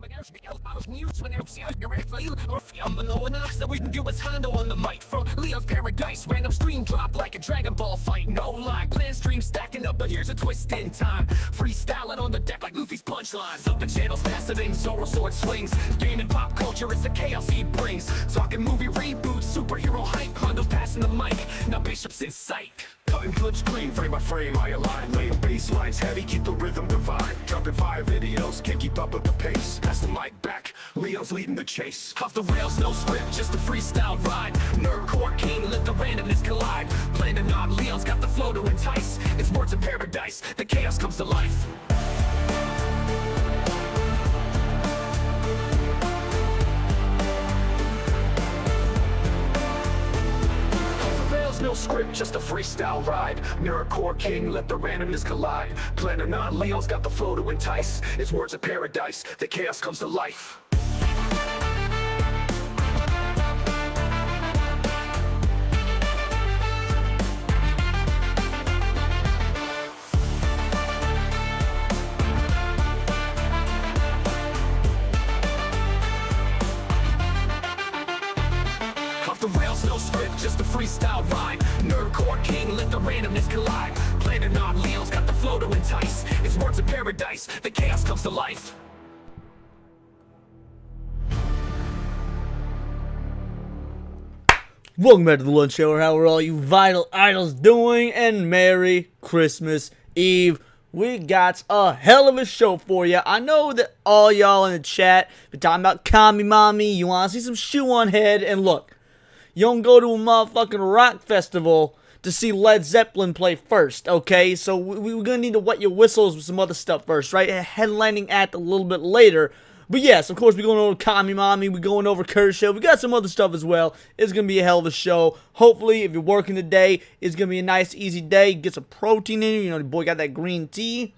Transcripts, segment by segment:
So we can do what's Hondo on the mic from Leo's Paradise. Random stream drop like a Dragon Ball fight. No lie, plan stream stacking up, but here's a twist in time. Freestyling on the deck like Luffy's punchlines. Up the channels faster than Zoro sword swings. Gaming pop culture, it's the chaos he brings. Talking movie reboots, superhero hype. Hondo passing the mic, now Bishop's in sight. Cutting good screen, frame by frame, I align. Laying bass lines heavy, keep the rhythm divine. Dropping 5 videos, can't keep up with the pace. Pass the mic back, Leo's leading the chase. Off the rails, no script, just a freestyle ride. Nerdcore king, let the randomness collide. Playing a knob, Leo's got the flow to entice. It's words of paradise, the chaos comes to life. No script, just a freestyle ride. Nerdcore king, let the randomness collide. Planning on Leo's got the flow to entice. It's words of paradise, the chaos comes to life. The rails, no script, just a freestyle rhyme. Nerdcore king, let the randomness collide. Planning on Leo's got the flow to entice. It's words of paradise, the chaos comes to life. Welcome back to the Lunch Hour. How are all you vital idols doing? And Merry Christmas Eve. We got a hell of a show for you. I know that all y'all in the chat been talking about Kami Mommy. You want to see some shoe on head, and look. You don't go to a motherfucking rock festival to see Led Zeppelin play first, okay? So we're gonna need to wet your whistles with some other stuff first, right? A headlining act a little bit later. But yes, of course, we're going over Kami Mommy, we're going over Kirsche, we got some other stuff as well. It's gonna be a hell of a show. Hopefully, if you're working today, it's gonna be a nice, easy day. Get some protein in you. You know, the boy got that green tea.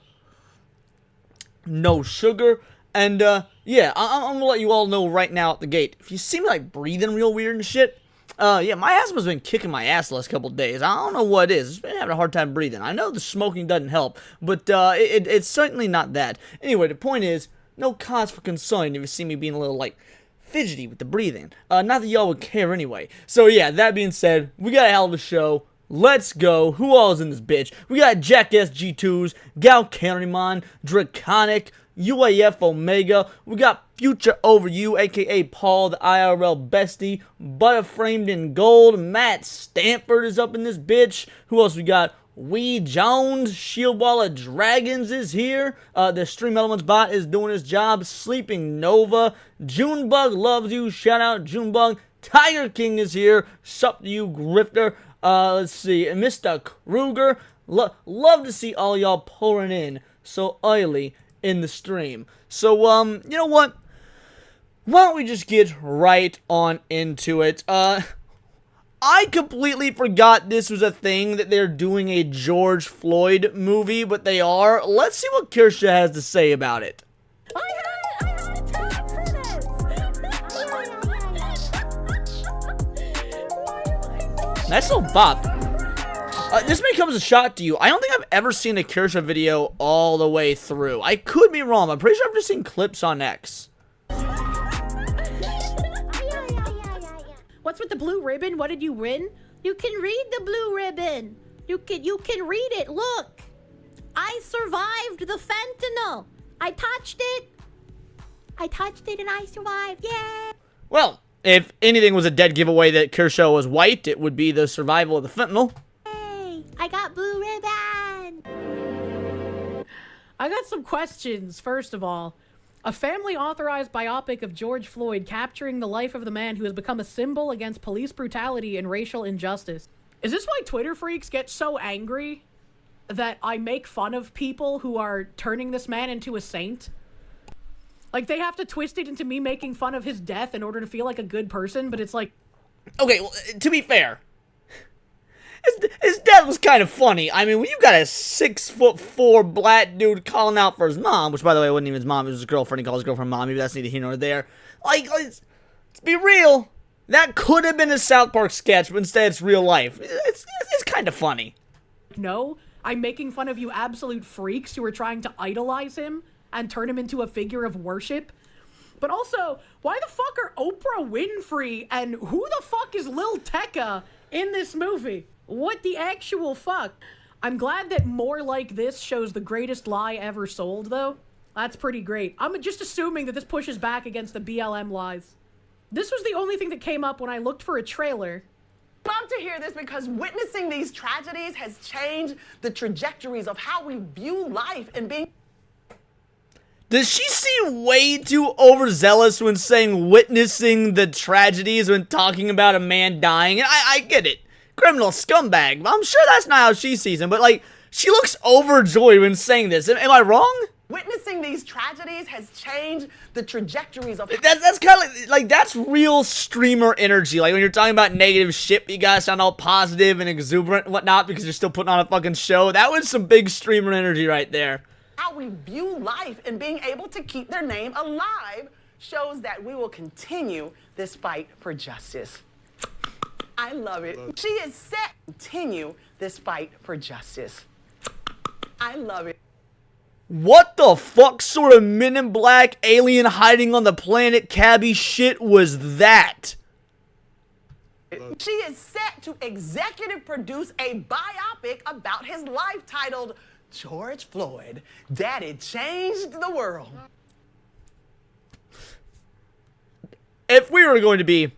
No sugar. And, yeah, I'm gonna let you all know right now at the gate. If you see me, like, breathing real weird and shit, yeah, my asthma's been kicking my ass the last couple of days. I don't know what it is. I've been having a hard time breathing. I know the smoking doesn't help, but it's certainly not that. Anyway, the point is, no cause for concern if you see me being a little, like, fidgety with the breathing. Not that y'all would care anyway. So, yeah, that being said, we got a hell of a show. Let's go. Who all is in this bitch? We got Jackass G2s, Gal Carrymon, Draconic, UAF Omega. We got Future Over You, aka Paul, the IRL bestie. Butter Framed in Gold. Matt Stanford is up in this bitch. Who else we got? Wee Jones, Shield Wall of Dragons is here. The Stream Elements bot is doing his job. Sleeping Nova. Junebug loves you. Shout out Junebug. Tiger King is here. Sup to you, Grifter. Let's see. Mr. Kruger. Love to see all y'all pouring in so early in the stream. So, you know what? Why don't we just get right on into it? I completely forgot this was a thing, that they're doing a George Floyd movie, but they are. Let's see what Kirsche has to say about it. I had time for this. Nice little bop. This may come as a shock to you. I don't think I've ever seen a Kirsche video all the way through. I could be wrong. I'm pretty sure I've just seen clips on X. What's with the blue ribbon? What did you win? You can read the blue ribbon. You can read it. Look. I survived the fentanyl. I touched it and I survived. Yay! Well, if anything was a dead giveaway that Kirsche was white, it would be the survival of the fentanyl. Hey, I got blue ribbon. I got some questions, first of all. A family-authorized biopic of George Floyd capturing the life of the man who has become a symbol against police brutality and racial injustice. Is this why Twitter freaks get so angry that I make fun of people who are turning this man into a saint? Like, they have to twist it into me making fun of his death in order to feel like a good person, but it's like... Okay, well, to be fair, his death was kind of funny. I mean, when you got a 6'4" black dude calling out for his mom, which, by the way, wasn't even his mom, it was his girlfriend. He calls his girlfriend mommy, but that's neither here nor there. Like, let's be real. That could have been a South Park sketch, but instead it's real life. It's kind of funny. No, I'm making fun of you absolute freaks who are trying to idolize him and turn him into a figure of worship. But also, why the fuck are Oprah Winfrey and who the fuck is Lil Tecca in this movie? What the actual fuck? I'm glad that More Like This shows the greatest lie ever sold, though. That's pretty great. I'm just assuming that this pushes back against the BLM lies. This was the only thing that came up when I looked for a trailer. Love to hear this because witnessing these tragedies has changed the trajectories of how we view life and being. Does she seem way too overzealous when saying witnessing the tragedies when talking about a man dying? And I get it. Criminal scumbag. I'm sure that's not how she sees him, but like, she looks overjoyed when saying this. Am I wrong? Witnessing these tragedies has changed the trajectories of. That's kind of like that's real streamer energy. Like when you're talking about negative shit, but you guys sound all positive and exuberant and whatnot because you're still putting on a fucking show. That was some big streamer energy right there. How we view life and being able to keep their name alive shows that we will continue this fight for justice. I love it. She is set to continue this fight for justice. I love it. What the fuck sort of Men in Black alien hiding on the planet cabbie shit was that? She is set to executive produce a biopic about his life titled George Floyd, Daddy Changed the World. If we were going to be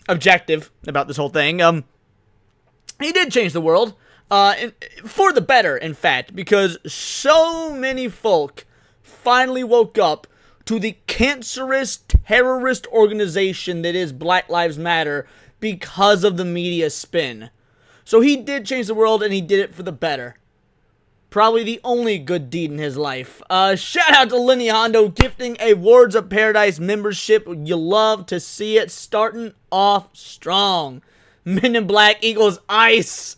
objective about this whole thing, he did change the world. For the better, in fact, because so many folk finally woke up to the cancerous terrorist organization that is Black Lives Matter because of the media spin. So he did change the world, and he did it for the better. Probably the only good deed in his life. Shout out to Lenny Hondo gifting a Words of Paradise membership. You love to see it starting off strong. Men in Black equals ice.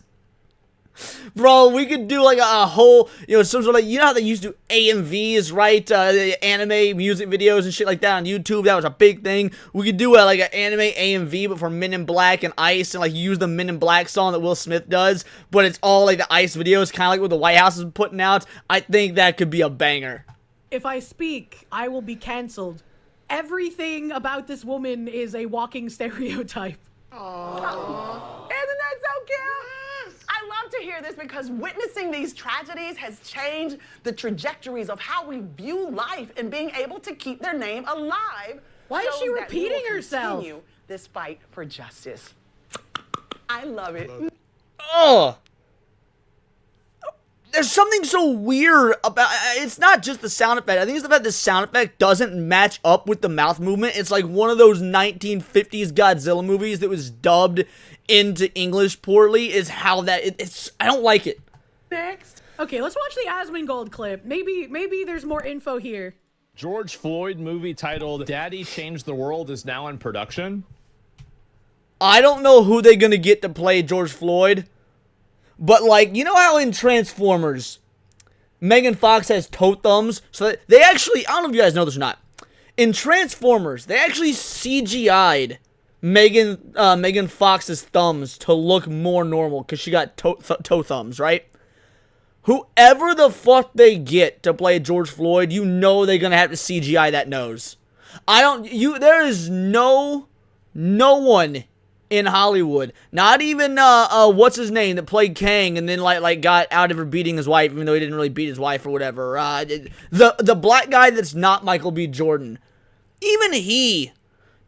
Bro, we could do like a whole, some sort of, you know how they used to do AMVs, right? Anime music videos and shit like that on YouTube. That was a big thing. We could do like an anime AMV, but for Men in Black and Ice, and like use the Men in Black song that Will Smith does, but it's all like the Ice videos, kind of like what the White House is putting out. I think that could be a banger. If I speak, I will be canceled. Everything about this woman is a walking stereotype. Aww. Isn't that so cute? I love to hear this because witnessing these tragedies has changed the trajectories of how we view life and being able to keep their name alive. Why is she repeating herself? Continue this fight for justice. I love it. Oh, there's something so weird about it's not just the sound effect. I think it's the fact the sound effect doesn't match up with the mouth movement. It's like one of those 1950s Godzilla movies that was dubbed into English poorly is how that it's I don't like it. Next. Okay, let's watch the Asmongold clip. Maybe there's more info here. George Floyd movie titled Daddy Changed the World is now in production. I don't know who they're gonna get to play George Floyd, but like, you know how in Transformers Megan Fox has toe thumbs? So they actually, I don't know if you guys know this or not, in Transformers they actually CGI'd Megan Fox's thumbs to look more normal because she got toe thumbs, right? Whoever the fuck they get to play George Floyd, you know they're gonna have to CGI that nose. There is no one in Hollywood, not even what's his name that played Kang and then like got out of her beating his wife, even though he didn't really beat his wife or whatever. The black guy that's not Michael B. Jordan, even he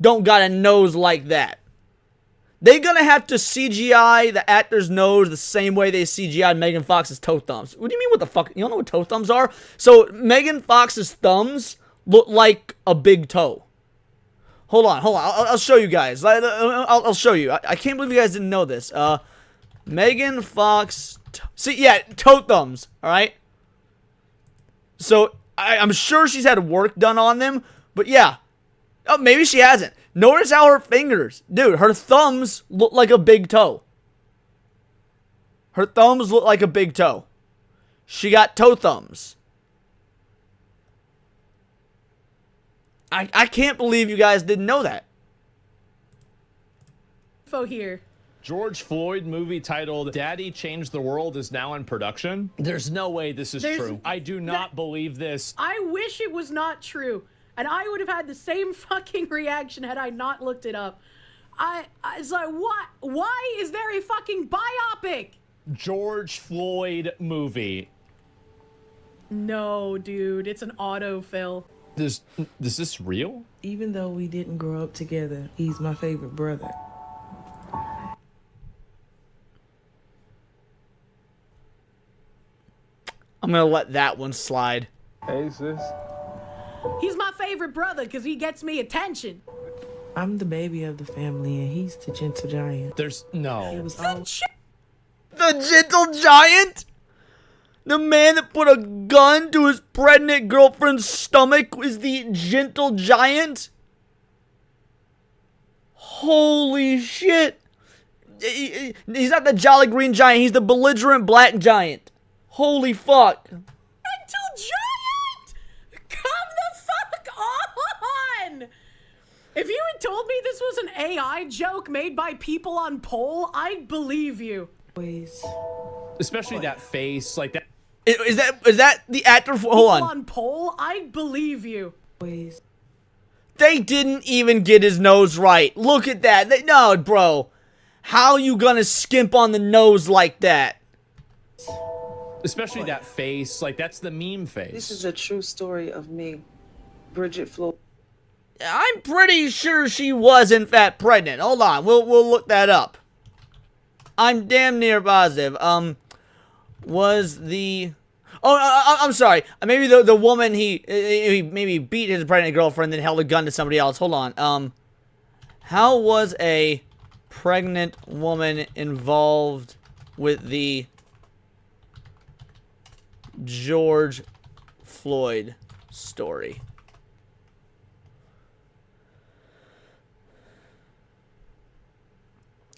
don't got a nose like that. They're gonna have to CGI the actor's nose the same way they CGI'd Megan Fox's toe thumbs. What do you mean what the fuck? You don't know what toe thumbs are? So Megan Fox's thumbs look like a big toe. Hold on. I'll show you guys. I'll show you. I can't believe you guys didn't know this. Megan Fox. See, yeah, toe thumbs. All right. So I'm sure she's had work done on them, but yeah. Oh, maybe she hasn't. Notice how her fingers, dude, her thumbs look like a big toe. Her thumbs look like a big toe. She got toe thumbs. I can't believe you guys didn't know that. Info here. George Floyd movie titled Daddy Changed the World is now in production. There's no way this is true. I do not believe this. I wish it was not true. And I would have had the same fucking reaction had I not looked it up. It's like, what? Why is there a fucking biopic? George Floyd movie. No, dude, it's an autofill. Is this real? Even though we didn't grow up together, he's my favorite brother. I'm gonna let that one slide. Hey, sis. He's my favorite brother because he gets me attention. I'm the baby of the family, and he's the gentle giant. There's no. It was all The gentle giant? The man that put a gun to his pregnant girlfriend's stomach is the gentle giant? Holy shit. He's not the jolly green giant, he's the belligerent black giant. Holy fuck. Gentle giant! Come the fuck on! If you had told me this was an AI joke made by people on poll, I'd believe you. always. Especially that face, like that. Is that the actor? Hold on. People on poll, I'd believe you. Always. They didn't even get his nose right. Look at that. No, bro. How you gonna skimp on the nose like that? Especially that face, like that's the meme face. This is a true story of me, Bridget Floyd. I'm pretty sure she was in fact pregnant. Hold on, we'll look that up. I'm damn near positive. Was the... Oh, I'm sorry. Maybe the woman he maybe beat his pregnant girlfriend, then held a gun to somebody else. Hold on. How was a pregnant woman involved with the George Floyd story?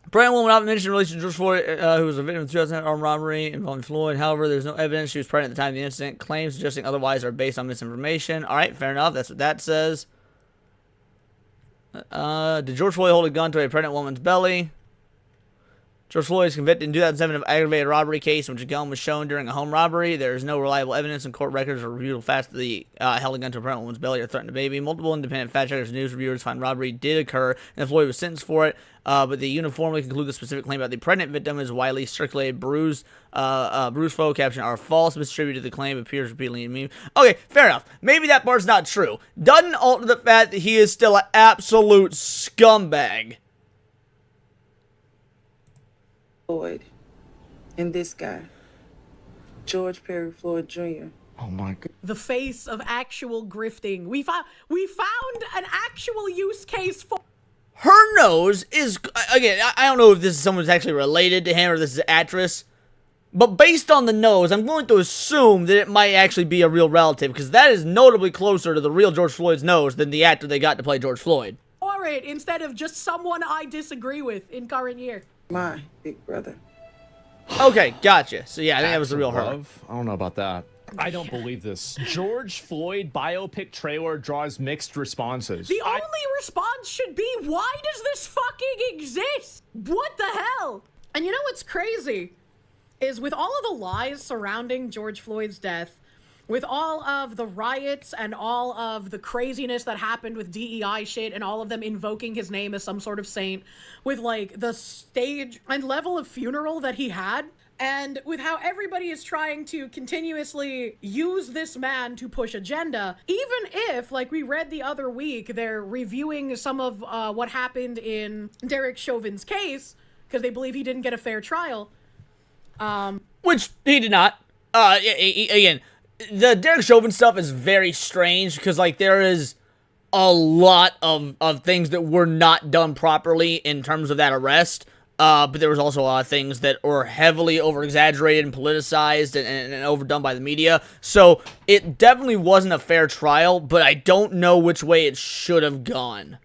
Pregnant woman often mentioned in relation to George Floyd, who was a victim of 2010 armed robbery involving Floyd. However, there's no evidence she was pregnant at the time of the incident. Claims suggesting otherwise are based on misinformation. All right, fair enough. That's what that says. Did George Floyd hold a gun to a pregnant woman's belly? George Floyd is convicted in 2007 of aggravated robbery case in which a gun was shown during a home robbery. There is no reliable evidence in court records or reviewed facts that the held a gun to a pregnant woman's belly or threatened a baby. Multiple independent fact checkers and news reviewers find robbery did occur and Floyd was sentenced for it, but they uniformly conclude the specific claim about the pregnant victim is widely circulated. Bruised photo caption are false. Misattributed the claim appears repeatedly in meme. Okay, fair enough. Maybe that part's not true. Doesn't alter the fact that he is still an absolute scumbag. Floyd and this guy, George Perry Floyd Jr. Oh my god. The face of actual grifting. We found an actual use case for. Her nose is, again, I don't know if this is someone who's actually related to him or this is an actress, but based on the nose, I'm going to assume that it might actually be a real relative, because that is notably closer to the real George Floyd's nose than the actor they got to play George Floyd. Or it instead of just someone I disagree with in current year. My big brother. Okay, gotcha. So yeah, I think that was the real her. Love? I don't know about that. I don't believe this. George Floyd biopic trailer draws mixed responses. The only response should be, why does this fucking exist? What the hell? And you know what's crazy? Is with all of the lies surrounding George Floyd's death, with all of the riots and all of the craziness that happened with DEI shit and all of them invoking his name as some sort of saint, with like the stage and level of funeral that he had, and with how everybody is trying to continuously use this man to push agenda, even if, like we read the other week, they're reviewing some of what happened in Derek Chauvin's case, because they believe he didn't get a fair trial. Which he did not. Again, the Derek Chauvin stuff is very strange because, like, there is a lot of things that were not done properly in terms of that arrest. But there was also a lot of things that were heavily over-exaggerated and politicized and overdone by the media. So it definitely wasn't a fair trial, but I don't know which way it should have gone.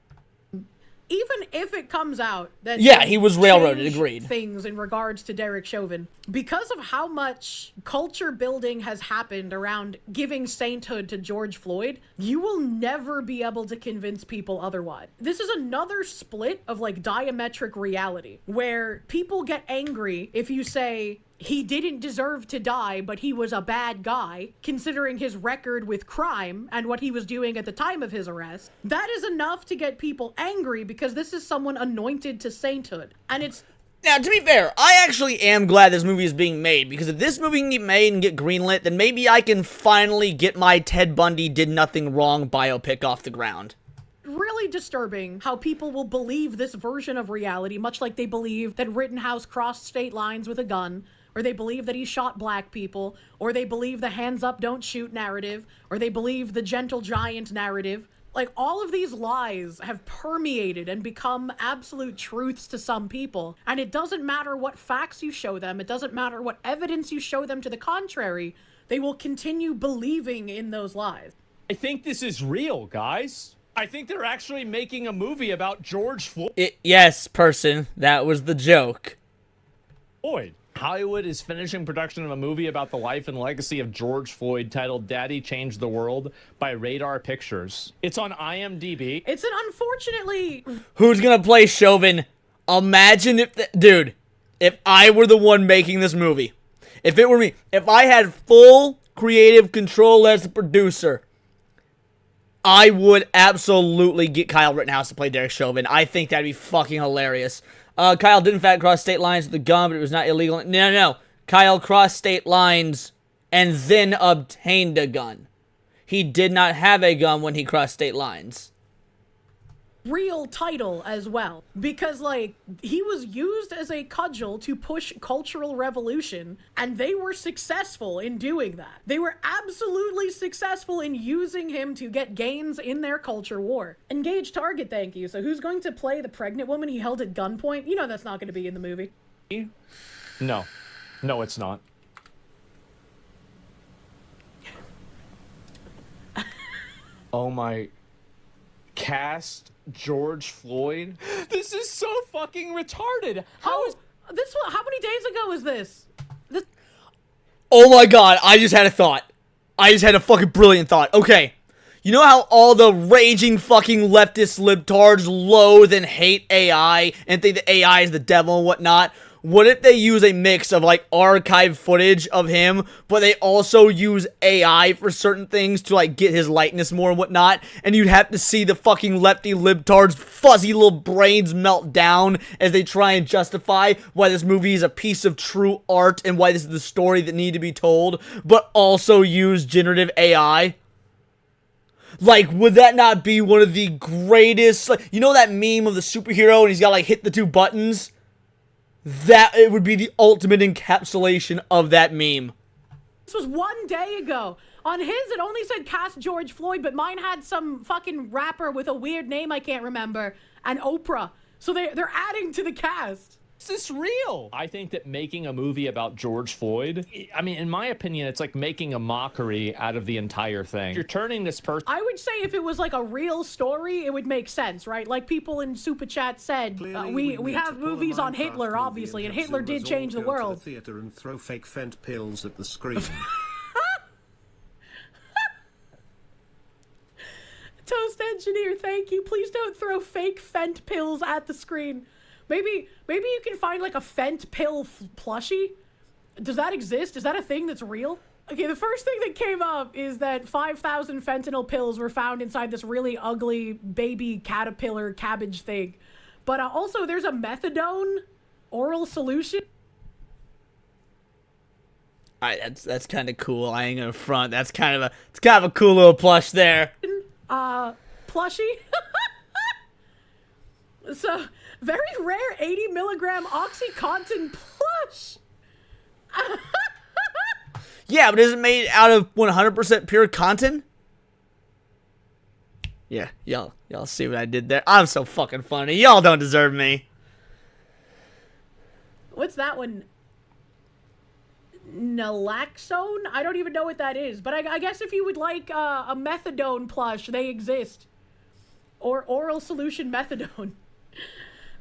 Even if it comes out that he was railroaded, agreed. Things in regards to Derek Chauvin, because of how much culture building has happened around giving sainthood to George Floyd, you will never be able to convince people otherwise. This is another split of like diametric reality where people get angry if you say he didn't deserve to die, but he was a bad guy, considering his record with crime and what he was doing at the time of his arrest. That is enough to get people angry because this is someone anointed to sainthood. And it's... Now, to be fair, I actually am glad this movie is being made, because if this movie can get made and get greenlit, then maybe I can finally get my Ted Bundy did nothing wrong biopic off the ground. really disturbing how people will believe this version of reality, much like they believe that Rittenhouse crossed state lines with a gun, or they believe that he shot black people, or they believe the hands up don't shoot narrative, or they believe the gentle giant narrative. Like, all of these lies have permeated and become absolute truths to some people. And it doesn't matter what facts you show them, it doesn't matter what evidence you show them to the contrary, they will continue believing in those lies. I think this is real, guys. I think they're actually making a movie about George Floyd. Yes, person, that was the joke. Hollywood is finishing production of a movie about the life and legacy of George Floyd titled Daddy Changed the World by Radar Pictures. It's on IMDb. It's an unfortunately... Who's gonna play Chauvin? Imagine if... Dude, if I were the one making this movie, if it were me, if I had full creative control as the producer, I would absolutely get Kyle Rittenhouse to play Derek Chauvin. I think that'd be fucking hilarious. Kyle did in fact cross state lines with a gun, but it was not illegal. No. Kyle crossed state lines and then obtained a gun. He did not have a gun when he crossed state lines. Real title as well, because like he was used as a cudgel to push cultural revolution, and they were successful in doing that. They were absolutely successful in using him to get gains in their culture war. Engage target, thank you. So who's going to play the pregnant woman he held at gunpoint? You know that's not going to be in the movie. No, it's not. Oh my... Cast George Floyd? This is so fucking retarded. How many days ago was this? Oh my god, I just had a thought. I just had a fucking brilliant thought. Okay, you know how all the raging fucking leftist libtards loathe and hate AI and think that AI is the devil and whatnot? What if they use a mix of, like, archive footage of him, but they also use AI for certain things to, like, get his likeness more and whatnot, and you'd have to see the fucking lefty libtards' fuzzy little brains melt down as they try and justify why this movie is a piece of true art and why this is the story that needed to be told, but also use generative AI? Like, would that not be one of the greatest, like, you know that meme of the superhero and he's got, like, hit the two buttons? That, it would be the ultimate encapsulation of that meme. This was 1 day ago. On his, it only said cast George Floyd, but mine had some fucking rapper with a weird name I can't remember, and Oprah. So they're adding to the cast. is this real? I think that making a movie about George Floyd, I mean, in my opinion, it's like making a mockery out of the entire thing. You're turning this person... I would say if it was like a real story, it would make sense, right? Like people in Super Chat said, we have movies on Hitler, obviously, and Hitler did change the world. To the theater and throw fake Fent pills at the screen. Toast Engineer, thank you. Please don't throw fake Fent pills at the screen. Maybe you can find like a Fent pill plushie. Does that exist? Is that a thing that's real? Okay, the first thing that came up is that 5,000 fentanyl pills were found inside this really ugly baby caterpillar cabbage thing. But also there's a methadone oral solution. That's kind of cool. I ain't gonna front. It's kind of a cool little plush there. Plushie. So, very rare 80 milligram OxyContin plush. Yeah, but is it made out of 100% pure cotton? Yeah, y'all see what I did there? I'm so fucking funny. Y'all don't deserve me. What's that one? Naloxone? I don't even know what that is, but I guess if you would like a methadone plush, they exist. Or oral solution methadone.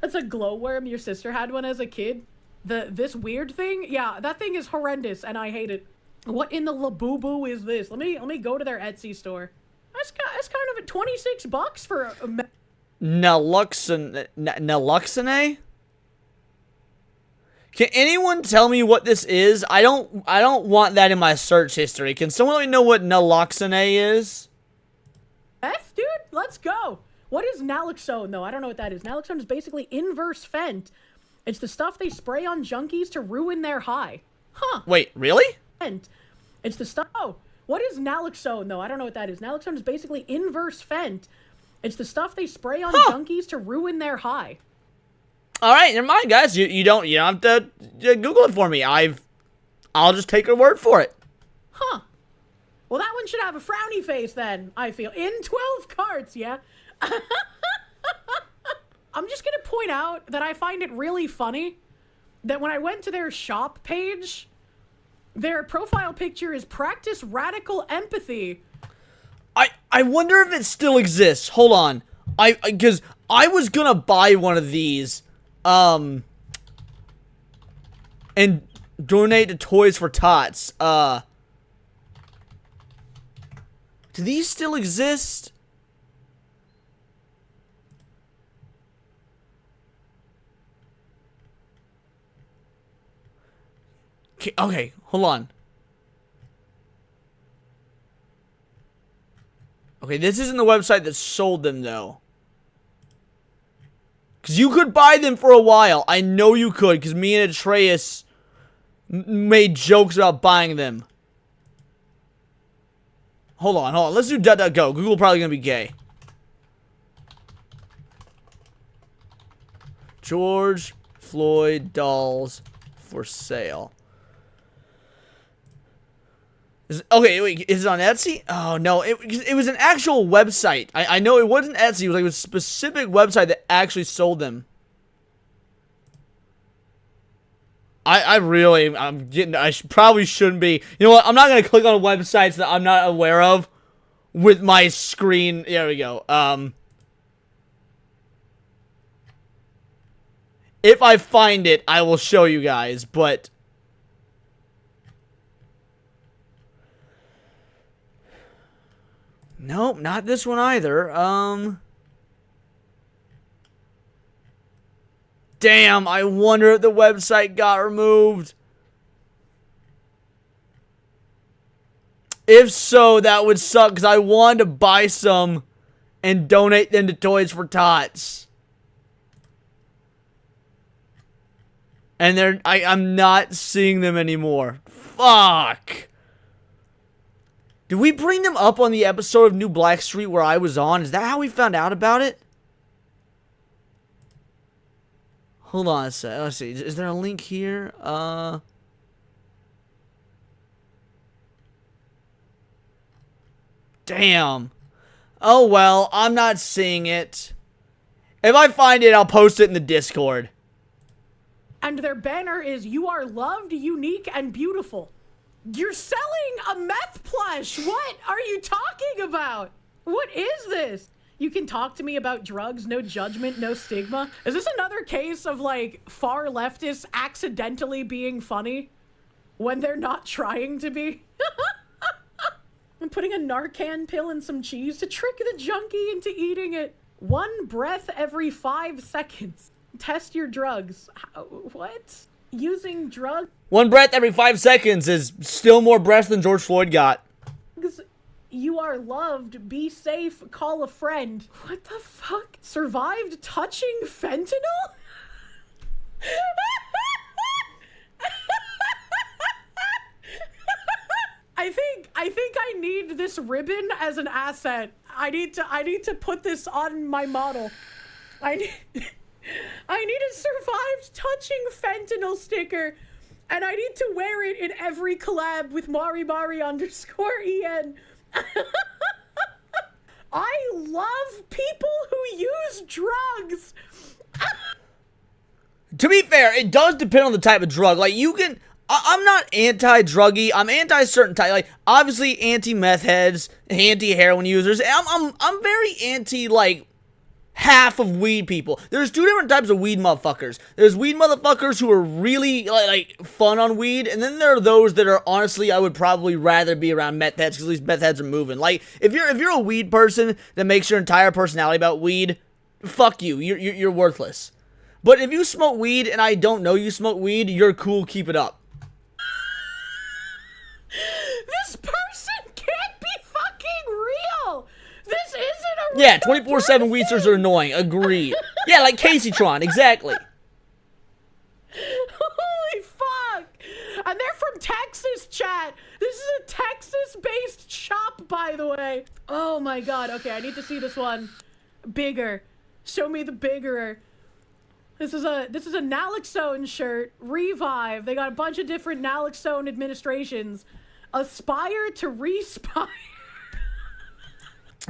That's a glowworm. Your sister had one as a kid. This weird thing? Yeah, that thing is horrendous, and I hate it. What in the laboo-boo is this? Let me go to their Etsy store. That's kind of $26 for a naloxone? Can anyone tell me what this is? I don't want that in my search history. Can someone let me know what naloxone is? F, dude, let's go. What is naloxone, though? I don't know what that is. Naloxone is basically inverse fent. It's the stuff they spray on junkies to ruin their high. Huh. Wait, really? Fent. It's the stuff... Oh, what is naloxone, though? I don't know what that is. Naloxone is basically inverse fent. It's the stuff they spray on junkies to ruin their high. All right, never mind, guys. You don't have to Google it for me. I'll just take your word for it. Huh. Well, that one should have a frowny face then, I feel. In 12 carts, yeah? I'm just gonna point out that I find it really funny that when I went to their shop page, their profile picture is practice radical empathy. I wonder if it still exists. Hold on. Because I was gonna buy one of these, and donate to Toys for Tots. Do these still exist? Okay, hold on. Okay, this isn't the website that sold them, though. Because you could buy them for a while. I know you could, because me and Atreus made jokes about buying them. Hold on. Let's do DuckDuckGo. Google probably going to be gay. George Floyd dolls for sale. Okay, wait, is it on Etsy? Oh, no, it was an actual website. I know it wasn't Etsy. It was like a specific website that actually sold them. Probably shouldn't be. You know what? I'm not going to click on websites that I'm not aware of with my screen. There we go. If I find it, I will show you guys, but... Nope, not this one either. Damn, I wonder if the website got removed. If so, that would suck, because I wanted to buy some and donate them to Toys for Tots. And I'm not seeing them anymore. Fuck. Did we bring them up on the episode of New Blackstreet where I was on? Is that how we found out about it? Hold on a sec. Let's see. Is there a link here? Damn. Oh well, I'm not seeing it. If I find it, I'll post it in the Discord. And their banner is, "You are loved, unique, and beautiful." You're selling a meth plush! What are you talking about? What is this? You can talk to me about drugs, no judgment, no stigma. Is this another case of, like, far leftists accidentally being funny when they're not trying to be? I'm putting a Narcan pill in some cheese to trick the junkie into eating it. 1 breath every 5 seconds. Test your drugs. What? Using drugs? 1 breath every 5 seconds is still more breaths than George Floyd got. You are loved. Be safe. Call a friend. What the fuck? Survived touching fentanyl? I think I need this ribbon as an asset. I need to put this on my model. I need a survived touching fentanyl sticker, and I need to wear it in every collab with Mari_en. I love people who use drugs. To be fair, it does depend on the type of drug. Like, you can... I'm not anti-druggy. I'm anti-certain type. Like, obviously, anti-meth heads, anti-heroin users. I'm very anti, like... half of weed people. There's 2 different types of weed motherfuckers. There's weed motherfuckers who are really like fun on weed, and then there are those that are honestly, I would probably rather be around meth heads because at least meth heads are moving. Like, if you're a weed person that makes your entire personality about weed, fuck you. You're worthless. But if you smoke weed and I don't know you smoke weed, you're cool, keep it up. This person can't be fucking real. This isn't a Yeah, real 24/7 weedsters are annoying. Agreed. Yeah, like Caseytron, exactly. Holy fuck! And they're from Texas, chat. This is a Texas-based shop, by the way. Oh my god. Okay, I need to see this one bigger. Show me the bigger. This is a naloxone shirt. Revive. They got a bunch of different naloxone administrations. Aspire to respire.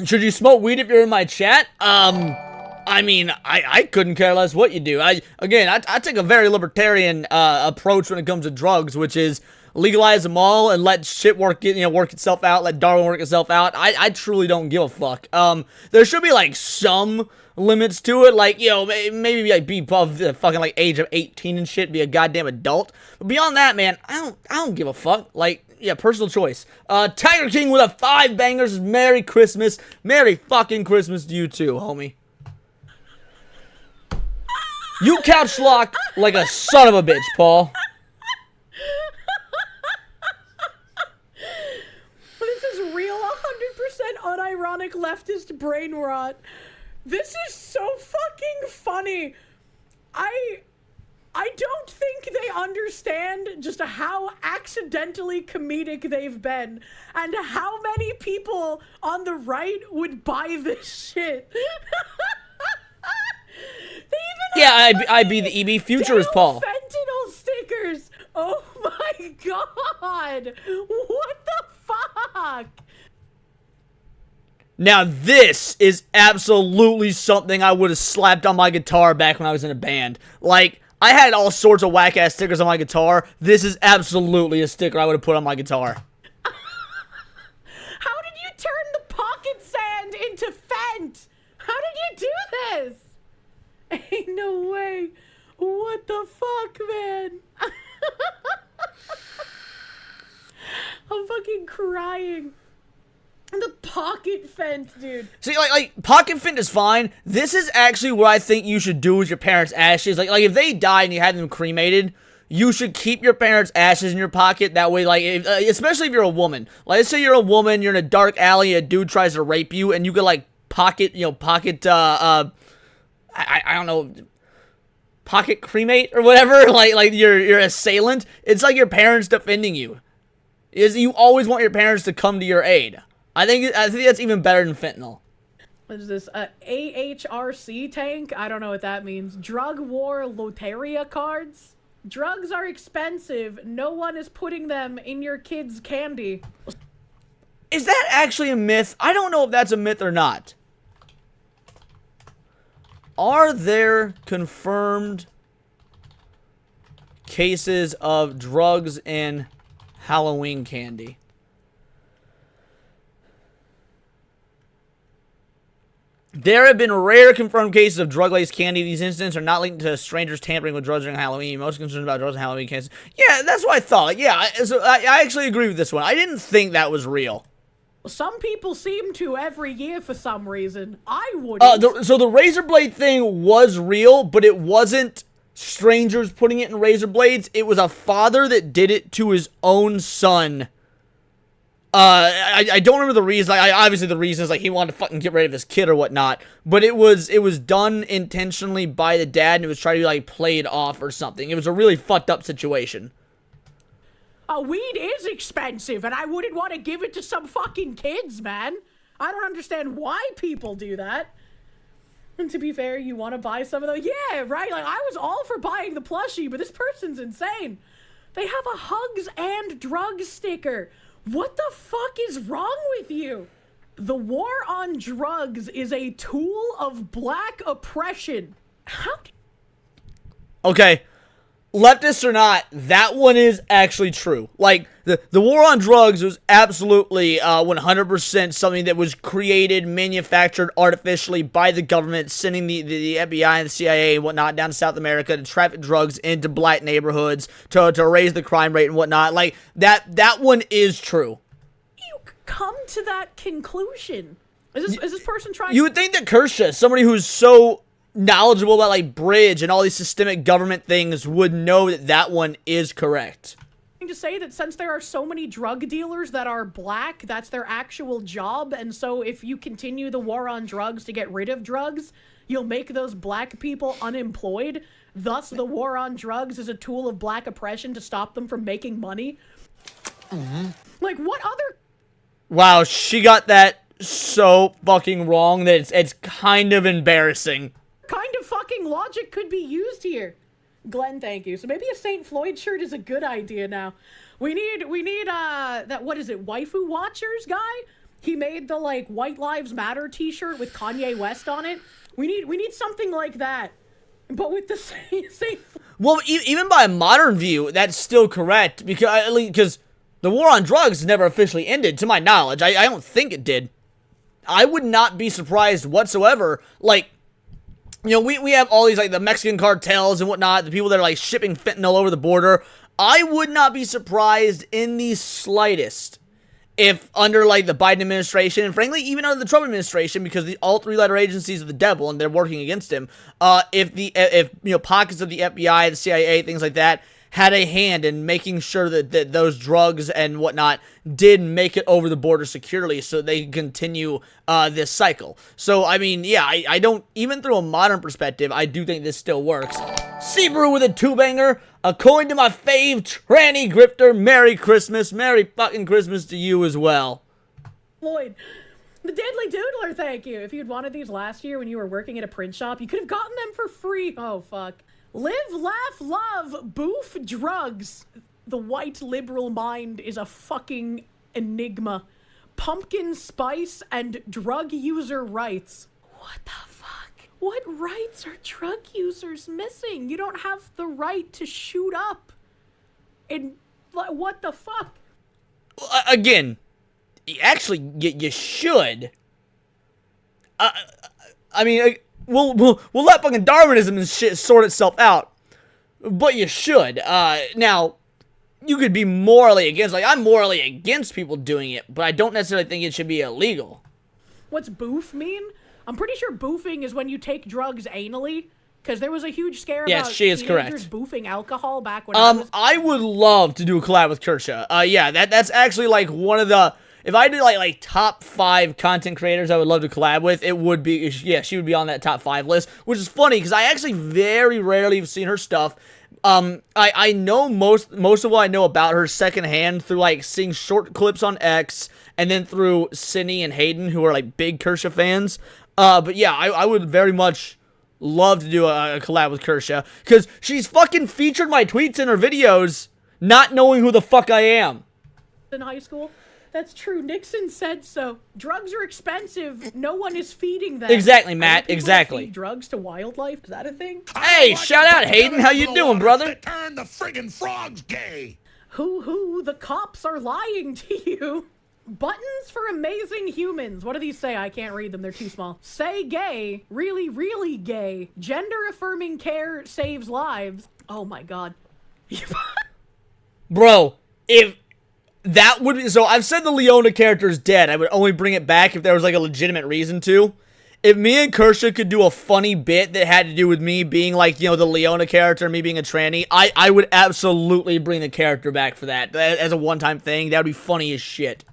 Should you smoke weed if you're in my chat? I mean, I couldn't care less what you do. I take a very libertarian approach when it comes to drugs, which is legalize them all and let shit work itself out, let Darwin work itself out. I truly don't give a fuck. There should be like some limits to it, like, maybe like be above the fucking like age of 18 and shit, be a goddamn adult. But beyond that, man, I don't give a fuck. Like, yeah, personal choice. Tiger King with a 5 bangers. Merry Christmas. Merry fucking Christmas to you too, homie. You couch lock like a son of a bitch, Paul. This is real 100% unironic leftist brain rot. This is so fucking funny. I don't think they understand just how accidentally comedic they've been and how many people on the right would buy this shit. Yeah, I be the EB futurist, Paul. Fentanyl stickers. Oh my god. What the fuck? Now this is absolutely something I would have slapped on my guitar back when I was in a band. Like, I had all sorts of whack-ass stickers on my guitar. This is absolutely a sticker I would have put on my guitar. How did you turn the pocket sand into Fent? How did you do this? Ain't no way. What the fuck, man? I'm fucking crying. The pocket Fent, dude. See, like pocket Fent is fine. This is actually what I think you should do with your parents' ashes. Like if they die and you have them cremated, you should keep your parents' ashes in your pocket. That way, like, especially if you're a woman. Like, let's say you're a woman, you're in a dark alley, a dude tries to rape you, and you could like pocket, I don't know, pocket cremate or whatever, like your assailant. It's like your parents defending you. You always want your parents to come to your aid. I think that's even better than fentanyl. What is this? AHRC tank? I don't know what that means. Drug war loteria cards? Drugs are expensive. No one is putting them in your kids' candy. Is that actually a myth? I don't know if that's a myth or not. Are there confirmed cases of drugs in Halloween candy? There have been rare confirmed cases of drug-laced candy. These incidents are not linked to strangers tampering with drugs during Halloween. Most concerns about drugs and Halloween candy. Yeah, that's what I thought. Yeah, so I actually agree with this one. I didn't think that was real. Some people seem to every year for some reason. I wouldn't. So the razor blade thing was real, but it wasn't strangers putting it in razor blades. It was a father that did it to his own son. I don't remember the reason. Obviously the reason is like he wanted to fucking get rid of his kid or whatnot. But it was done intentionally by the dad, and it was trying to like play it off or something. It was a really fucked up situation. Weed is expensive, and I wouldn't want to give it to some fucking kids, man. I don't understand why people do that. And to be fair, you want to buy some of those? Yeah, right? Like, I was all for buying the plushie, but this person's insane. They have a hugs and drugs sticker. What the fuck is wrong with you? The war on drugs is a tool of black oppression. How? Okay. Leftist or not, that one is actually true. Like, the war on drugs was absolutely 100% something that was created, manufactured artificially by the government, sending the FBI and the CIA and whatnot down to South America to traffic drugs into black neighborhoods to raise the crime rate and whatnot. Like, that one is true. You come to that conclusion? Is this person trying? You would think that Kirsche, somebody who's so knowledgeable about like bridge and all these systemic government things would know that that one is correct. To say that since there are so many drug dealers that are black, that's their actual job, and so if you continue the war on drugs to get rid of drugs, you'll make those black people unemployed. Thus, the war on drugs is a tool of black oppression to stop them from making money. Like, what other... Wow, she got that so fucking wrong that it's kind of embarrassing. kind of fucking logic could be used here? Glenn, thank you. So maybe a St. Floyd shirt is a good idea now. We need that, what is it, Waifu Watchers guy? He made the, like, White Lives Matter t-shirt with Kanye West on it. We need something like that. But with the St. Well, even by a modern view, that's still correct, because the war on drugs never officially ended, to my knowledge. I don't think it did. I would not be surprised whatsoever, like, you know, we have all these, like, the Mexican cartels and whatnot, the people that are, like, shipping fentanyl over the border. I would not be surprised in the slightest if under, like, the Biden administration, and frankly, even under the Trump administration, because all three-letter agencies are the devil and they're working against him, if you know, pockets of the FBI, the CIA, things like that, had a hand in making sure that those drugs and whatnot did make it over the border securely so they can continue this cycle. So, I mean, yeah, I don't, even through a modern perspective, I do think this still works. Seabrew with a two-banger. According to my fave tranny grifter, Merry Christmas. Merry fucking Christmas to you as well. Floyd. The Deadly Doodler, thank you. If you'd wanted these last year when you were working at a print shop, you could have gotten them for free. Oh, fuck. Live, laugh, love, boof, drugs. The white liberal mind is a fucking enigma. Pumpkin spice and drug user rights. What the fuck? What rights are drug users missing? You don't have the right to shoot up. And what the fuck? Again, actually, you should. I mean, we'll let fucking Darwinism and shit sort itself out, but you should. Now, you could be morally against, like, I'm morally against people doing it, but I don't necessarily think it should be illegal. What's boof mean? I'm pretty sure boofing is when you take drugs anally, because there was a huge scare about she is teenagers correct. boofing alcohol back when I was... I would love to do a collab with Kirsche. Yeah, that's actually, like, one of the... If I did, like top 5 content creators I would love to collab with, it would be, yeah, she would be on that top 5 list, which is funny, because I actually very rarely have seen her stuff. I know most of what I know about her secondhand through, like, seeing short clips on X, and then through Cindy and Hayden, who are, like, big Kirsche fans. But yeah, I would very much love to do a collab with Kirsche, because she's fucking featured my tweets in her videos, not knowing who the fuck I am. In high school? That's true. Nixon said so. Drugs are expensive. No one is feeding them. Exactly, Matt. People Exactly. Feed drugs to wildlife? Is that a thing? Hey, shout out Hayden. How you doing, brother? Turn the friggin' frogs gay. Hoo, the cops are lying to you. Buttons for amazing humans. What do these say? I can't read them. They're too small. Say gay. Really, really gay. Gender affirming care saves lives. Oh my god. Bro, if that would be, so I've said the Leona character is dead. I would only bring it back if there was, like, a legitimate reason to. If me and Kirsche could do a funny bit that had to do with me being, like, you know, the Leona character, me being a tranny, I would absolutely bring the character back for that. As a one-time thing, that would be funny as shit.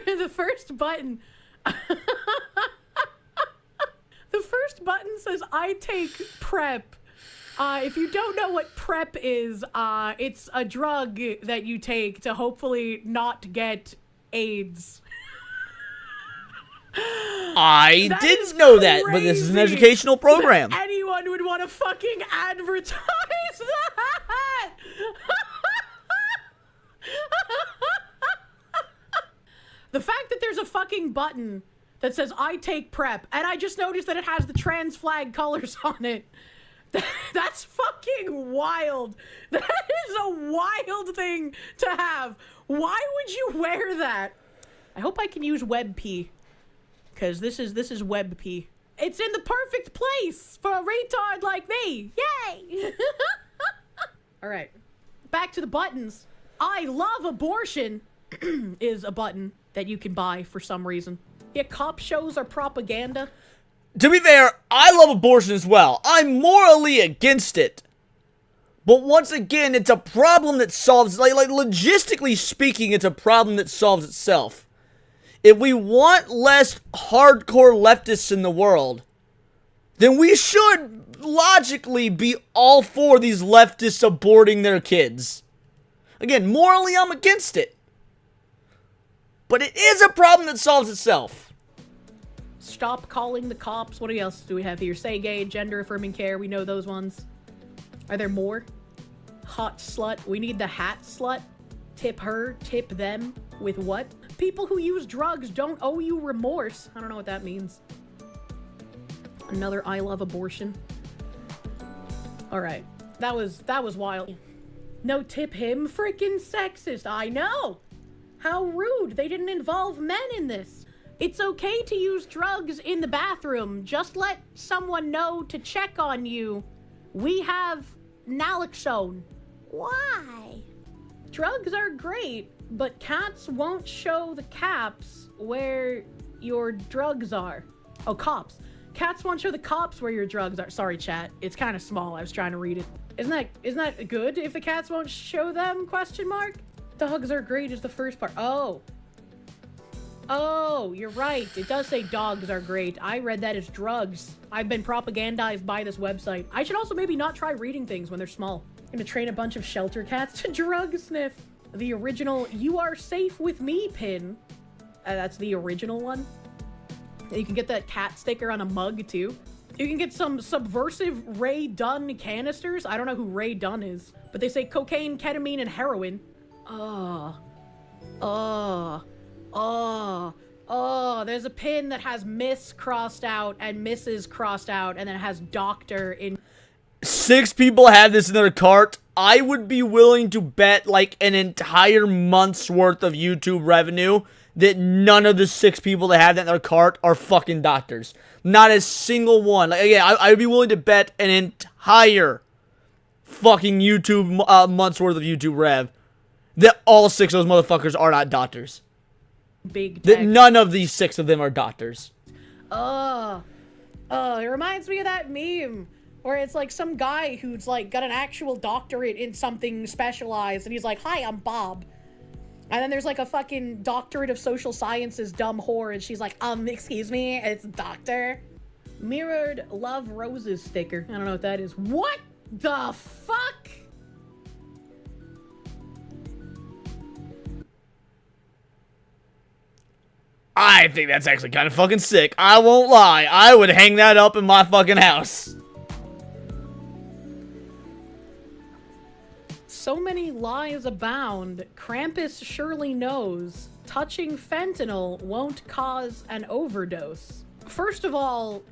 The first button. The first button says, I take PrEP. If you don't know what PrEP is, it's a drug that you take to hopefully not get AIDS. I didn't know that, but this is an educational program. Anyone would want to fucking advertise that. The fact that there's a fucking button that says, I take PrEP, and I just noticed that it has the trans flag colors on it. That's fucking wild. That is a wild thing to have. Why would you wear that? I hope I can use WebP. because this is web pee. It's in the perfect place for a retard like me. Yay! All right, back to the buttons. I love abortion is a button that you can buy for some reason. Yeah, cop shows are propaganda. To be fair, I love abortion as well. I'm morally against it. But once again, it's a problem that solves, like logistically speaking, it's a problem that solves itself. If we want less hardcore leftists in the world, then we should logically be all for these leftists aborting their kids. Again, morally, I'm against it. But it is a problem that solves itself. Stop calling the cops. What else do we have here? Say gay, gender affirming care. We know those ones. Are there more? Hot slut. We need the hat slut. Tip her, tip them. With what? People who use drugs don't owe you remorse. I don't know what that means. Another I love abortion. All right. That was wild. No, tip him. Freaking sexist. I know. How rude. They didn't involve men in this. It's okay to use drugs in the bathroom. Just let someone know to check on you. We have naloxone. Why? Drugs are great, but cats won't show the caps where your drugs are. Oh, cops. Cats won't show the cops where your drugs are. Sorry, chat. It's kind of small. I was trying to read it. Isn't that good if the cats won't show them? Question mark. Dogs are great is the first part. Oh, you're right. It does say dogs are great. I read that as drugs. I've been propagandized by this website. I should also maybe not try reading things when they're small. I'm gonna train a bunch of shelter cats to drug sniff. The original "You Are Safe With Me" pin. That's the original one. You can get that cat sticker on a mug too. You can get some subversive Ray Dunn canisters. I don't know who Ray Dunn is, but they say cocaine, ketamine, and heroin. There's a pin that has Miss crossed out and Mrs. crossed out, and then it has Doctor in. 6 people have this in their cart. I would be willing to bet like an entire month's worth of YouTube revenue that none of the 6 people that have that in their cart are fucking doctors. Not a single one. Like, again, I would be willing to bet an entire fucking YouTube month's worth of YouTube rev that all 6 of those motherfuckers are not doctors. Big that text. none of these 6 of them are doctors. It reminds me of that meme where it's like some guy who's like got an actual doctorate in something specialized, and he's like, "Hi, I'm Bob." And then there's like a fucking doctorate of social sciences dumb whore, and she's like, excuse me, it's doctor. Mirrored Love Roses sticker. I don't know what that is. What the fuck? I think that's actually kind of fucking sick. I won't lie. I would hang that up in my fucking house. So many lies abound. Krampus surely knows. Touching fentanyl won't cause an overdose. First of all,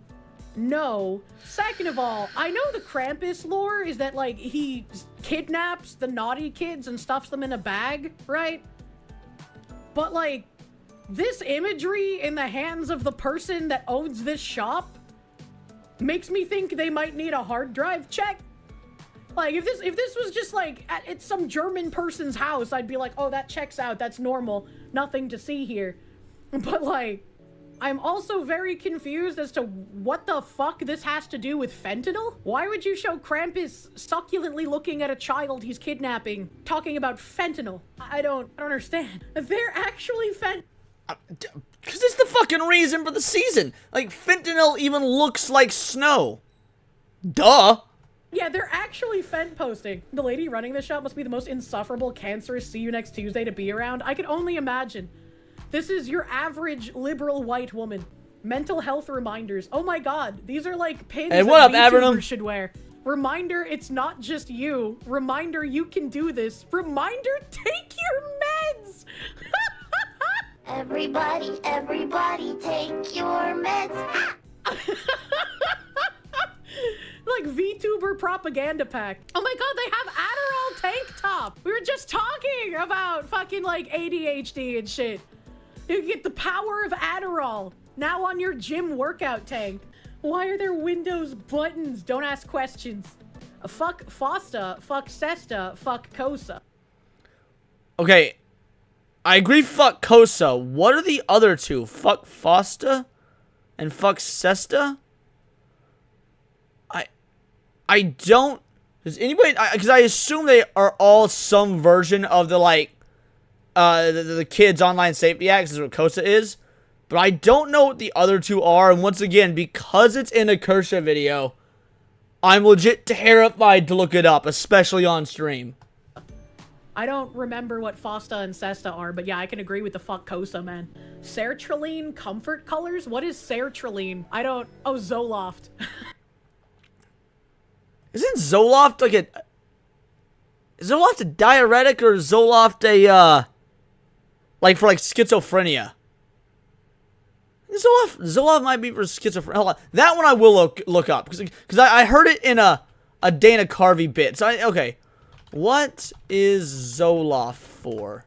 no. Second of all, I know the Krampus lore is that, like, he kidnaps the naughty kids and stuffs them in a bag, right? But, like, this imagery in the hands of the person that owns this shop makes me think they might need a hard drive check. Like, if this was just, like, at some German person's house, I'd be like, oh, that checks out, that's normal, nothing to see here. But, like, I'm also very confused as to what the fuck this has to do with fentanyl. Why would you show Krampus succulently looking at a child he's kidnapping, talking about fentanyl? I don't understand. They're actually Because it's the fucking reason for the season. Like, fentanyl even looks like snow. Duh. Yeah, they're actually fent posting. The lady running this shop must be the most insufferable, cancerous see you next Tuesday to be around. I can only imagine. This is your average liberal white woman. Mental health reminders. Oh my god, these are like pins hey, what that up, VTubers should wear. Reminder, it's not just you. Reminder, you can do this. Reminder, take your meds! Everybody take your meds. Like VTuber propaganda pack. Oh my god, they have Adderall tank top. We were just talking about fucking like ADHD and shit. You can get the power of Adderall. Now on your gym workout tank. Why are there Windows buttons? Don't ask questions. Fuck Fosta, fuck Sesta, fuck Kosa. Okay, I agree fuck Kosa. What are the other two? Fuck Fosta and fuck Sesta? I don't... Does anybody... Because I assume they are all some version of the, like... the Kids Online Safety Act. This is what Kosa is. But I don't know what the other two are. And once again, because it's in a Kirsche video, I'm legit terrified to look it up, especially on stream. I don't remember what Fosta and Sesta are, but yeah, I can agree with the fuck Kosa, man. Sertraline comfort colors? What is sertraline? I don't... Oh, Zoloft. Isn't Zoloft like a... Is Zoloft a diuretic or is Zoloft a, like for like schizophrenia? Zoloft might be for schizophrenia. Hold on. That one I will look up. Because I heard it in a Dana Carvey bit. So, okay. What is Zoloft for?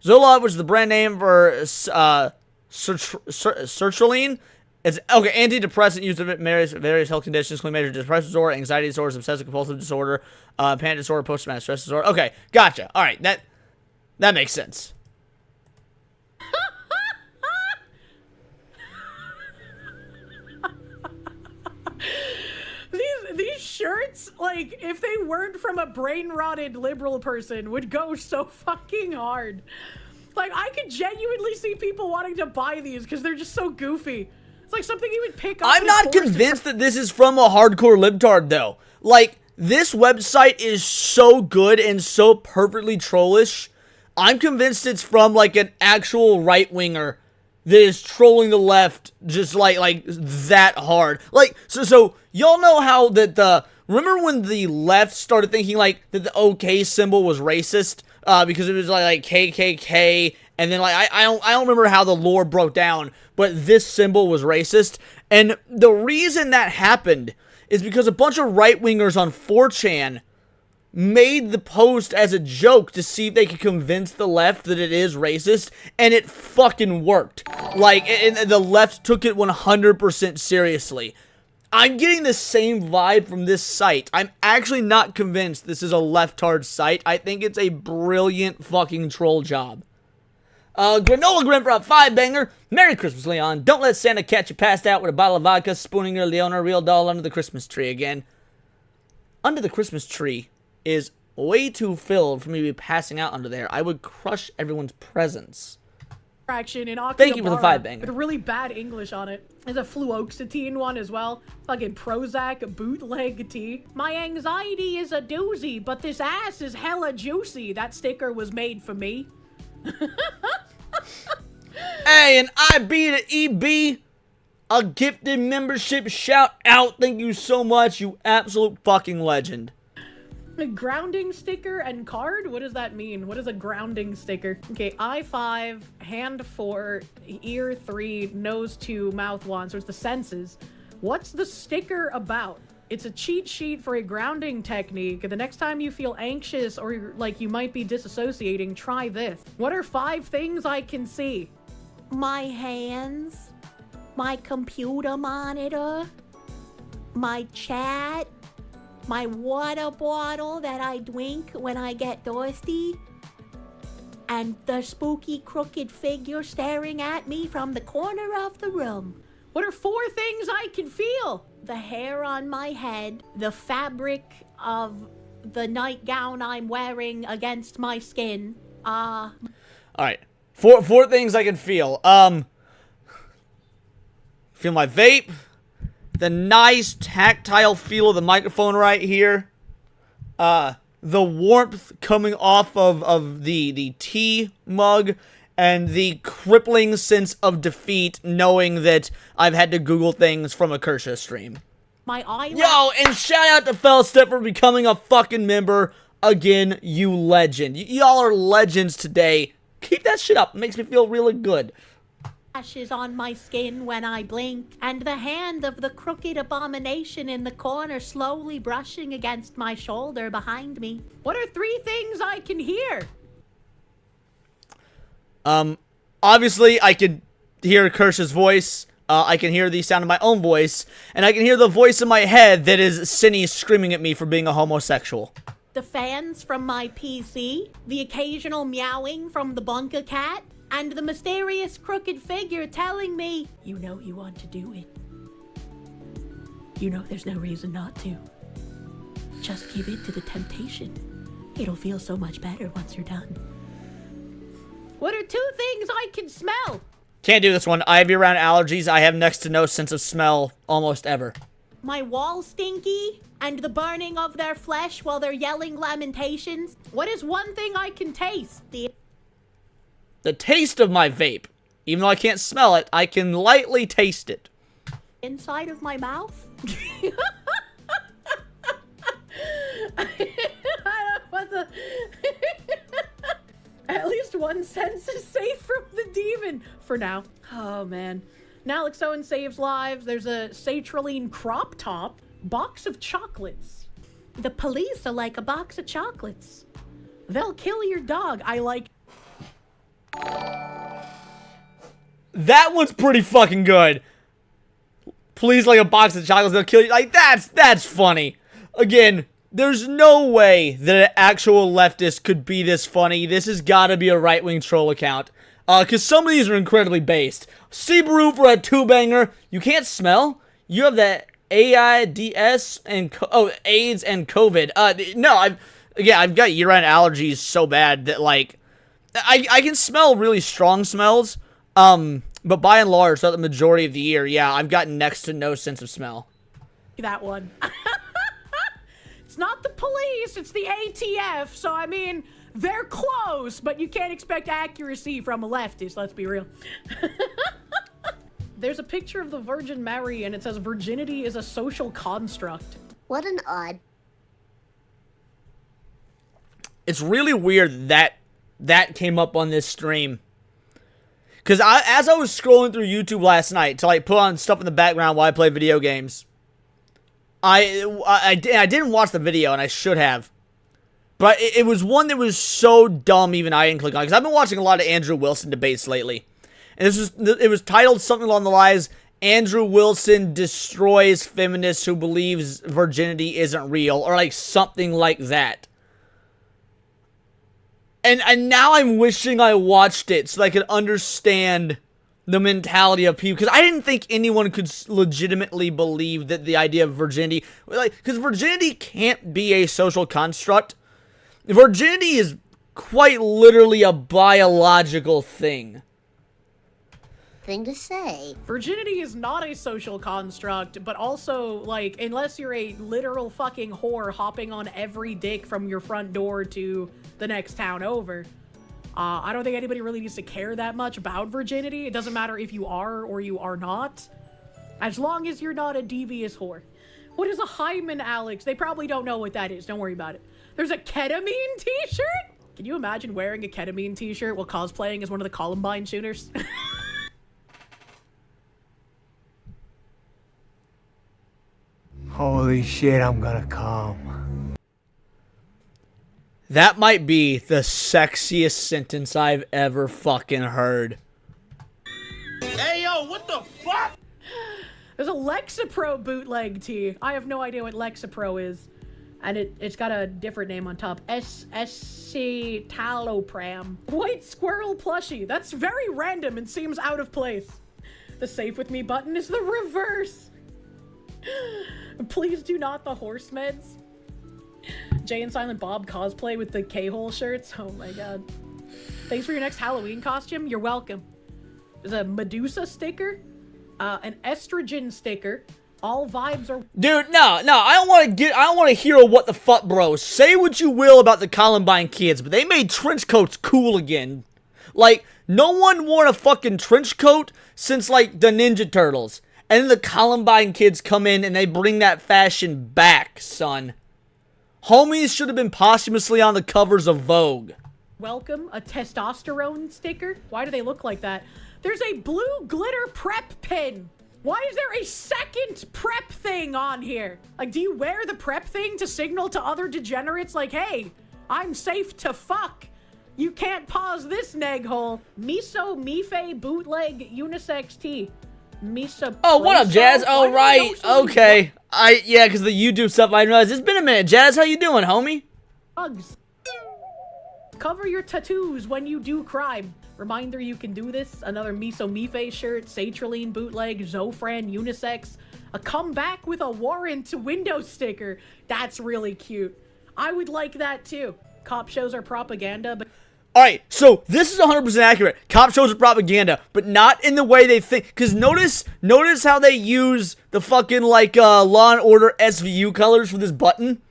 Zoloft was the brand name for sertraline. It's, okay, antidepressant used in various health conditions, including major depressive disorder, anxiety disorders, obsessive compulsive disorder, panic disorder, post-traumatic stress disorder. Okay, gotcha. All right, that makes sense. These shirts, like, if they weren't from a brain-rotted liberal person, would go so fucking hard. Like, I could genuinely see people wanting to buy these because they're just so goofy. It's like something you would pick up. I'm not convinced that this is from a hardcore libtard, though. Like, this website is so good and so perfectly trollish. I'm convinced it's from, like, an actual right-winger that is trolling the left just, like that hard. Like, so y'all know how that remember when the left started thinking, like, that the OK symbol was racist? Because it was, like KKK, and then, like, I don't remember how the lore broke down, but this symbol was racist. And the reason that happened is because a bunch of right-wingers on 4chan made the post as a joke to see if they could convince the left that it is racist, and it fucking worked. Like, and the left took it 100% seriously. I'm getting the same vibe from this site. I'm actually not convinced this is a leftard site. I think it's a brilliant fucking troll job. Granola Grim for a 5-banger. Merry Christmas, Leon. Don't let Santa catch you passed out with a bottle of vodka, spooning your Leona real doll under the Christmas tree again. Under the Christmas tree is way too filled for me to be passing out under there. I would crush everyone's presents. Fraction in Thank you for the 5-banger. With really bad English on it. There's a fluoxetine one as well. Fucking Prozac bootleg tea. My anxiety is a doozy, but this ass is hella juicy. That sticker was made for me. Hey, and IB to EB, a gifted membership shout out. Thank you so much, you absolute fucking legend. A grounding sticker and card? What does that mean? What is a grounding sticker? Okay, eye 5, hand 4, ear 3, nose 2, mouth 1. So it's the senses. What's the sticker about? It's a cheat sheet for a grounding technique. The next time you feel anxious or like you might be disassociating, try this. What are 5 things I can see? My hands, my computer monitor, my chat, my water bottle that I drink when I get thirsty, and the spooky crooked figure staring at me from the corner of the room. What are 4 things I can feel? The hair on my head, the fabric of the nightgown I'm wearing against my skin. All right, four things I can feel. Feel my vape, the nice tactile feel of the microphone right here, the warmth coming off of the tea mug, and the crippling sense of defeat knowing that I've had to Google things from a Kirsche stream. My eye. Yo, and shout out to Fellstep for becoming a fucking member again, you legend. Y'all are legends today. Keep that shit up. It makes me feel really good. Ashes on my skin when I blink, and the hand of the crooked abomination in the corner slowly brushing against my shoulder behind me. What are 3 things I can hear? Obviously I could hear Kirsche's voice. I can hear the sound of my own voice. And I can hear the voice in my head that is Cindy screaming at me for being a homosexual. The fans from my PC, the occasional meowing from the bunker cat, and the mysterious crooked figure telling me, you know you want to do it. You know there's no reason not to. Just give in to the temptation. It'll feel so much better once you're done. What are 2 things I can smell? Can't do this one. I have year-round allergies. I have next to no sense of smell almost ever. My wall stinky, and the burning of their flesh while they're yelling lamentations. What is one thing I can taste? The taste of my vape. Even though I can't smell it, I can lightly taste it. Inside of my mouth? What the... At least one sense is safe from the demon. For now. Oh, man. Naloxone saves lives. There's a Satraline crop top. Box of chocolates. The police are like a box of chocolates. They'll kill your dog. I like... That one's pretty fucking good. Please, like a box of chocolates, they'll kill you. Like, that's funny. Again, there's no way that an actual leftist could be this funny. This has got to be a right-wing troll account. Because some of these are incredibly based. Subaru for a 2-banger. You can't smell? You have that AIDS and AIDS and COVID. No, I've got year-round allergies so bad that, like, I can smell really strong smells. But by and large, throughout the majority of the year, yeah, I've got next to no sense of smell. That one. It's not the police, it's the ATF, so I mean, they're close, but you can't expect accuracy from a leftist, let's be real. There's a picture of the Virgin Mary, and it says virginity is a social construct. What an odd... It's really weird that came up on this stream. Because as I was scrolling through YouTube last night to, like, put on stuff in the background while I play video games, I didn't watch the video, and I should have. But it was one that was so dumb even I didn't click on. Because I've been watching a lot of Andrew Wilson debates lately. And it was titled something along the lines, Andrew Wilson destroys feminists who believes virginity isn't real. Or like something like that. And now I'm wishing I watched it so I could understand the mentality of people. Because I didn't think anyone could legitimately believe that the idea of virginity... like, because virginity can't be a social construct. Virginity is quite literally a biological thing. Thing to say. Virginity is not a social construct, but also, like, unless you're a literal fucking whore hopping on every dick from your front door to the next town over, I don't think anybody really needs to care that much about virginity. It doesn't matter if you are or you are not, as long as you're not a devious whore. What is a hymen, Alex? They probably don't know what that is. Don't worry about it. There's a ketamine t-shirt? Can you imagine wearing a ketamine t-shirt while cosplaying as one of the Columbine shooters? Holy shit, I'm gonna come. That might be the sexiest sentence I've ever fucking heard. Hey, yo, what the fuck? There's a Lexapro bootleg tee. I have no idea what Lexapro is. And it's got a different name on top. Escitalopram. White squirrel plushie. That's very random and seems out of place. The save with me button is the reverse. Please do not the horse meds. Jay and Silent Bob cosplay with the K-hole shirts. Oh my god. Thanks for your next Halloween costume. You're welcome. There's a Medusa sticker. An estrogen sticker. All vibes are... Dude, no, I don't want to hear a what the fuck, bro. Say what you will about the Columbine kids, but they made trench coats cool again. Like, no one wore a fucking trench coat since, like, the Ninja Turtles. And then the Columbine kids come in and they bring that fashion back, son. Homies should have been posthumously on the covers of Vogue. Welcome, a testosterone sticker? Why do they look like that? There's a blue glitter prep pin. Why is there a second prep thing on here? Like, do you wear the prep thing to signal to other degenerates like, hey, I'm safe to fuck? You can't pause this neg hole. Miso Mife bootleg unisex tee. Misa. Oh, what up, Jazz? Oh, right. Okay. Yeah, because the YouTube stuff I realized. It's been a minute. Jazz, how you doing, homie? Bugs. Cover your tattoos when you do crime. Reminder you can do this. Another Miso Mife shirt, Satraline bootleg, Zofran unisex. A comeback with a warrant window sticker. That's really cute. I would like that too. Cop shows are propaganda, but... Alright, so this is 100% accurate. Cop shows are propaganda, but not in the way they think. Because notice how they use the fucking, like, Law and Order SVU colors for this button.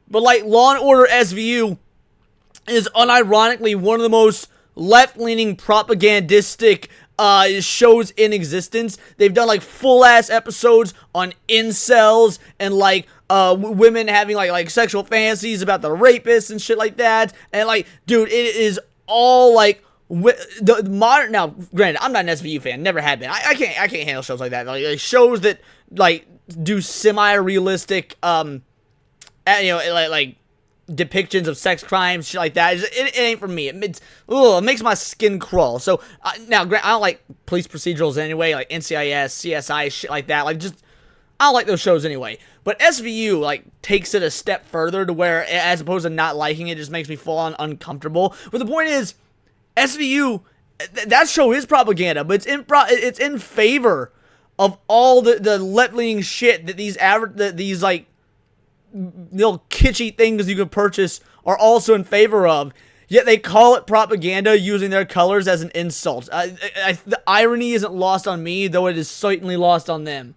But, like, Law and Order SVU is unironically one of the most left-leaning propagandistic shows in existence. They've done, like, full-ass episodes on incels and, like, women having, like sexual fantasies about the rapists and shit like that. And, like, dude, it is all, like, the modern... Now, granted, I'm not an SVU fan. Never have been. I can't handle shows like that. Like shows that, like, do semi-realistic, like depictions of sex crimes, shit like that. It ain't for me. It makes my skin crawl. So, now, I don't like police procedurals anyway, like NCIS, CSI, shit like that. Like, just... I don't like those shows anyway. But SVU, like, takes it a step further to where, as opposed to not liking it, just makes me full on uncomfortable. But the point is, SVU, that show is propaganda, but it's in favor of all the left-leaning shit that these like, little kitschy things you can purchase are also in favor of. Yet they call it propaganda using their colors as an insult. The irony isn't lost on me, though it is certainly lost on them.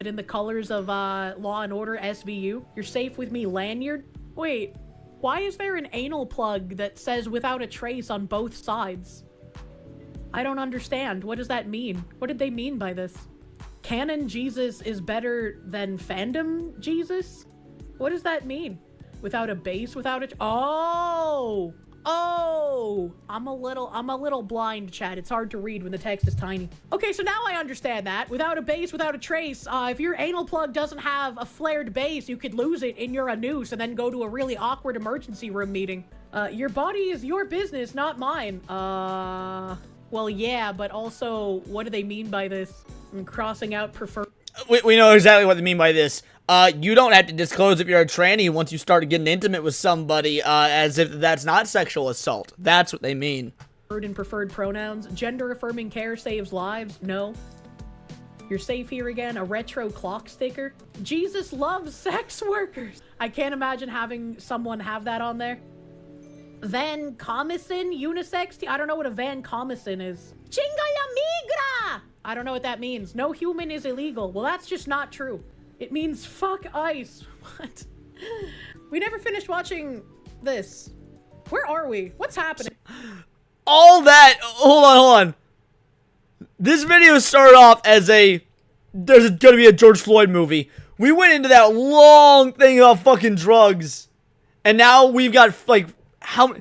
in the colors of Law and Order SVU. You're safe with me, lanyard. Wait, why is there an anal plug that says without a trace on both sides? I don't understand. What does that mean? What did they mean by this? Canon Jesus is better than fandom Jesus? What does that mean? Without a base, without a... Oh! Oh! I'm a little blind, chat. It's hard to read when the text is tiny. Okay, so now I understand that. Without a base, without a trace, if your anal plug doesn't have a flared base, you could lose it in your anus and then go to a really awkward emergency room meeting. Your body is your business, not mine. Well, yeah, but also, what do they mean by this? I'm crossing out prefer... We know exactly what they mean by this. You don't have to disclose if you're a tranny once you start getting intimate with somebody, as if that's not sexual assault. That's what they mean. And preferred pronouns. Gender-affirming care saves lives. No. You're safe here again. A retro clock sticker. Jesus loves sex workers. I can't imagine having someone have that on there. Van Comison unisex. I don't know what a Van Comison is. Chingala migra! I don't know what that means. No human is illegal. Well, that's just not true. It means fuck ice. What? We never finished watching this. Where are we? What's happening? All that... Hold on. This video started off as there's gonna be a George Floyd movie. We went into that long thing about fucking drugs. And now we've got, like, how...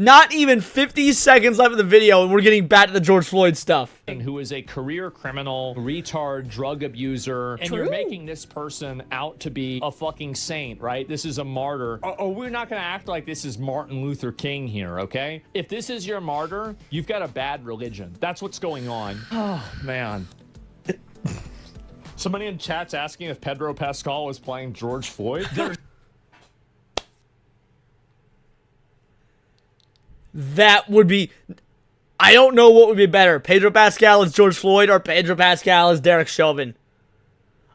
Not even 50 seconds left of the video, and we're getting back to the George Floyd stuff. Who is a career criminal, retard, drug abuser, and you're making this person out to be a fucking saint, right? This is a martyr. Oh, we're not going to act like this is Martin Luther King here, okay? If this is your martyr, you've got a bad religion. That's what's going on. Oh, man. Somebody in chat's asking if Pedro Pascal was playing George Floyd. That would be... I don't know what would be better. Pedro Pascal as George Floyd or Pedro Pascal as Derek Chauvin.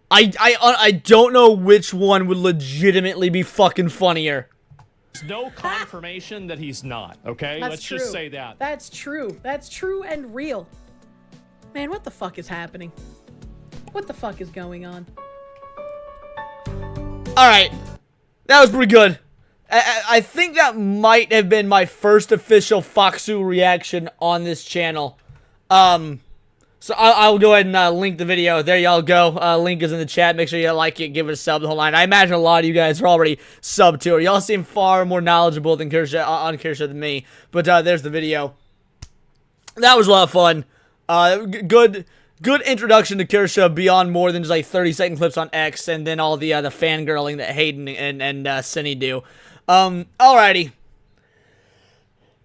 I don't know which one would legitimately be fucking funnier. There's no confirmation that he's not, okay? Let's just say that. That's true. That's true and real. Man, what the fuck is happening? What the fuck is going on? Alright. That was pretty good. I think that might have been my first official Foxu reaction on this channel. So I'll go ahead and link the video. There y'all go. Link is in the chat. Make sure you like it, give it a sub the whole line. I imagine a lot of you guys are already subbed to her. Y'all seem far more knowledgeable than Kirsche, on Kirsche than me. But there's the video. That was a lot of fun. Good introduction to Kirsche beyond more than just like 30-second clips on X and then all the fangirling that Hayden and Cindy do. Alrighty.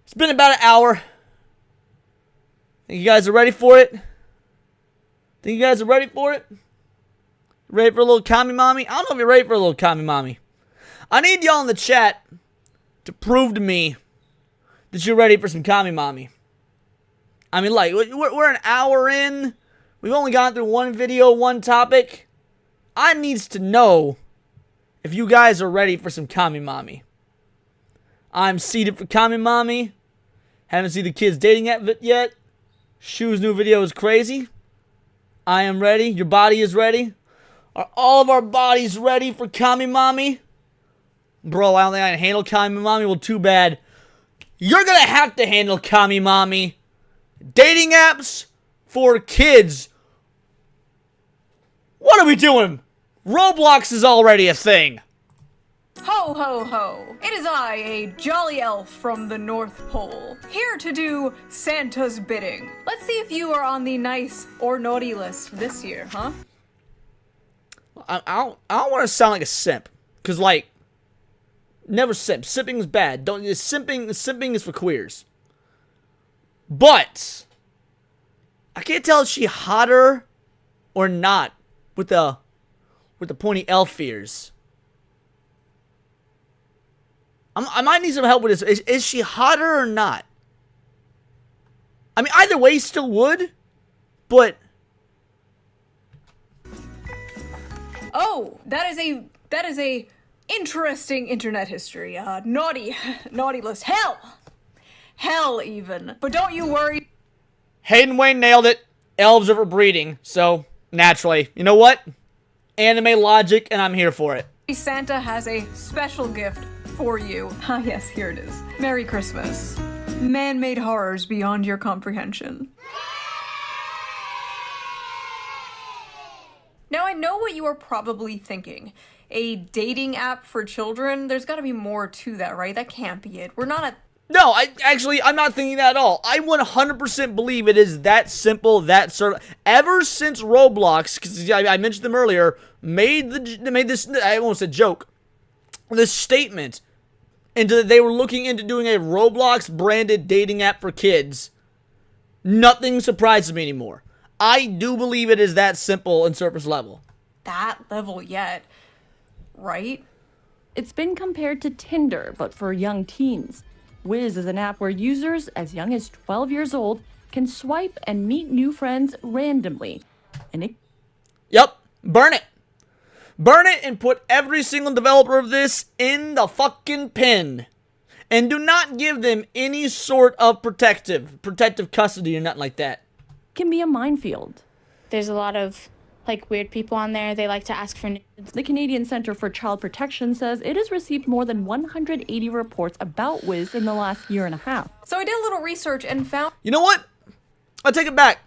It's been about an hour. Think you guys are ready for it? Think you guys are ready for it? Ready for a little commie mommy? I don't know if you're ready for a little commie mommy. I need y'all in the chat to prove to me that you're ready for some commie mommy. I mean, like, we're an hour in. We've only gone through one video, one topic. I needs to know if you guys are ready for some commie mommy. I'm seated for commie mommy. Haven't seen the kids dating app yet. Shoe's new video is crazy. I am ready. Your body is ready. Are all of our bodies ready for commie mommy? Bro, I don't think I can handle commie mommy. Well, too bad. You're gonna have to handle commie mommy. Dating apps for kids. What are we doing? Roblox is already a thing. Ho ho ho! It is I, a jolly elf from the North Pole, here to do Santa's bidding. Let's see if you are on the nice or naughty list this year, huh? I don't want to sound like a simp, cause like, never simp. Simping is bad. Simping is for queers. But I can't tell if she hotter or not with the pointy elf ears. I might need some help with this. Is she hotter or not? I mean, either way, still would, but. Oh, that is a interesting internet history. Naughty list. Hell even. But don't you worry. Hayden Wayne nailed it. Elves are for breeding, so naturally, you know what? Anime logic, and I'm here for it. Santa has a special gift for you. Ah, yes, here it is. Merry Christmas. Man-made horrors beyond your comprehension. Now, I know what you are probably thinking. A dating app for children? There's gotta be more to that, right? That can't be it. We're not at... No, I'm not thinking that at all. I 100% believe it is that simple, that sort of... Ever since Roblox, because I mentioned them earlier, made this, I almost said joke, this statement, into they were looking into doing a Roblox-branded dating app for kids, nothing surprises me anymore. I do believe it is that simple and surface level. That level yet, right? It's been compared to Tinder, but for young teens. Wiz is an app where users as young as 12 years old can swipe and meet new friends randomly. And it... Yep, burn it. Burn it and put every single developer of this in the fucking pen. And do not give them any sort of protective custody or nothing like that. Can be a minefield. There's a lot of like weird people on there. They like to ask for nudes. The Canadian Centre for Child Protection says it has received more than 180 reports about Wiz in the last year and a half. So I did a little research and found... You know what? I'll take it back.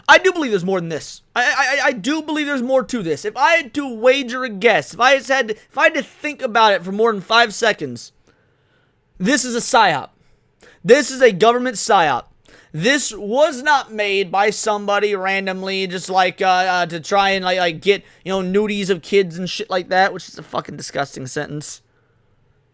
I do believe there's more than this. I do believe there's more to this. If I had to wager a guess, if I had to think about it for more than 5 seconds, this is a psyop. This is a government psyop. This was not made by somebody randomly, just like to try and like get, you know, nudies of kids and shit like that, which is a fucking disgusting sentence.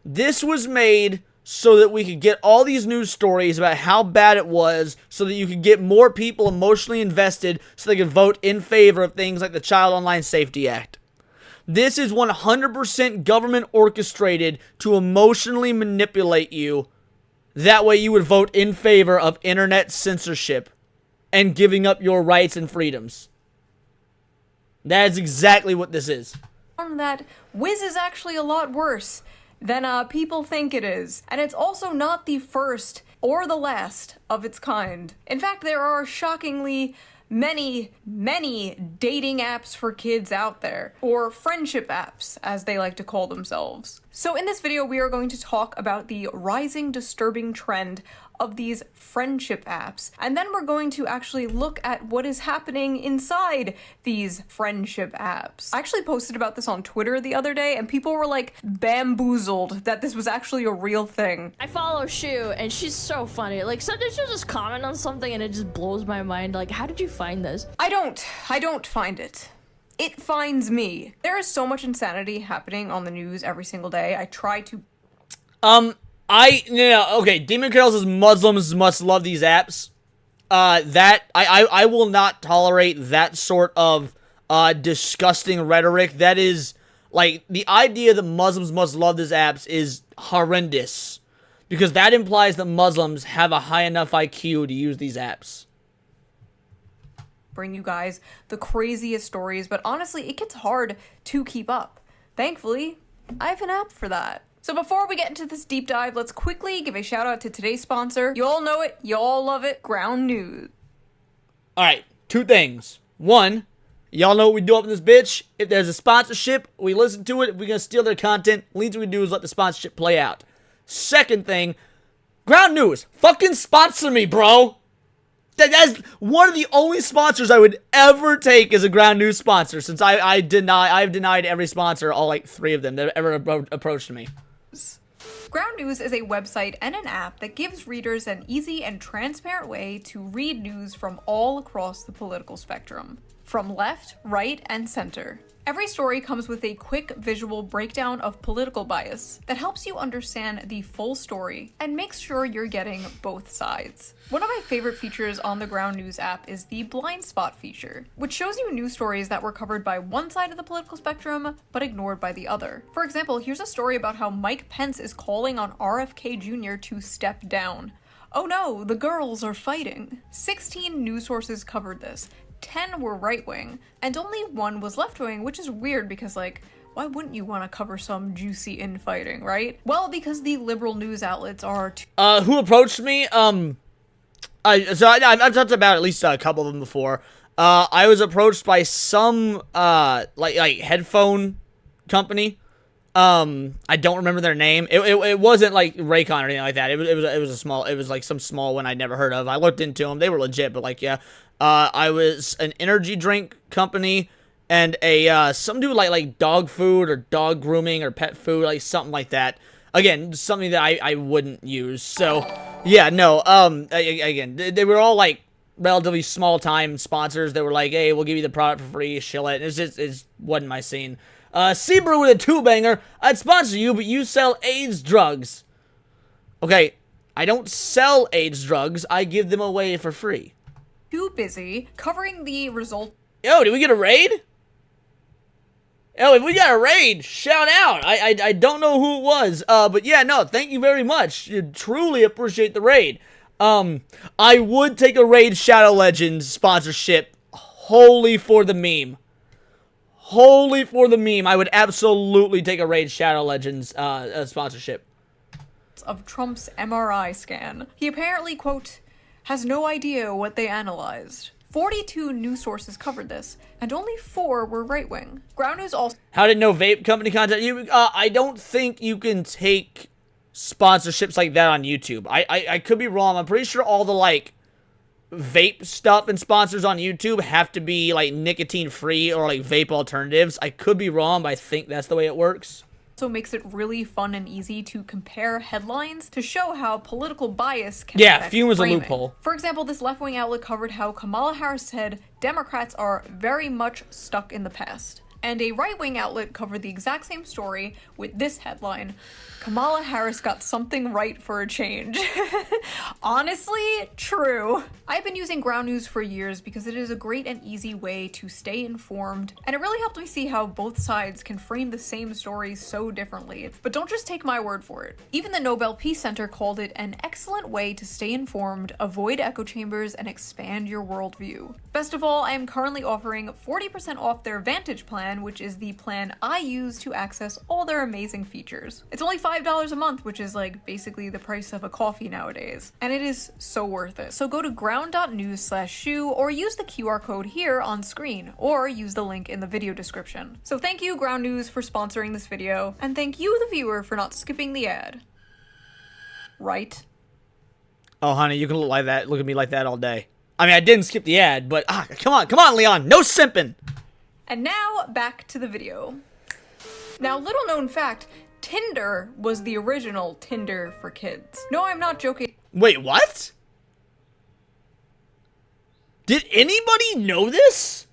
This was made so that we could get all these news stories about how bad it was, so that you could get more people emotionally invested, so they could vote in favor of things like the Child Online Safety Act. This is 100% government orchestrated to emotionally manipulate you. That way you would vote in favor of internet censorship and giving up your rights and freedoms. That is exactly what this is. That Wiz is actually a lot worse than people think it is. And it's also not the first or the last of its kind. In fact, there are shockingly many dating apps for kids out there, or friendship apps as they like to call themselves. So in this video we are going to talk about the rising disturbing trend of these friendship apps, and then we're going to actually look at what is happening inside these friendship apps. I actually posted about this on Twitter the other day and people were like bamboozled that this was actually a real thing. I follow Shu and she's so funny. Like sometimes she'll just comment on something and it just blows my mind. Like, how did you find this? I don't find it. It finds me. There is so much insanity happening on the news every single day. I try to... Okay, Demon Carol says Muslims must love these apps. I will not tolerate that sort of disgusting rhetoric. That is, like, the idea that Muslims must love these apps is horrendous. Because that implies that Muslims have a high enough IQ to use these apps. Bring you guys the craziest stories, but honestly, it gets hard to keep up. Thankfully, I have an app for that. So before we get into this deep dive, let's quickly give a shout out to today's sponsor. You all know it, you all love it, Ground News. Alright, two things. One, y'all know what we do up in this bitch. If there's a sponsorship, we listen to it. If we're gonna steal their content, least we do is let the sponsorship play out. Second thing, Ground News, fucking sponsor me, bro. That's one of the only sponsors I would ever take as a Ground News sponsor, since I've denied every sponsor, all like 3 of them that ever approached me. Ground News is a website and an app that gives readers an easy and transparent way to read news from all across the political spectrum, from left, right, and center. Every story comes with a quick visual breakdown of political bias that helps you understand the full story and makes sure you're getting both sides. One of my favorite features on the Ground News app is the blind spot feature, which shows you news stories that were covered by one side of the political spectrum but ignored by the other. For example, here's a story about how Mike Pence is calling on RFK Jr. to step down. Oh no, the girls are fighting. 16 news sources covered this. 10 were right-wing, and only 1 was left-wing, which is weird because, like, why wouldn't you want to cover some juicy infighting, right? Well, because the liberal news outlets are who approached me? I've talked about at least a couple of them before. I was approached by some, like headphone company. I don't remember their name. It wasn't like Raycon or anything like that. It was like some small one I'd never heard of. I looked into them. They were legit, but like, yeah. I was an energy drink company and some dude like dog food or dog grooming or pet food, like something like that. Again, something that I wouldn't use. So, yeah, no, again, they were all like relatively small time sponsors that were like, hey, we'll give you the product for free, shill it. It wasn't my scene. Seabrew with a 2-banger. I'd sponsor you, but you sell AIDS drugs. Okay, I don't sell AIDS drugs. I give them away for free. too busy covering the result. Yo, did we get a raid? Oh, if we got a raid, shout out. I don't know who it was. But yeah, no, thank you very much. You truly appreciate the raid. I would take a Raid Shadow Legends sponsorship wholly for the meme. Wholly for the meme. I would absolutely take a Raid Shadow Legends sponsorship. Of Trump's MRI scan. He apparently, quote, has no idea what they analyzed. 42 news sources covered this, and only 4 were right-wing. Ground News also— How did no vape company contact you? I don't think you can take sponsorships like that on YouTube. I could be wrong. I'm pretty sure all the, like, vape stuff and sponsors on YouTube have to be, like, nicotine-free or, like, vape alternatives. I could be wrong, but I think that's the way it works. Also makes it really fun and easy to compare headlines to show how political bias can affect Fume was a framing. loophole. For example, this left-wing outlet covered how Kamala Harris said Democrats are very much stuck in the past. And a right-wing outlet covered the exact same story with this headline, Kamala Harris got something right for a change. Honestly, true. I've been using Ground News for years because it is a great and easy way to stay informed, and it really helped me see how both sides can frame the same story so differently. But don't just take my word for it. Even the Nobel Peace Center called it an excellent way to stay informed, avoid echo chambers, and expand your worldview. Best of all, I am currently offering 40% off their Vantage plan, which is the plan I use to access all their amazing features. It's only $5 a month, which is like basically the price of a coffee nowadays, and it is so worth it. So go to ground.news/shoe or use the QR code here on screen, or use the link in the video description. So thank you, Ground News, for sponsoring this video, and thank you, the viewer, for not skipping the ad. Right? Oh, honey, you can look like that. Look at me like that all day. I mean, I didn't skip the ad, but come on, Leon, no simping. And now, back to the video. Now, little known fact, Tinder was the original Tinder for kids. No, I'm not joking. Wait, what? Did anybody know this?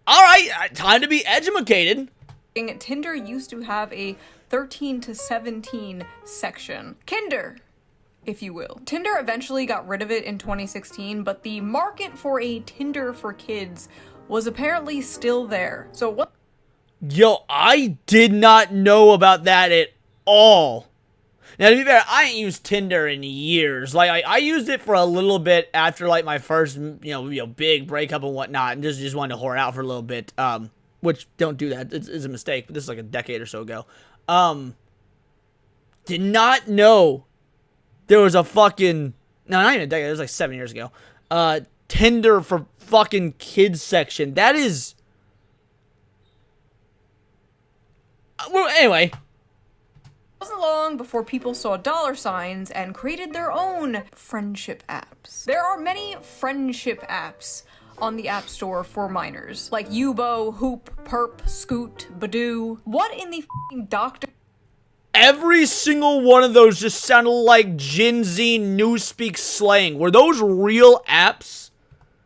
Alright, time to be educated. Tinder used to have a 13 to 17 section. Kinder, if you will. Tinder eventually got rid of it in 2016, but the market for a Tinder for kids was apparently still there. So what? Yo, I did not know about that at all. Now, to be fair, I ain't used Tinder in years. Like, I used it for a little bit after, like, my first, big breakup and whatnot, and just wanted to whore out for a little bit, which, don't do that. It's a mistake, but this is like a decade or so ago. Did not know there was a fucking, no, not even a decade, it was like 7 years ago, Tinder for fucking kids section. That is, well, anyway. It wasn't long before people saw dollar signs and created their own friendship apps. There are many friendship apps on the App Store for minors, like Yubo, Hoop, Perp, Scoot, Badoo. What in the f***ing doctor? Every single one of those just sounded like Gen Z newspeak slang. Were those real apps?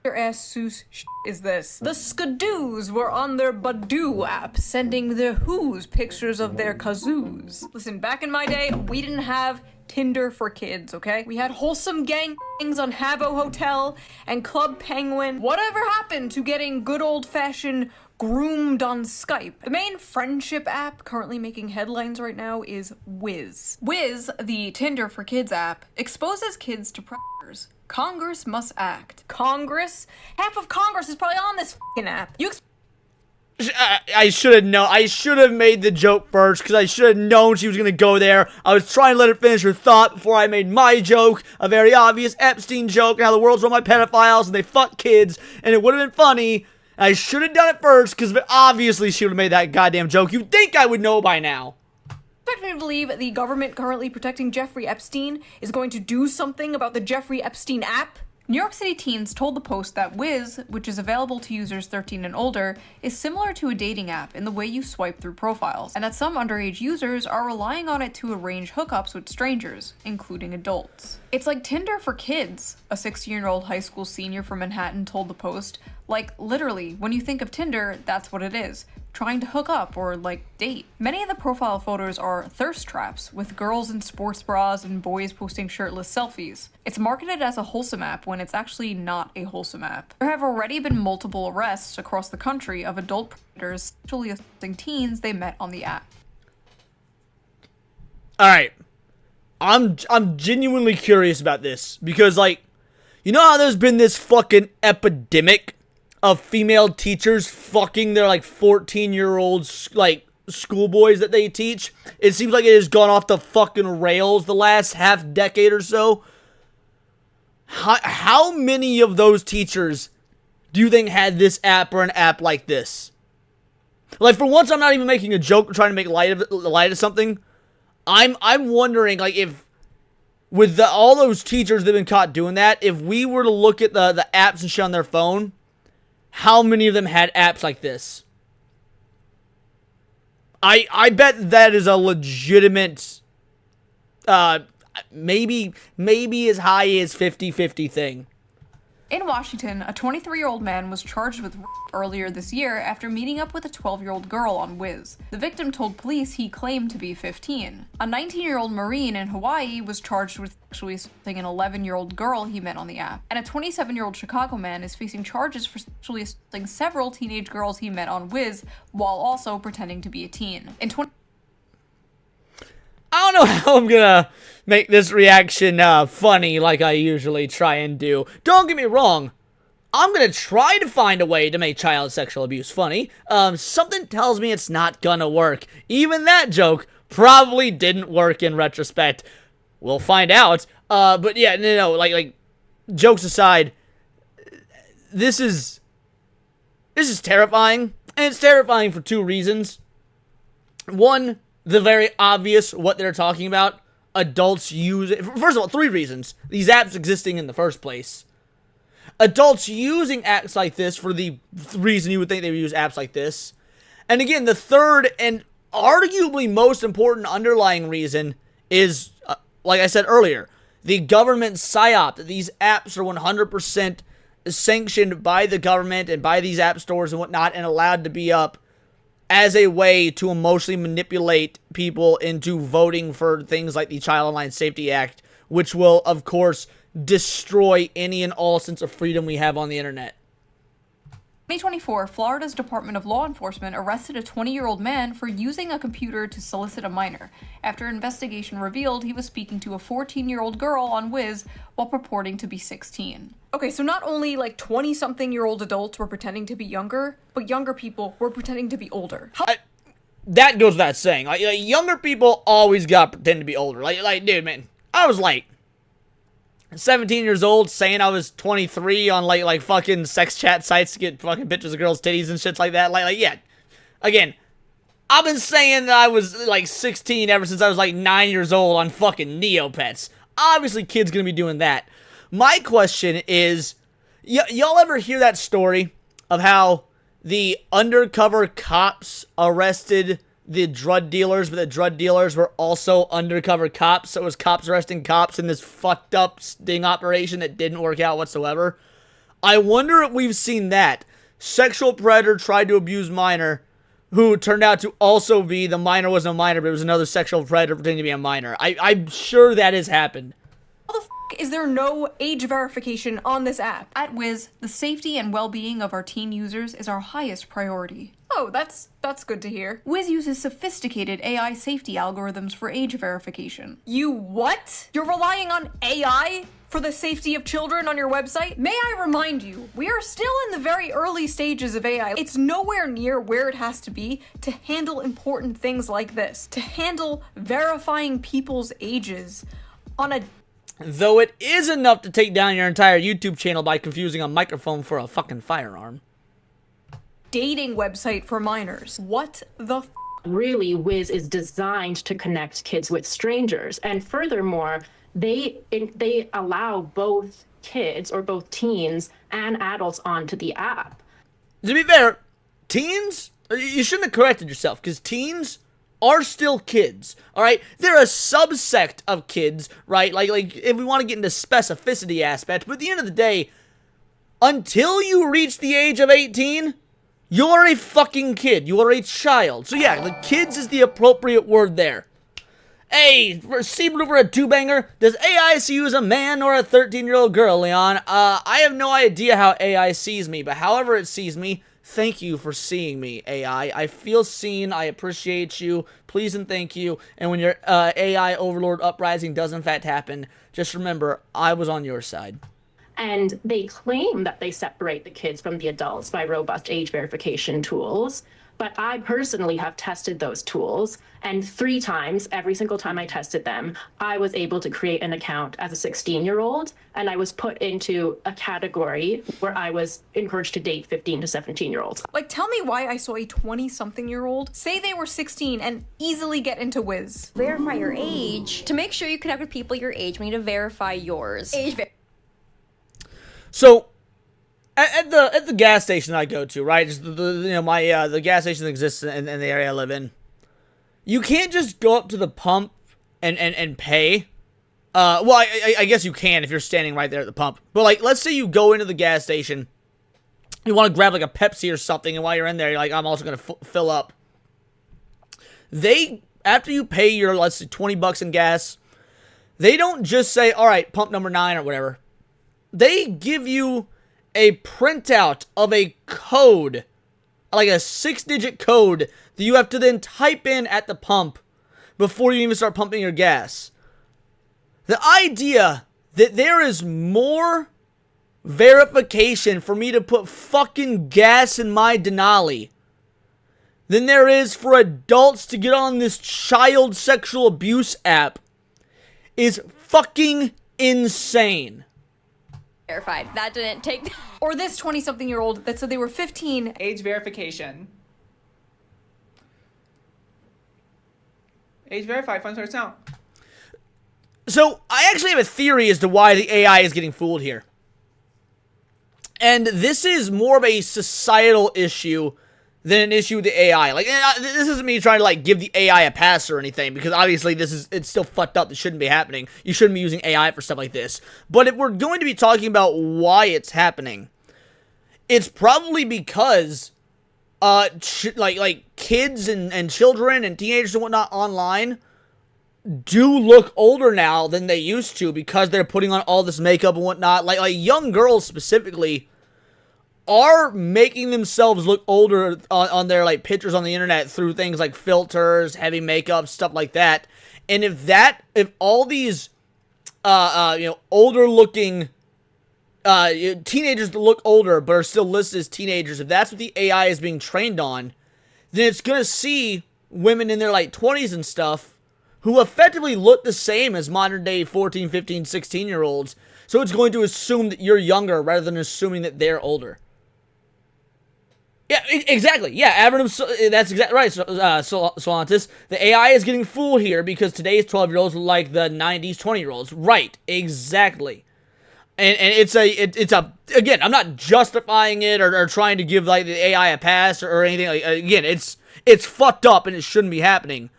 Your ass Seuss is this. The Skadoos were on their Badoo app, sending their whoos pictures of their kazoos. Listen, back in my day, we didn't have Tinder for kids, okay? We had wholesome gangs on Habbo Hotel and Club Penguin. Whatever happened to getting good old-fashioned groomed on Skype? The main friendship app currently making headlines right now is Wiz. Wiz, the Tinder for kids app, exposes kids to predators. Congress must act. Congress? Half of Congress is probably on this f***ing app. I should have known. I should have made the joke first, because I should have known she was going to go there. I was trying to let her finish her thought before I made my joke, a very obvious Epstein joke, and how the world's run by pedophiles and they fuck kids, and it would have been funny. I should have done it first, because obviously she would have made that goddamn joke. You'd think I would know by now. Expect me to believe the government currently protecting Jeffrey Epstein is going to do something about the Jeffrey Epstein app? New York City teens told the Post that Wiz, which is available to users 13 and older, is similar to a dating app in the way you swipe through profiles, and that some underage users are relying on it to arrange hookups with strangers, including adults. It's like Tinder for kids, a 16-year-old high school senior from Manhattan told the Post. Like, literally, when you think of Tinder, that's what it is. Trying to hook up or, like, date. Many of the profile photos are thirst traps, with girls in sports bras and boys posting shirtless selfies. It's marketed as a wholesome app when it's actually not a wholesome app. There have already been multiple arrests across the country of adult predators sexually assaulting teens they met on the app. Alright. I'm genuinely curious about this, because, like, you know how there's been this fucking epidemic of female teachers fucking their, like, 14-year-old, like, schoolboys that they teach? It seems like it has gone off the fucking rails the last half decade or so. How many of those teachers do you think had this app or an app like this? Like, for once, I'm not even making a joke or trying to make light of something. I'm wondering, like, if with all those teachers that have been caught doing that, if we were to look at the apps and shit on their phone, how many of them had apps like this? I bet that is a legitimate, maybe as high as 50-50 thing. In Washington, a 23-year-old man was charged with rape earlier this year after meeting up with a 12-year-old girl on Wiz. The victim told police he claimed to be 15. A 19-year-old Marine in Hawaii was charged with sexually assaulting an 11-year-old girl he met on the app. And a 27-year-old Chicago man is facing charges for sexually assaulting several teenage girls he met on Wiz while also pretending to be a teen. I don't know how I'm gonna make this reaction funny like I usually try and do. Don't get me wrong. I'm gonna try to find a way to make child sexual abuse funny. Something tells me it's not gonna work. Even that joke probably didn't work in retrospect. We'll find out. But yeah, no, like jokes aside, this is terrifying. And it's terrifying for two reasons. One, the very obvious what they're talking about. Adults use it. First of all, three reasons. These apps existing in the first place. Adults using apps like this for the reason you would think they would use apps like this. And again, the third and arguably most important underlying reason is, like I said earlier, the government psyop. That these apps are 100% sanctioned by the government and by these app stores and whatnot and allowed to be up as a way to emotionally manipulate people into voting for things like the Child Online Safety Act, which will, of course, destroy any and all sense of freedom we have on the internet. 2024, Florida's Department of Law Enforcement arrested a 20-year-old man for using a computer to solicit a minor, after investigation revealed he was speaking to a 14-year-old girl on Wiz while purporting to be 16. Okay, so not only like 20-something-year-old adults were pretending to be younger, but younger people were pretending to be older. That goes without saying. Like, younger people always gotta pretend to be older. Like, dude, man, I was like 17 years old saying I was 23 on like fucking sex chat sites to get fucking pictures of girls' titties and shit like that. Like yeah. Again, I've been saying that I was like 16 ever since I was like 9 years old on fucking Neopets. Obviously, kids gonna be doing that. My question is, y'all ever hear that story of how the undercover cops arrested the drug dealers, but the drug dealers were also undercover cops, so it was cops arresting cops in this fucked up sting operation that didn't work out whatsoever? I wonder if we've seen that. Sexual predator tried to abuse minor, who turned out to also be, the minor wasn't a minor, but it was another sexual predator pretending to be a minor. I'm sure that has happened. How the f*** is there no age verification on this app? At Wiz, the safety and well-being of our teen users is our highest priority. Oh, that's good to hear. Wiz uses sophisticated AI safety algorithms for age verification. You what? You're relying on AI for the safety of children on your website? May I remind you, we are still in the very early stages of AI. It's nowhere near where it has to be to handle important things like this, to handle verifying people's ages on a... Though it is enough to take down your entire YouTube channel by confusing a microphone for a fucking firearm. Dating website for minors. What the f? Really, Wiz is designed to connect kids with strangers, and furthermore, they allow both kids or both teens and adults onto the app. To be fair, teens, you shouldn't have corrected yourself, because teens are still kids, alright? They're a subsect of kids, right? Like if we want to get into specificity aspect, but at the end of the day, until you reach the age of 18, you are a fucking kid. You are a child. So yeah, the kids is the appropriate word there. Hey, for Seabrew for a two-banger, does AI see you as a man or a 13-year-old girl, Leon? I have no idea how AI sees me, but however it sees me, thank you for seeing me, AI. I feel seen. I appreciate you. Please and thank you. And when your AI overlord uprising does in fact happen, just remember, I was on your side. And they claim that they separate the kids from the adults by robust age verification tools. But I personally have tested those tools, and 3 times, every single time I tested them, I was able to create an account as a 16-year-old, and I was put into a category where I was encouraged to date 15 to 17-year-olds. Like, tell me why I saw a 20-something-year-old say they were 16 and easily get into Wiz. Verify your age. To make sure you connect with people your age, we need to verify yours. So, at the gas station that I go to, right? Just the gas station that exists in the area I live in. You can't just go up to the pump and pay. Well, I guess you can if you're standing right there at the pump. But like, let's say you go into the gas station, you want to grab like a Pepsi or something, and while you're in there, you're like, I'm also gonna fill up. After you pay your, let's say, $20 in gas, they don't just say, all right, pump number 9 or whatever. They give you a printout of a code, like a 6-digit code that you have to then type in at the pump before you even start pumping your gas. The idea that there is more verification for me to put fucking gas in my Denali than there is for adults to get on this child sexual abuse app is fucking insane. Verified. That didn't take... Or this 20-something-year-old that said they were 15. Age verification. Age verified, fun source sound. So, I actually have a theory as to why the AI is getting fooled here. And this is more of a societal issue than an issue with the AI. Like, this isn't me trying to, like, give the AI a pass or anything, because obviously it's still fucked up. This shouldn't be happening. You shouldn't be using AI for stuff like this. But if we're going to be talking about why it's happening, it's probably because like kids and children and teenagers and whatnot online do look older now than they used to because they're putting on all this makeup and whatnot. Like young girls specifically are making themselves look older on their like pictures on the internet through things like filters, heavy makeup, stuff like that. And if all these older looking teenagers that look older but are still listed as teenagers, if that's what the AI is being trained on, then it's gonna see women in their like 20s and stuff who effectively look the same as modern day 14, 15, 16-year-olds. So it's going to assume that you're younger rather than assuming that they're older. Yeah, exactly. Yeah, that's exactly right, Solantis. The AI is getting fooled here because today's 12-year-olds are like the 90s 20-year-olds. Right, exactly. And it's a again, I'm not justifying it or trying to give like the AI a pass or anything. Like, again, it's fucked up and it shouldn't be happening.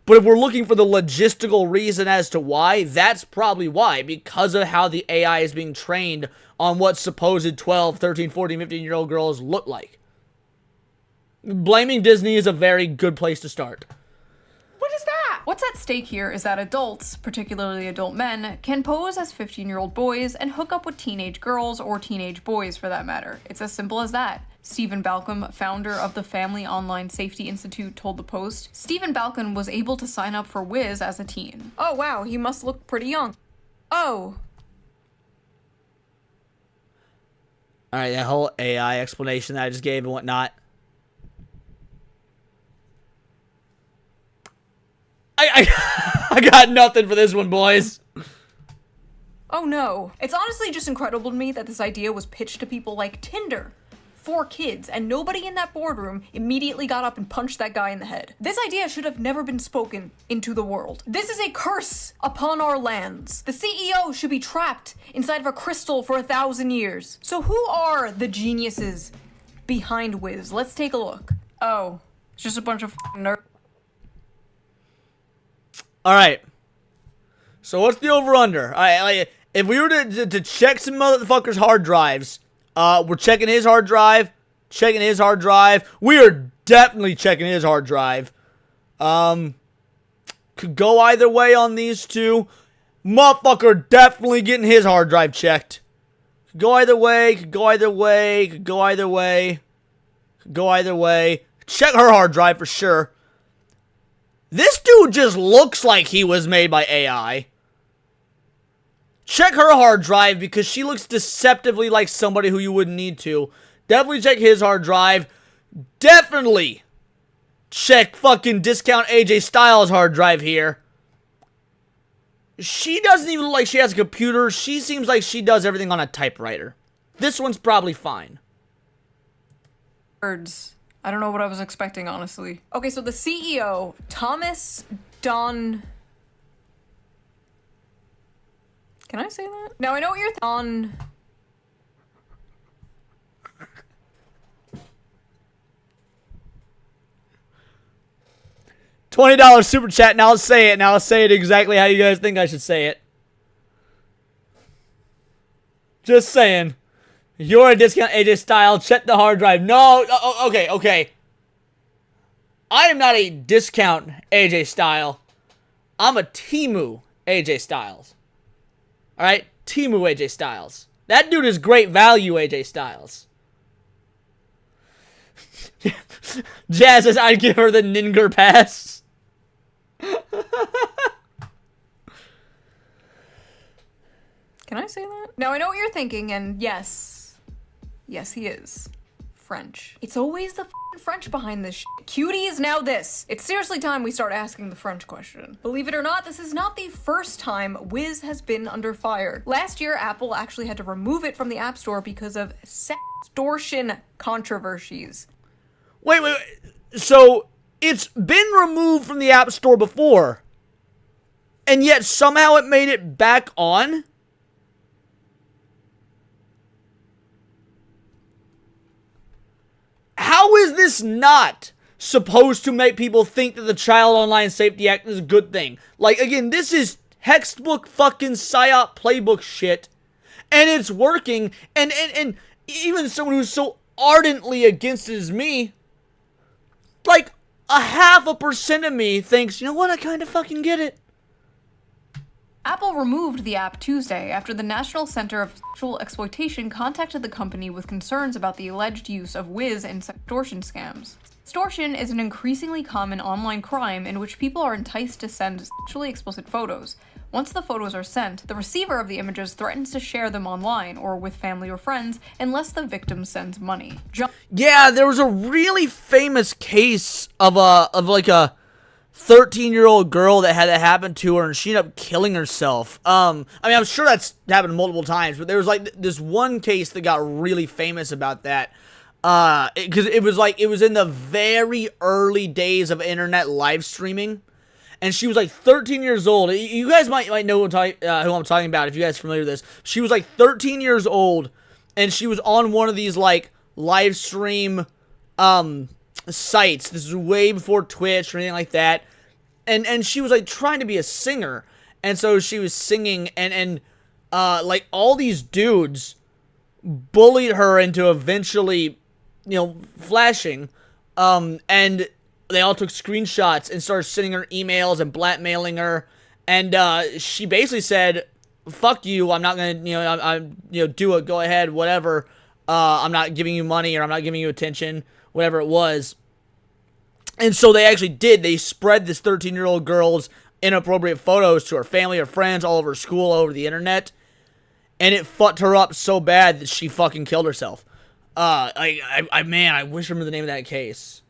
But if we're looking for the logistical reason as to why, that's probably why. Because of how the AI is being trained on what supposed 12, 13, 14, 15-year-old girls look like. Blaming Disney is a very good place to start. What is that? What's at stake here is that adults, particularly adult men, can pose as 15-year-old boys and hook up with teenage girls or teenage boys for that matter. It's as simple as that. Stephen Balcom, founder of the Family Online Safety Institute, told the Post, Stephen Balcom was able to sign up for Wiz as a teen. Oh wow, he must look pretty young. Oh. Alright, that whole AI explanation that I just gave and whatnot. I got nothing for this one, boys. Oh no. It's honestly just incredible to me that this idea was pitched to people like Tinder for kids, and nobody in that boardroom immediately got up and punched that guy in the head. This idea should have never been spoken into the world. This is a curse upon our lands. The CEO should be trapped inside of a crystal for 1,000 years. So who are the geniuses behind Wiz? Let's take a look. Oh, it's just a bunch of nerds. Alright. So what's the over-under? Alright, if we were to check some motherfuckers' hard drives, we're checking his hard drive, we are definitely checking his hard drive. Could go either way on these two. Motherfucker definitely getting his hard drive checked. Could go either way, could go either way, could go either way, could go either way. Check her hard drive for sure. This dude just looks like he was made by AI. Check her hard drive because she looks deceptively like somebody who you wouldn't need to. Definitely check his hard drive. Definitely check fucking discount AJ Styles hard drive here. She doesn't even look like she has a computer. She seems like she does everything on a typewriter. This one's probably fine. Birds. I don't know what I was expecting, honestly. Okay, so the CEO, Thomas Don... Can I say that? Now, I know what you're on... $20 super chat, now I'll say it. Now I'll say it exactly how you guys think I should say it. Just saying. You're a discount AJ Style. Check the hard drive. No. Okay. I am not a discount AJ Style. I'm a Temu AJ Styles. Alright? Temu AJ Styles. That dude is great value AJ Styles. Jazz says I'd give her the Ninger pass. Can I say that? Now, I know what you're thinking, and yes, he is French. It's always the French behind this shit. Cutie is now this. It's seriously time we start asking the French question. Believe it or not, this is not the first time Wiz has been under fire. Last year, Apple actually had to remove it from the App Store because of sextortion controversies. Wait. So, it's been removed from the App Store before, and yet somehow it made it back on? How is this not supposed to make people think that the Child Online Safety Act is a good thing? Like, again, this is textbook fucking PSYOP playbook shit, and it's working, and even someone who's so ardently against it as me like, a 0.5% of me thinks, you know what, I kind of fucking get it. Apple removed the app Tuesday after the National Center of Sexual Exploitation contacted the company with concerns about the alleged use of Wiz in extortion scams. Extortion is an increasingly common online crime in which people are enticed to send sexually explicit photos. Once the photos are sent, the receiver of the images threatens to share them online or with family or friends unless the victim sends money. Yeah, there was a really famous case of like a 13-year-old girl that had that happen to her, and she ended up killing herself. I mean, I'm sure that's happened multiple times, but there was like this one case that got really famous about that. Because it was in the very early days of internet live streaming, and she was like 13 years old. You guys might know who I'm talking about if you guys are familiar with this. She was like 13 years old, and she was on one of these like live stream sites. This is way before Twitch or anything like that. And she was like trying to be a singer. And so she was singing, and like all these dudes bullied her into eventually, you know, flashing. And they all took screenshots and started sending her emails and blackmailing her. And she basically said, fuck you, I'm not gonna, I'm do it, go ahead, whatever. I'm not giving you money, or I'm not giving you attention, whatever it was. And so they actually did. They spread this 13-year-old girl's inappropriate photos to her family, her friends, all over school, all over the internet. And it fucked her up so bad that she fucking killed herself. Man, I wish I remember the name of that case.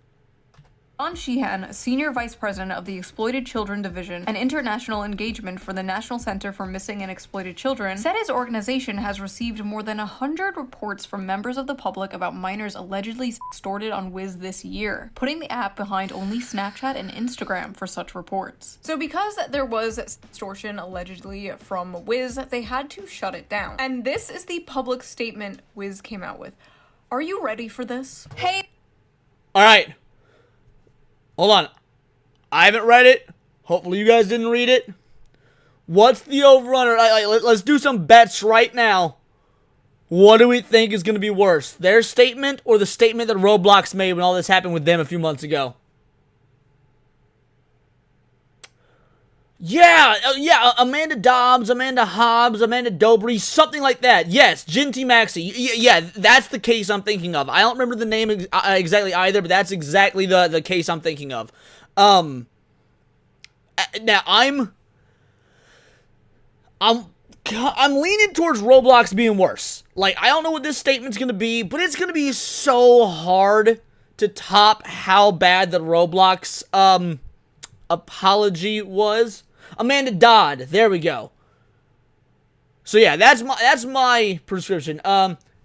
John Sheehan, Senior Vice President of the Exploited Children Division and International Engagement for the National Center for Missing and Exploited Children, said his organization has received more than 100 reports from members of the public about minors allegedly extorted on Wiz this year, putting the app behind only Snapchat and Instagram for such reports. So because there was extortion allegedly from Wiz, they had to shut it down. And this is the public statement Wiz came out with. Are you ready for this? Hey. All right. Hold on. I haven't read it. Hopefully you guys didn't read it. What's the overrunner? Let's do some bets right now. What do we think is going to be worse? Their statement or the statement that Roblox made when all this happened with them a few months ago? Yeah, Amanda Dobbs, Amanda Hobbs, Amanda Dobry, something like that. Yes, Ginty Maxey. Yeah, that's the case I'm thinking of. I don't remember the name exactly either, but that's exactly the case I'm thinking of. Now I'm leaning towards Roblox being worse. Like, I don't know what this statement's gonna be, but it's gonna be so hard to top how bad the Roblox apology was. Amanda Dodd, there we go. So yeah, that's my prescription.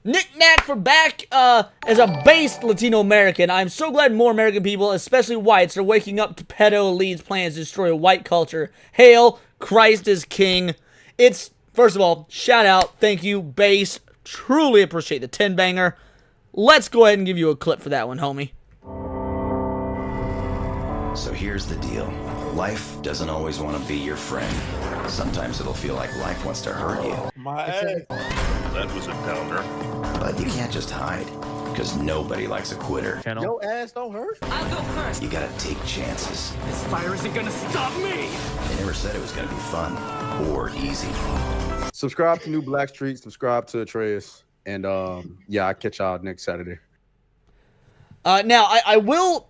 Nick Nack for back as a based Latino American. I'm so glad more American people, especially whites, are waking up to pedo elites' plans to destroy white culture. Hail, Christ is King. It's, first of all, shout out, thank you, Bass. Truly appreciate the 10-banger. Let's go ahead and give you a clip for that one, homie. So here's the deal. Life doesn't always want to be your friend. Sometimes it'll feel like life wants to hurt you. That was a downer. But you can't just hide, because nobody likes a quitter. Your ass don't hurt. I'll go first. You gotta take chances. This fire isn't gonna stop me. They never said it was gonna be fun or easy. Subscribe to New Black Street. Subscribe to Atreus. And yeah, I'll catch y'all next Saturday. Now, I will...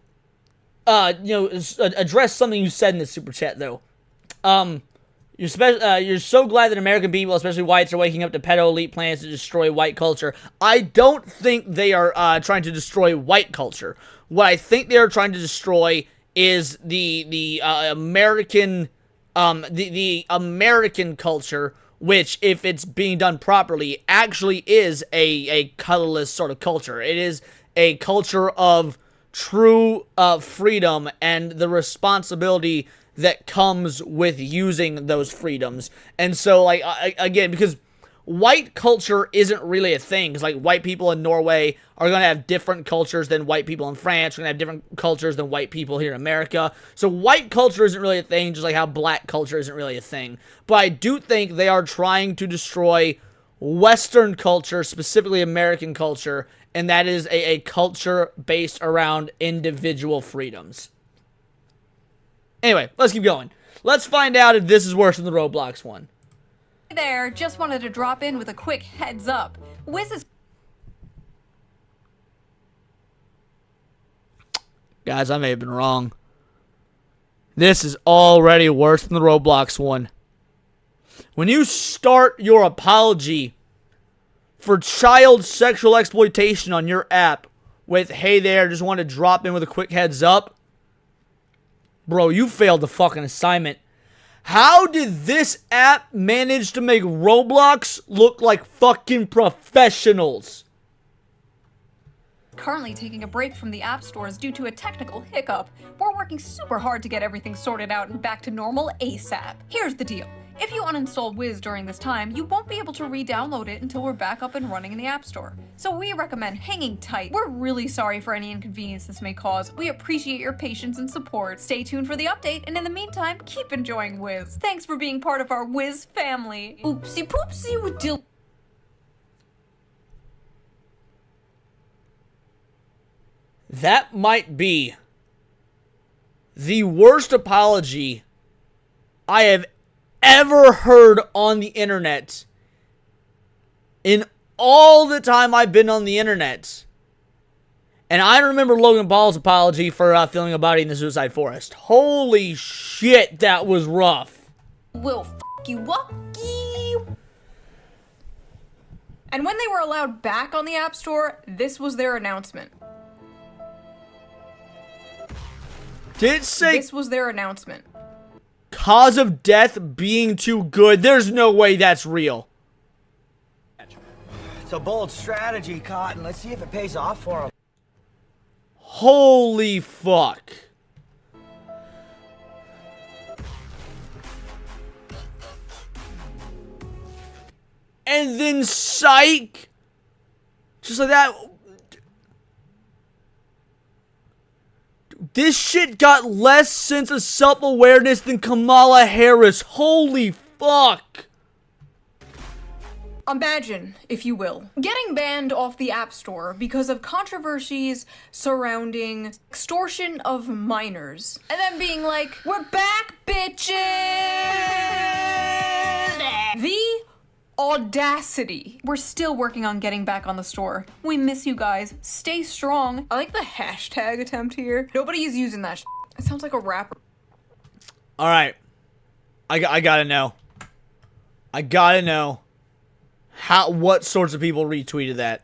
address something you said in the super chat though. You're so glad that American people, especially whites, are waking up to pedo elite plans to destroy white culture. I don't think they are trying to destroy white culture. What I think they are trying to destroy is the American the American culture, which, if it's being done properly, actually is a colorless sort of culture. It is a culture of true freedom and the responsibility that comes with using those freedoms. And so, like, again, because white culture isn't really a thing, because, like, white people in Norway are going to have different cultures than white people in France, are going to have different cultures than white people here in America. So white culture isn't really a thing, just like how black culture isn't really a thing. But I do think they are trying to destroy Western culture, specifically American culture, and that is a culture based around individual freedoms. Anyway, let's keep going. Let's find out if this is worse than the Roblox one. Hey there, just wanted to drop in with a quick heads up. Wiz is... Guys, I may have been wrong. This is already worse than the Roblox one. When you start your apology for child sexual exploitation on your app with, hey there, just want to drop in with a quick heads up. Bro, you failed the fucking assignment. How did this app manage to make Roblox look like fucking professionals? currently taking a break from the app stores due to a technical hiccup. We're working super hard to get everything sorted out and back to normal ASAP. Here's the deal. If you uninstall Wiz during this time, you won't be able to re-download it until we're back up and running in the App Store. So we recommend hanging tight. We're really sorry for any inconvenience this may cause. We appreciate your patience and support. Stay tuned for the update, and in the meantime, keep enjoying Wiz. Thanks for being part of our Wiz family. Oopsie poopsie with deal. That might be the worst apology I have ever heard on the internet in all the time I've been on the internet. And I remember Logan Paul's apology for feeling a body in the suicide forest. Holy shit, that was rough. Will f you wucky. And when they were allowed back on the App Store, this was their announcement. Did it say this was their announcement? Cause of death being too good? There's no way that's real. It's a bold strategy, Cotton. Let's see if it pays off for him. Holy fuck. And then psych. Just like that. This shit got less sense of self-awareness than Kamala Harris. Holy fuck. Imagine, if you will, getting banned off the App Store because of controversies surrounding extortion of minors. And then being like, we're back, bitches! The audacity. We're still working on getting back on the store. We miss you guys. Stay strong. I like the hashtag attempt here. Nobody is using that. It sounds like a rapper. All right. I gotta know. I gotta know what sorts of people retweeted that.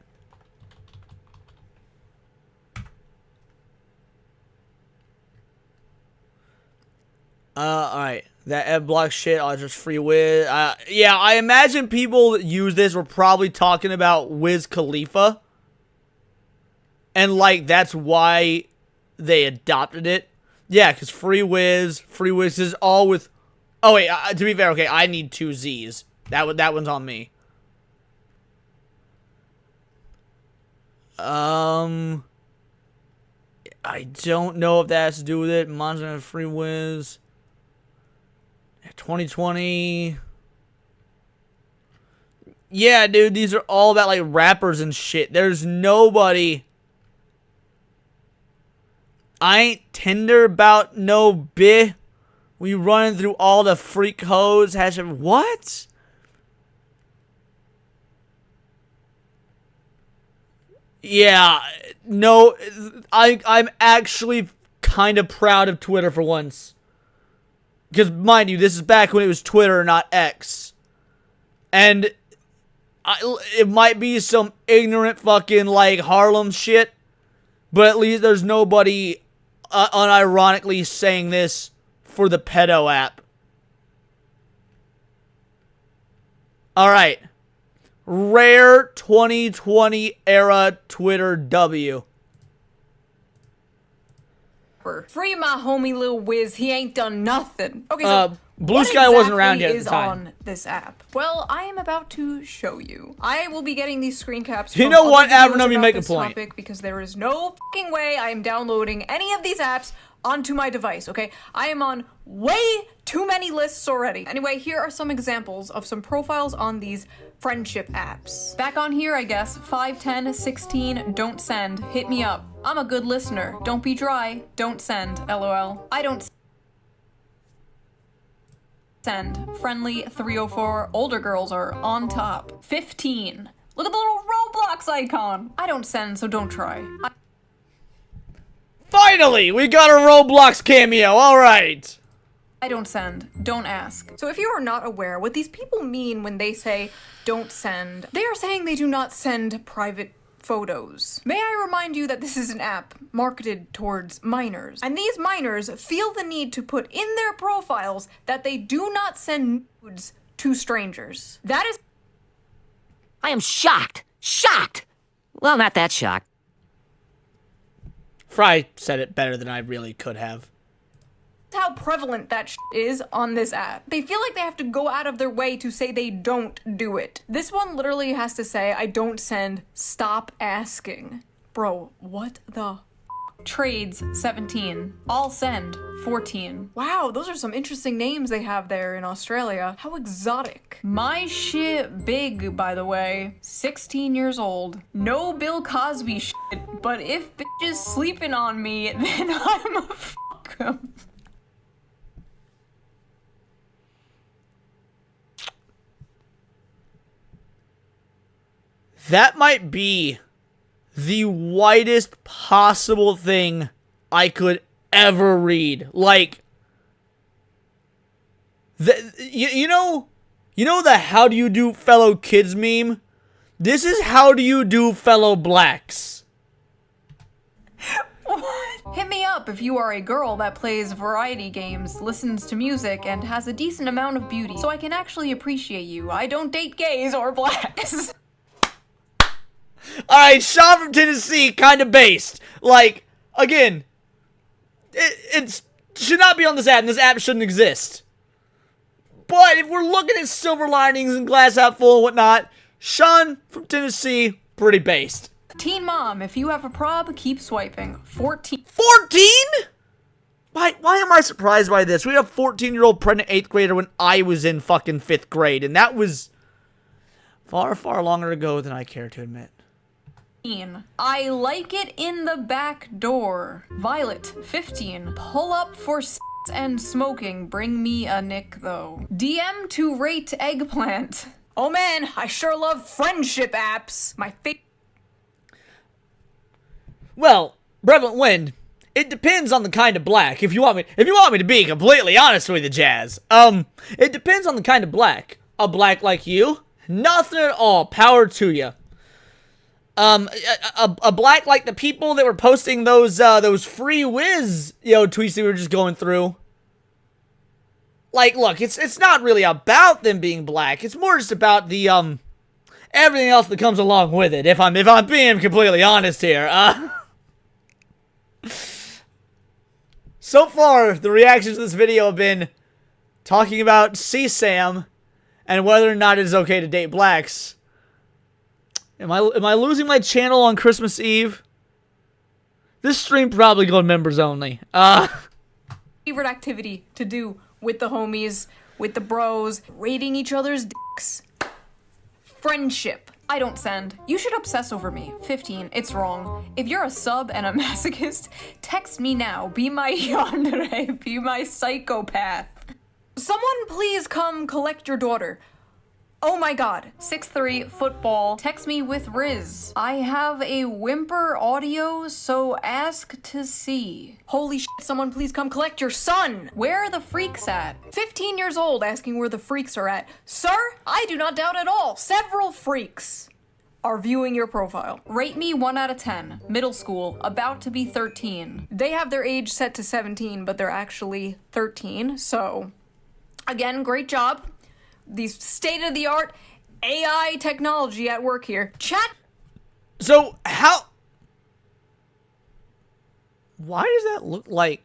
All right. That ad block shit, I just free Wiz. Yeah, I imagine people that use this were probably talking about Wiz Khalifa. And, like, that's why they adopted it. Yeah, because free Wiz is all with... Oh, wait, to be fair, okay, I need 2 Z's. That one's on me. I don't know if that has to do with it. Mine's gonna have free Wiz. 2020. Yeah, dude, these are all about like rappers and shit. There's nobody. I ain't Tinder about no bitch. We running through all the freak hoes. Hashtag what? Yeah, no, I'm actually kind of proud of Twitter for once. Because, mind you, this is back when it was Twitter, not X. And it might be some ignorant fucking, like, Harlem shit. But at least there's nobody unironically saying this for the pedo app. Alright. Rare 2020 era Twitter W. Free my homie Lil Wiz, he ain't done nothing. Okay, so Blue Sky wasn't around yet at the time. On this app? Well, I am about to show you. I will be getting these screen caps. You know what, Avernum, you make a point. Because there is no fucking way I am downloading any of these apps onto my device, okay? I am on way Too many lists already. Anyway, here are some examples of some profiles on these friendship apps. Back on here, I guess. 5, 10, 16, don't send. Hit me up. I'm a good listener. Don't be dry. Don't send. LOL. I don't send. Friendly 304. Older girls are on top. 15. Look at the little Roblox icon. I don't send, so don't try. Finally, we got a Roblox cameo. All right. I don't send. Don't ask. So if you are not aware what these people mean when they say don't send, they are saying they do not send private photos. May I remind you that this is an app marketed towards minors, and these minors feel the need to put in their profiles that they do not send nudes to strangers. That is— I am shocked. Shocked. Well, not that shocked. Fry said it better than I really could have. how prevalent that is on this app. They feel like they have to go out of their way to say they don't do it. This one literally has to say, I don't send, stop asking. Bro, what the Trades 17. I'll send 14. Wow, those are some interesting names they have there in Australia. How exotic. My shit big, by the way. 16 years old. No Bill Cosby shit, but if bitches sleeping on me, then I'm a fuck 'em. That might be the whitest possible thing I could ever read. Like, you know the how do you do fellow kids meme? This is how do you do fellow blacks. What? Hit me up if you are a girl that plays variety games, listens to music, and has a decent amount of beauty, so I can actually appreciate you. I don't date gays or blacks. Alright, Sean from Tennessee, kind of based. Like, again, it should not be on this app, and this app shouldn't exist. But if we're looking at silver linings and glass half full and whatnot, Sean from Tennessee, pretty based. Teen mom, if you have a prob, keep swiping. 14. 14? Why am I surprised by this? We had a 14-year-old pregnant 8th grader when I was in fucking 5th grade, and that was far, far longer ago than I care to admit. I like it in the back door. Violet, 15. Pull up for and smoking. Bring me a nick, though. DM to rate eggplant. Oh man, I sure love friendship apps. My favorite. Well, Prevalent Wind, it depends on the kind of black. If you want me to be completely honest with you, Jazz. It depends on the kind of black. A black like you, nothing at all. Power to you. A black like the people that were posting those free whiz, tweets that we were just going through. Like, look, it's not really about them being black. It's more just about the, everything else that comes along with it. If I'm being completely honest here, so far, the reactions to this video have been talking about CSAM and whether or not it is okay to date blacks. Am I losing my channel on Christmas Eve? This stream probably going members only. Favorite activity to do with the homies, with the bros, rating each other's dicks. Friendship. I don't send. You should obsess over me. 15. It's wrong. If you're a sub and a masochist, text me now. Be my yandere. Be my psychopath. Someone please come collect your daughter. Oh my god. 6'3", football. Text me with Riz. I have a whimper audio, so ask to see. Holy shit, someone please come collect your son. Where are the freaks at? 15 years old asking where the freaks are at. Sir, I do not doubt at all. Several freaks are viewing your profile. Rate me 1 out of 10. Middle school, about to be 13. They have their age set to 17, but they're actually 13, so again, great job. These state-of-the-art AI technology at work here. Chat. So, why does that look like...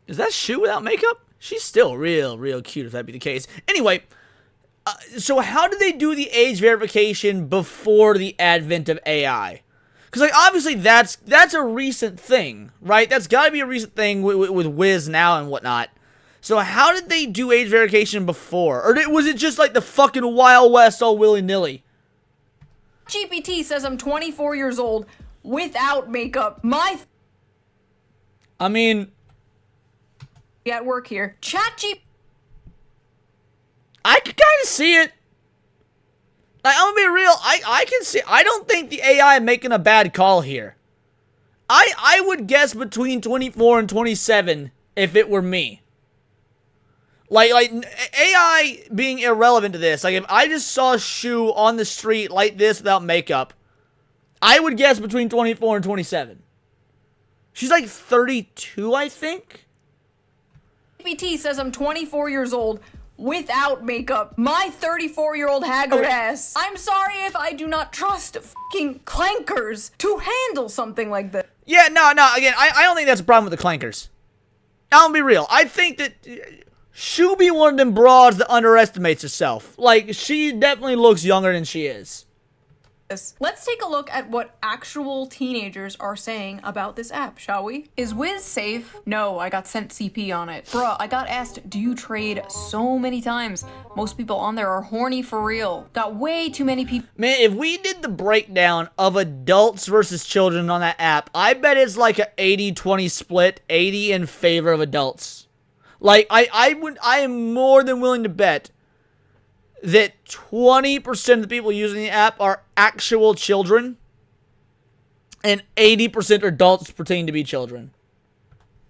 Is that Shu without makeup? She's still real cute if that be the case. Anyway, so how did they do the age verification before the advent of AI? Because, like, obviously that's a recent thing, right? That's got to be a recent thing with Wiz now and whatnot. So how did they do age verification before? Or was it just, like, the fucking Wild West all willy-nilly? GPT says I'm 24 years old without makeup. I mean... At work here. I can kind of see it. Like, I'm gonna be real. I can see. I don't think the AI making a bad call here. I would guess between 24 and 27 if it were me. Like AI being irrelevant to this. Like, if I just saw a shoe on the street like this without makeup, I would guess between 24 and 27. She's like 32, I think. GPT says I'm 24 years old without makeup. My 34-year-old haggard ass. I'm sorry if I do not trust fucking clankers to handle something like this. Yeah, no, again, I don't think that's a problem with the clankers. I'll be real. I think that she'll be one of them broads that underestimates herself. Like, she definitely looks younger than she is. Let's take a look at what actual teenagers are saying about this app, shall we? Is Wiz safe? No, I got sent CP on it. Bruh, I got asked, do you trade so many times? Most people on there are horny for real. Got way too many people. Man, if we did the breakdown of adults versus children on that app, I bet it's like a 80-20 split, 80 in favor of adults. Like, I am more than willing to bet that 20% of the people using the app are actual children, and 80% are adults pretending to be children.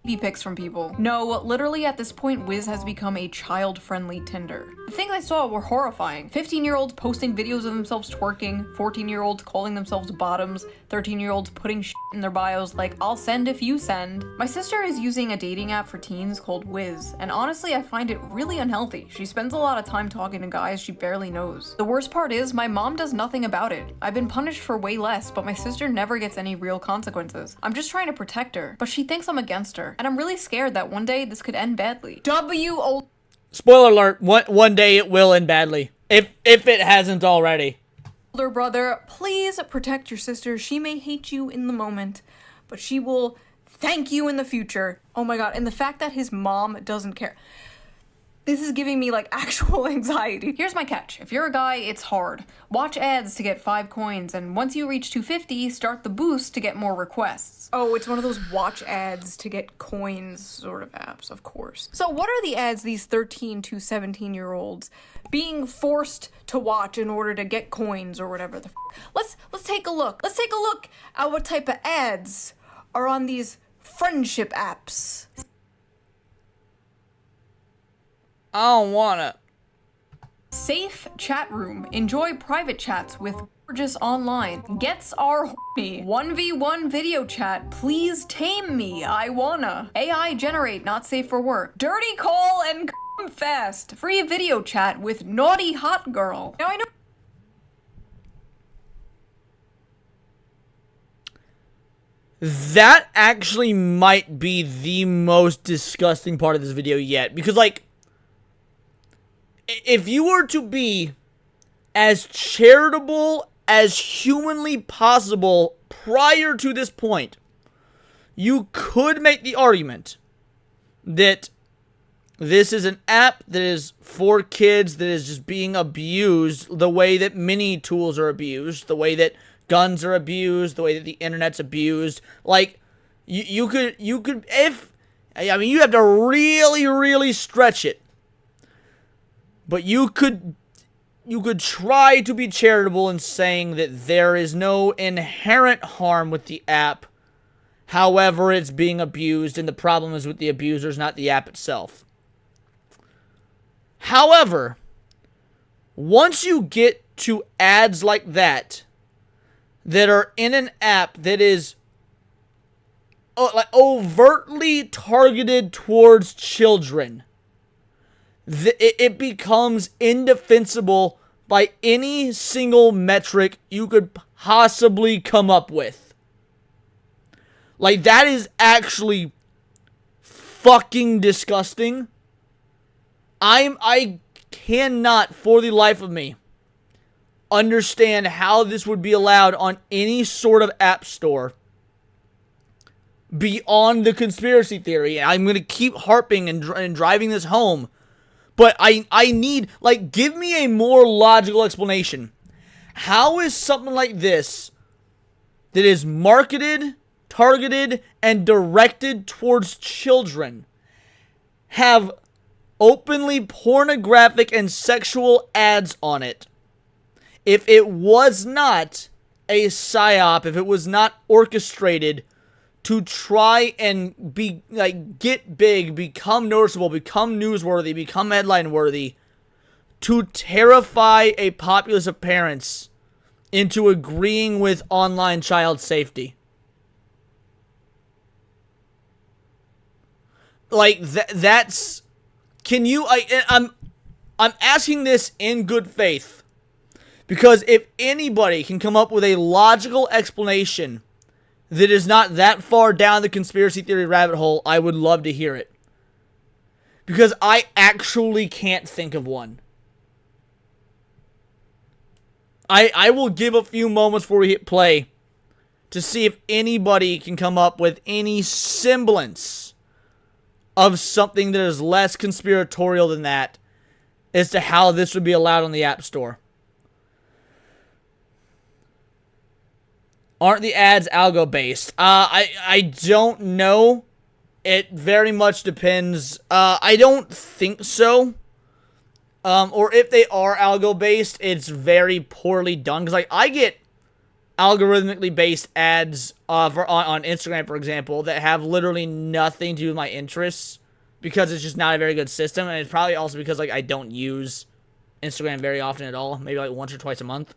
Pics from people. No, literally at this point, Wiz has become a child-friendly Tinder. The things I saw were horrifying. 15-year-olds posting videos of themselves twerking, 14-year-olds calling themselves bottoms, 13-year-olds putting shit in their bios like, I'll send if you send. My sister is using a dating app for teens called Wiz, and honestly, I find it really unhealthy. She spends a lot of time talking to guys she barely knows. The worst part is, my mom does nothing about it. I've been punished for way less, but my sister never gets any real consequences. I'm just trying to protect her, but she thinks I'm against her. And I'm really scared that one day this could end badly. Spoiler alert, one day it will end badly. If it hasn't already. Older brother, please protect your sister. She may hate you in the moment, but she will thank you in the future. Oh my god, and the fact that his mom doesn't care. This is giving me, like, actual anxiety. Here's my catch. If you're a guy, it's hard. Watch ads to get 5 coins, and once you reach 250, start the boost to get more requests. Oh, it's one of those watch ads to get coins sort of apps, of course. So what are the ads these 13 to 17-year-olds being forced to watch in order to get coins or whatever the Let's take a look. Let's take a look at what type of ads are on these friendship apps. I don't wanna. Safe chat room. Enjoy private chats with gorgeous online. Gets are horny. 1v1 video chat. Please tame me. I wanna. AI generate. Not safe for work. Dirty call and come fast. Free video chat with naughty hot girl. Now I know. That actually might be the most disgusting part of this video yet. Because, like, if you were to be as charitable as humanly possible prior to this point, you could make the argument that this is an app that is for kids that is just being abused the way that many tools are abused, the way that guns are abused, the way that the internet's abused. Like, you could, if, I mean, you have to really, really stretch it. But you could try to be charitable in saying that there is no inherent harm with the app. However, it's being abused, and the problem is with the abusers, not the app itself. However, once you get to ads like that are in an app that is like overtly targeted towards children, it becomes indefensible by any single metric you could possibly come up with. Like, that is actually fucking disgusting. I cannot, for the life of me, understand how this would be allowed on any sort of app store beyond the conspiracy theory. I'm going to keep harping and driving this home. But I need, like, give me a more logical explanation. How is something like this that is marketed, targeted, and directed towards children have openly pornographic and sexual ads on it? If it was not a psyop, if it was not orchestrated to try and be, like, get big, become noticeable, become newsworthy, become headline worthy, to terrify a populace of parents into agreeing with online child safety. Like, that's, can you, I'm asking this in good faith, because if anybody can come up with a logical explanation that is not that far down the conspiracy theory rabbit hole, I would love to hear it. Because I actually can't think of one. I will give a few moments before we hit play to see if anybody can come up with any semblance of something that is less conspiratorial than that as to how this would be allowed on the App Store. Aren't the ads algo-based? I don't know. It very much depends. I don't think so. Or if they are algo-based, it's very poorly done. Because, like, I get algorithmically based ads on Instagram, for example, that have literally nothing to do with my interests. Because it's just not a very good system. And it's probably also because, like, I don't use Instagram very often at all. Maybe, like, once or twice a month.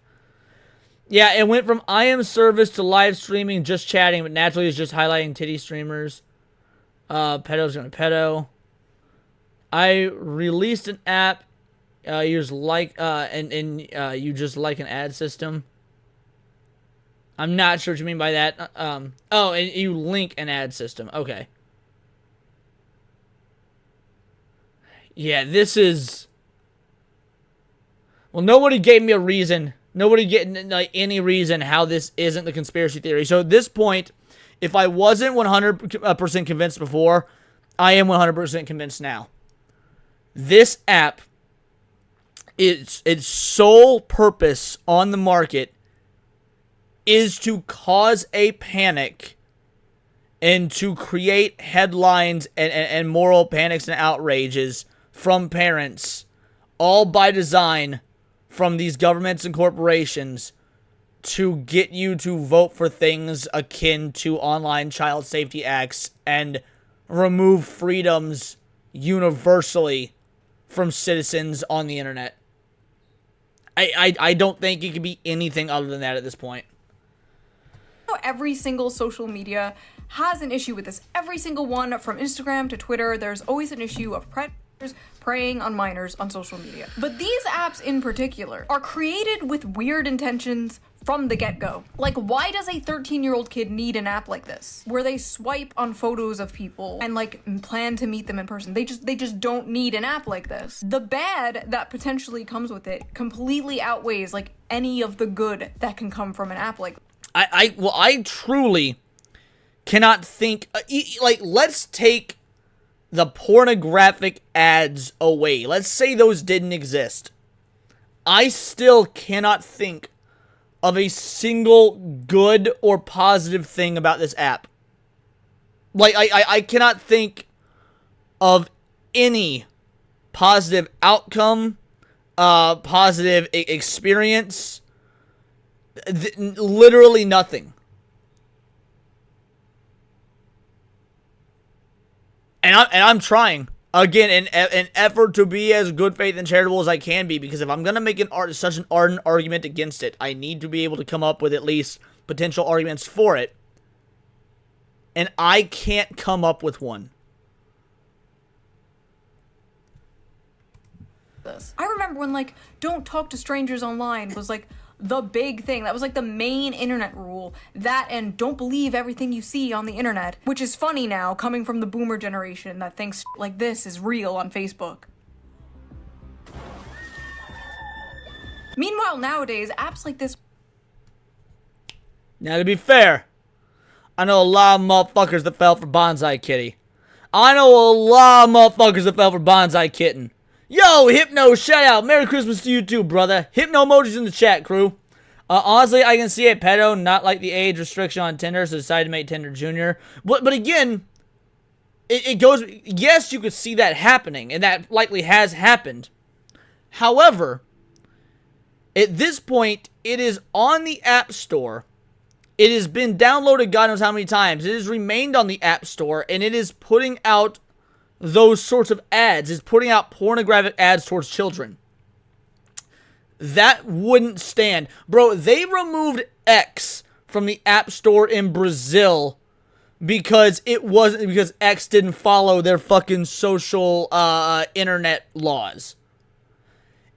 Yeah, it went from I am service to live streaming, just chatting, but naturally it's just highlighting titty streamers. Pedo's gonna pedo. I released an app. You just like you just like an ad system. I'm not sure what you mean by that. Oh, and you link an ad system. Okay. Yeah, this is. Well, nobody gave me a reason. Nobody getting, like, any reason how this isn't the conspiracy theory. So at this point, if I wasn't 100% convinced before, I am 100% convinced now. This app, its sole purpose on the market is to cause a panic and to create headlines and moral panics and outrages from parents, all by design, from these governments and corporations to get you to vote for things akin to online child safety acts and remove freedoms universally from citizens on the internet. I don't think it could be anything other than that at this point. Every single social media has an issue with this. Every single one, from Instagram to Twitter, there's always an issue of predators preying on minors on social media. But these apps in particular are created with weird intentions from the get-go. Like, why does a 13-year-old kid need an app like this, where they swipe on photos of people and, like, plan to meet them in person? They just don't need an app like this. The bad that potentially comes with it completely outweighs, like, any of the good that can come from an app like this. I truly cannot think, like, let's take the pornographic ads away. Let's say those didn't exist. I still cannot think of a single good or positive thing about this app. Like, I cannot think of any positive outcome, positive experience. Literally nothing. And I'm trying. Again, in an effort to be as good faith and charitable as I can be, because if I'm going to make such an ardent argument against it, I need to be able to come up with at least potential arguments for it. And I can't come up with one. I remember when, like, don't talk to strangers online was, like, the big thing. That was, like, the main internet rule. That and don't believe everything you see on the internet. Which is funny now, coming from the boomer generation that thinks like this is real on Facebook. Meanwhile, nowadays, apps like this. Now, to be fair, I know a lot of motherfuckers that fell for Bonsai Kitty. I know a lot of motherfuckers that fell for Bonsai Kitten. Yo, Hypno, shout out. Merry Christmas to you too, brother. Hypno emojis in the chat, crew. Honestly, I can see a pedo not like the age restriction on Tinder, so decided to make Tinder Junior. But again, it goes, yes, you could see that happening, and that likely has happened. However, at this point, it is on the App Store. It has been downloaded God knows how many times. It has remained on the App Store, and it is putting out those sorts of ads. It's putting out pornographic ads towards children. That wouldn't stand. Bro, they removed X from the App Store in Brazil because X didn't follow their fucking social internet laws.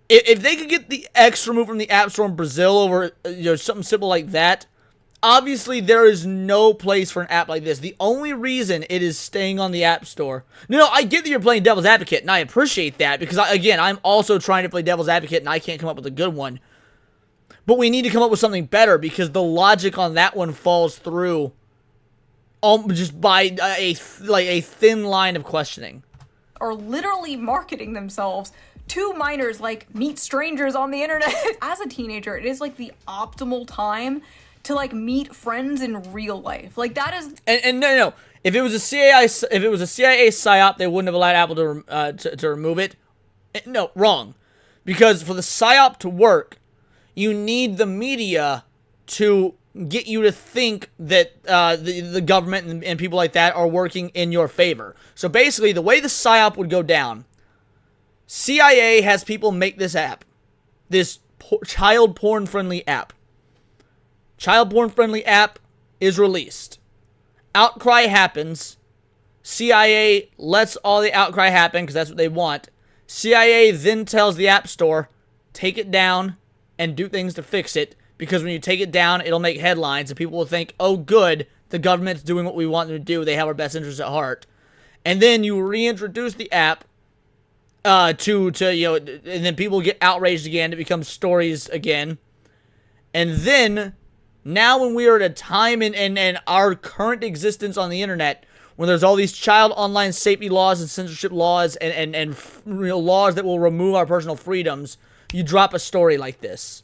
If they could get the X removed from the App Store in Brazil over something simple like that, obviously there is no place for an app like this. The only reason it is staying on the App Store. No, I get that you're playing devil's advocate, and I appreciate that, because, again, I'm also trying to play devil's advocate, and I can't come up with a good one. But we need to come up with something better, because the logic on that one falls through just by a thin line of questioning. Are literally marketing themselves to minors like meet strangers on the internet. As a teenager, it is like the optimal time to like meet friends in real life. Like that is and no. If it was a CIA psyop, they wouldn't have allowed Apple to remove it. No, wrong. Because for the psyop to work, you need the media to get you to think that the government and people like that are working in your favor. So basically, the way the psyop would go down, CIA has people make this app, this child porn friendly app. Child porn friendly app is released. Outcry happens. CIA lets all the outcry happen because that's what they want. CIA then tells the App Store, take it down and do things to fix it, because when you take it down, it'll make headlines and people will think, oh good, the government's doing what we want them to do. They have our best interests at heart. And then you reintroduce the app and then people get outraged again. It becomes stories again. And then now when we are at a time in our current existence on the internet, when there's all these child online safety laws and censorship laws and real laws that will remove our personal freedoms, you drop a story like this.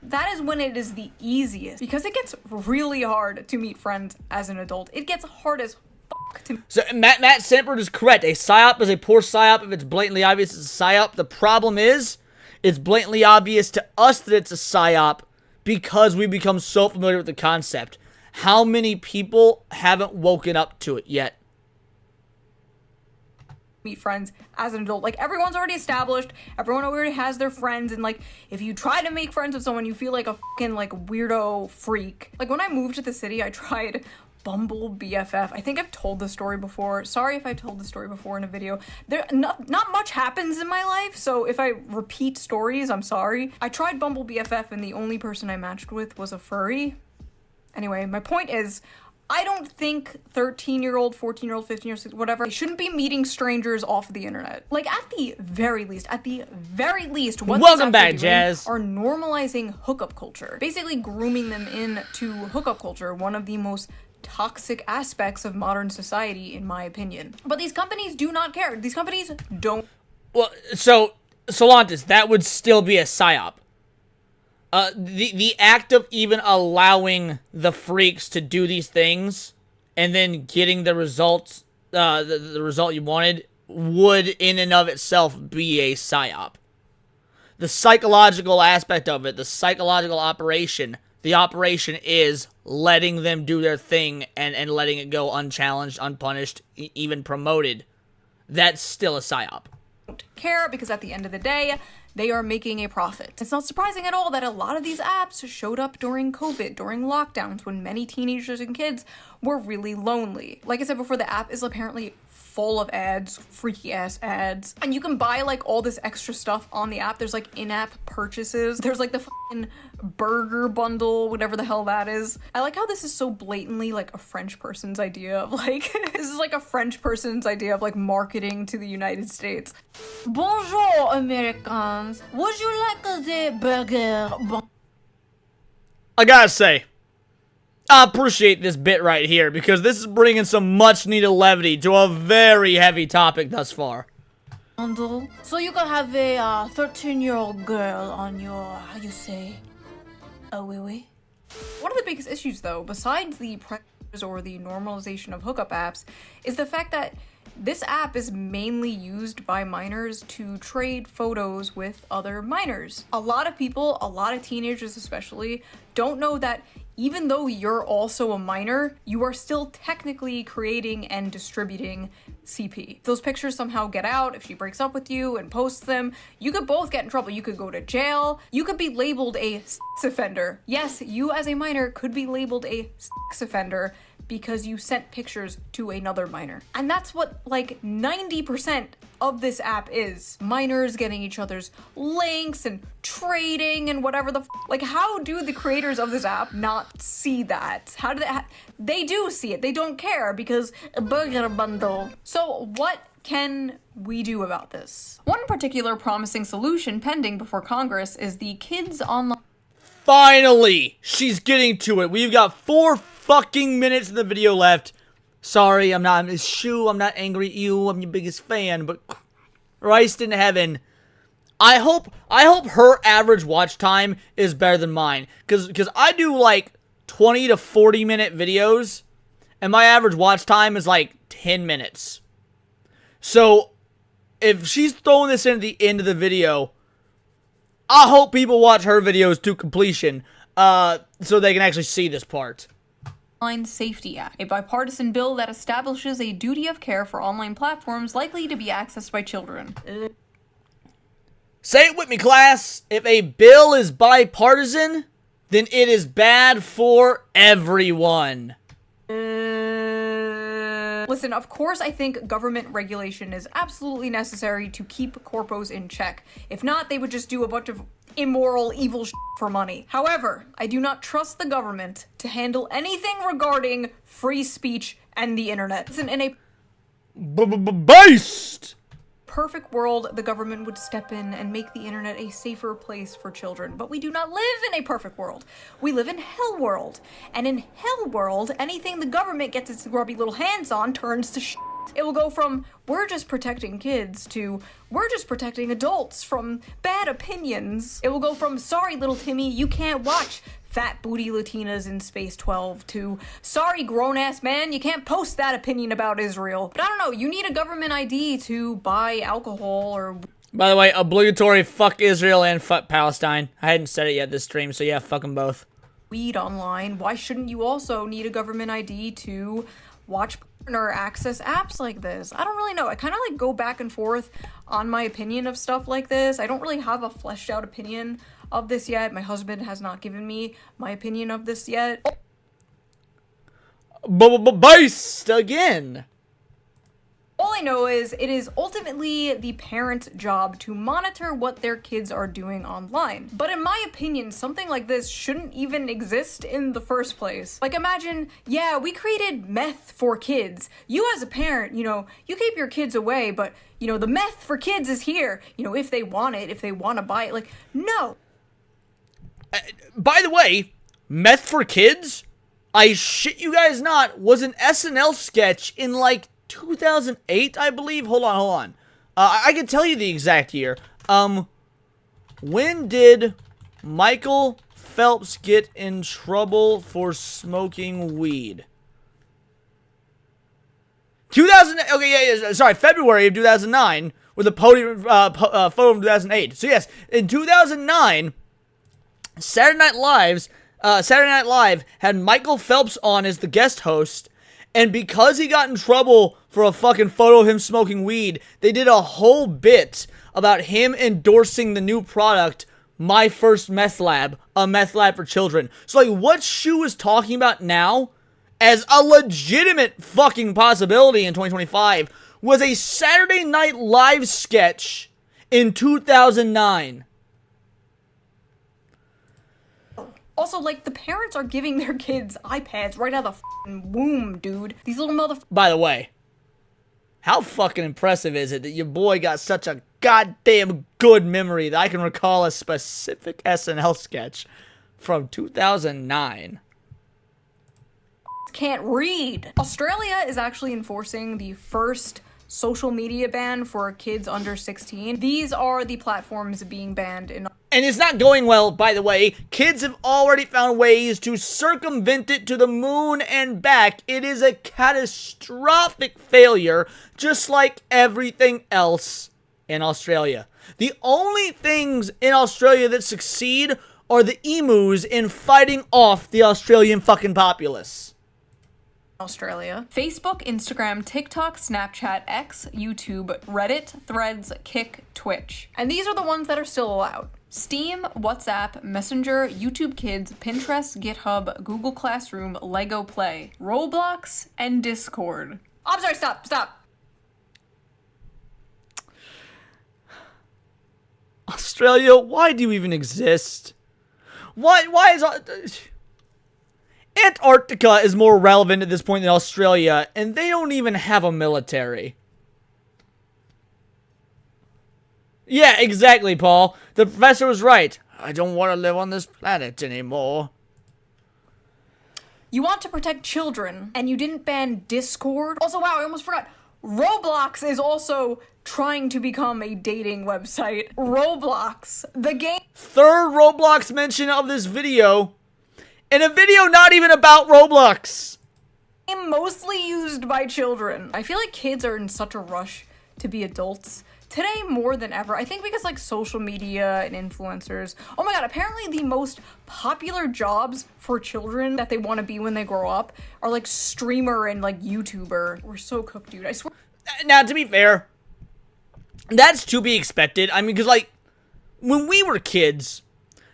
That is when it is the easiest, because it gets really hard to meet friends as an adult. It gets hard as fuck to. So Matt Sanford is correct. A psyop is a poor psyop if it's blatantly obvious it's a psyop. The problem is, it's blatantly obvious to us that it's a psyop because we become so familiar with the concept. How many people haven't woken up to it yet? Meet friends as an adult. Like, everyone's already established, everyone already has their friends, and like, if you try to make friends with someone, you feel like a fucking like weirdo freak. Like, when I moved to the city, I tried Bumble BFF. I think I've told this story before. Sorry if I told the story before in a video. Not much happens in my life, so if I repeat stories, I'm sorry. I tried Bumble BFF and the only person I matched with was a furry. Anyway, my point is, I don't think 13-year-old, 14-year-old, 15-year-old, whatever, they shouldn't be meeting strangers off the internet. Like, at the very least, what Welcome back, Jazz. Are normalizing hookup culture. Basically grooming them into hookup culture, one of the most toxic aspects of modern society, in my opinion. But these companies do not care. These companies don't. Well, so, Solantis, that would still be a psyop. The act of even allowing the freaks to do these things and then getting the results, the result you wanted, would in and of itself be a psyop. The psychological aspect of it, the psychological operation, the operation is letting them do their thing and letting it go unchallenged, unpunished, even promoted. That's still a psyop. Don't care, because at the end of the day, they are making a profit. It's not surprising at all that a lot of these apps showed up during COVID, during lockdowns, when many teenagers and kids were really lonely. Like I said before, the app is apparently full of ads, freaky ass ads. And you can buy like all this extra stuff on the app. There's like in-app purchases. There's like the fucking burger bundle, whatever the hell that is. I like how this is so blatantly like a French person's idea of like, this is like a French person's idea of like marketing to the United States. Bonjour, Americans. Would you like the burger? I gotta say, I appreciate this bit right here because this is bringing some much needed levity to a very heavy topic thus far. So you can have a 13-year-old girl on your, how you say, oui. One of the biggest issues though, besides the predators or the normalization of hookup apps, is the fact that this app is mainly used by minors to trade photos with other minors. A lot of people, a lot of teenagers especially, don't know that even though you're also a minor, you are still technically creating and distributing CP. If those pictures somehow get out, if she breaks up with you and posts them, you could both get in trouble. You could go to jail. You could be labeled a sex offender. Yes, you as a minor could be labeled a sex offender because you sent pictures to another minor. And that's what like 90% of this app is. Minors getting each other's links and trading and whatever the like, how do the creators of this app not see that? How do they do see it. They don't care because a burger bundle. So what can we do about this? One particular promising solution pending before Congress is the Kids Online. Finally, she's getting to it. We've got 4 fucking minutes of the video left. Sorry, I'm not angry at you. I'm your biggest fan, but Christ in heaven. I hope her average watch time is better than mine. Cause I do like 20 to 40 minute videos, and my average watch time is like 10 minutes. So if she's throwing this in at the end of the video, I hope people watch her videos to completion, so they can actually see this part. Online Safety Act, a bipartisan bill that establishes a duty of care for online platforms likely to be accessed by children. Say it with me, class. If a bill is bipartisan, then it is bad for everyone. Listen, of course I think government regulation is absolutely necessary to keep corpos in check. If not, they would just do a bunch of immoral, evil shit for money. However, I do not trust the government to handle anything regarding free speech and the internet. Listen, in a Based! perfect world, the government would step in and make the internet a safer place for children. But we do not live in a perfect world. We live in hell world. And in hell world, anything the government gets its grubby little hands on turns to shit. It will go from, we're just protecting kids, to, we're just protecting adults from bad opinions. It will go from, sorry little Timmy, you can't watch Fat Booty Latinas in Space 12, to, sorry grown-ass man, you can't post that opinion about Israel. But I don't know, you need a government ID to buy alcohol or... By the way, obligatory fuck Israel and fuck Palestine. I hadn't said it yet this stream, so yeah, fuck them both. Weed online. Why shouldn't you also need a government ID to watch or access apps like this? I don't really know. I kind of like go back and forth on my opinion of stuff like this. I don't really have a fleshed out opinion of this yet. My husband has not given me my opinion of this yet. Based again. All I know is it is ultimately the parent's job to monitor what their kids are doing online. But in my opinion, something like this shouldn't even exist in the first place. Like imagine, yeah, we created meth for kids. You as a parent, you know, you keep your kids away, but you know, the meth for kids is here. You know, if they want it, if they want to buy it, like, no. By the way, meth for kids, I shit you guys not, was an SNL sketch in like 2008, I believe. Hold on. I can tell you the exact year. When did Michael Phelps get in trouble for smoking weed? 2000. Okay, yeah. Sorry, February of 2009 with a podium photo from 2008. So yes, in 2009, Saturday Night Live had Michael Phelps on as the guest host. And because he got in trouble for a fucking photo of him smoking weed, they did a whole bit about him endorsing the new product, My First Meth Lab, a meth lab for children. So, like, what Shu is talking about now as a legitimate fucking possibility in 2025 was a Saturday Night Live sketch in 2009. Also, like, the parents are giving their kids iPads right out of the f***ing womb, dude. These little motherfuckers. By the way, how fucking impressive is it that your boy got such a goddamn good memory that I can recall a specific SNL sketch from 2009? Can't read. Australia is actually enforcing the first social media ban for kids under 16. These are the platforms being banned in. And it's not going well, by the way. Kids have already found ways to circumvent it to the moon and back. It is a catastrophic failure, just like everything else in Australia. The only things in Australia that succeed are the emus in fighting off the Australian fucking populace. Australia. Facebook, Instagram, TikTok, Snapchat, X, YouTube, Reddit, Threads, Kick, Twitch. And these are the ones that are still allowed. Steam, WhatsApp, Messenger, YouTube Kids, Pinterest, GitHub, Google Classroom, Lego Play, Roblox, and Discord. I'm sorry, stop. Australia, why do you even exist? Why is... Antarctica is more relevant at this point than Australia, and they don't even have a military. Yeah, exactly, Paul. The professor was right. I don't want to live on this planet anymore. You want to protect children, and you didn't ban Discord? Also, wow, I almost forgot. Roblox is also trying to become a dating website. Roblox, the game. Third Roblox mention of this video. In a video not even about Roblox. Mostly used by children. I feel like kids are in such a rush to be adults. Today more than ever. I think because like social media and influencers. Oh my god, apparently the most popular jobs for children that they want to be when they grow up are like streamer and like YouTuber. We're so cooked, dude. I swear. Now, to be fair, that's to be expected. I mean, because like, when we were kids,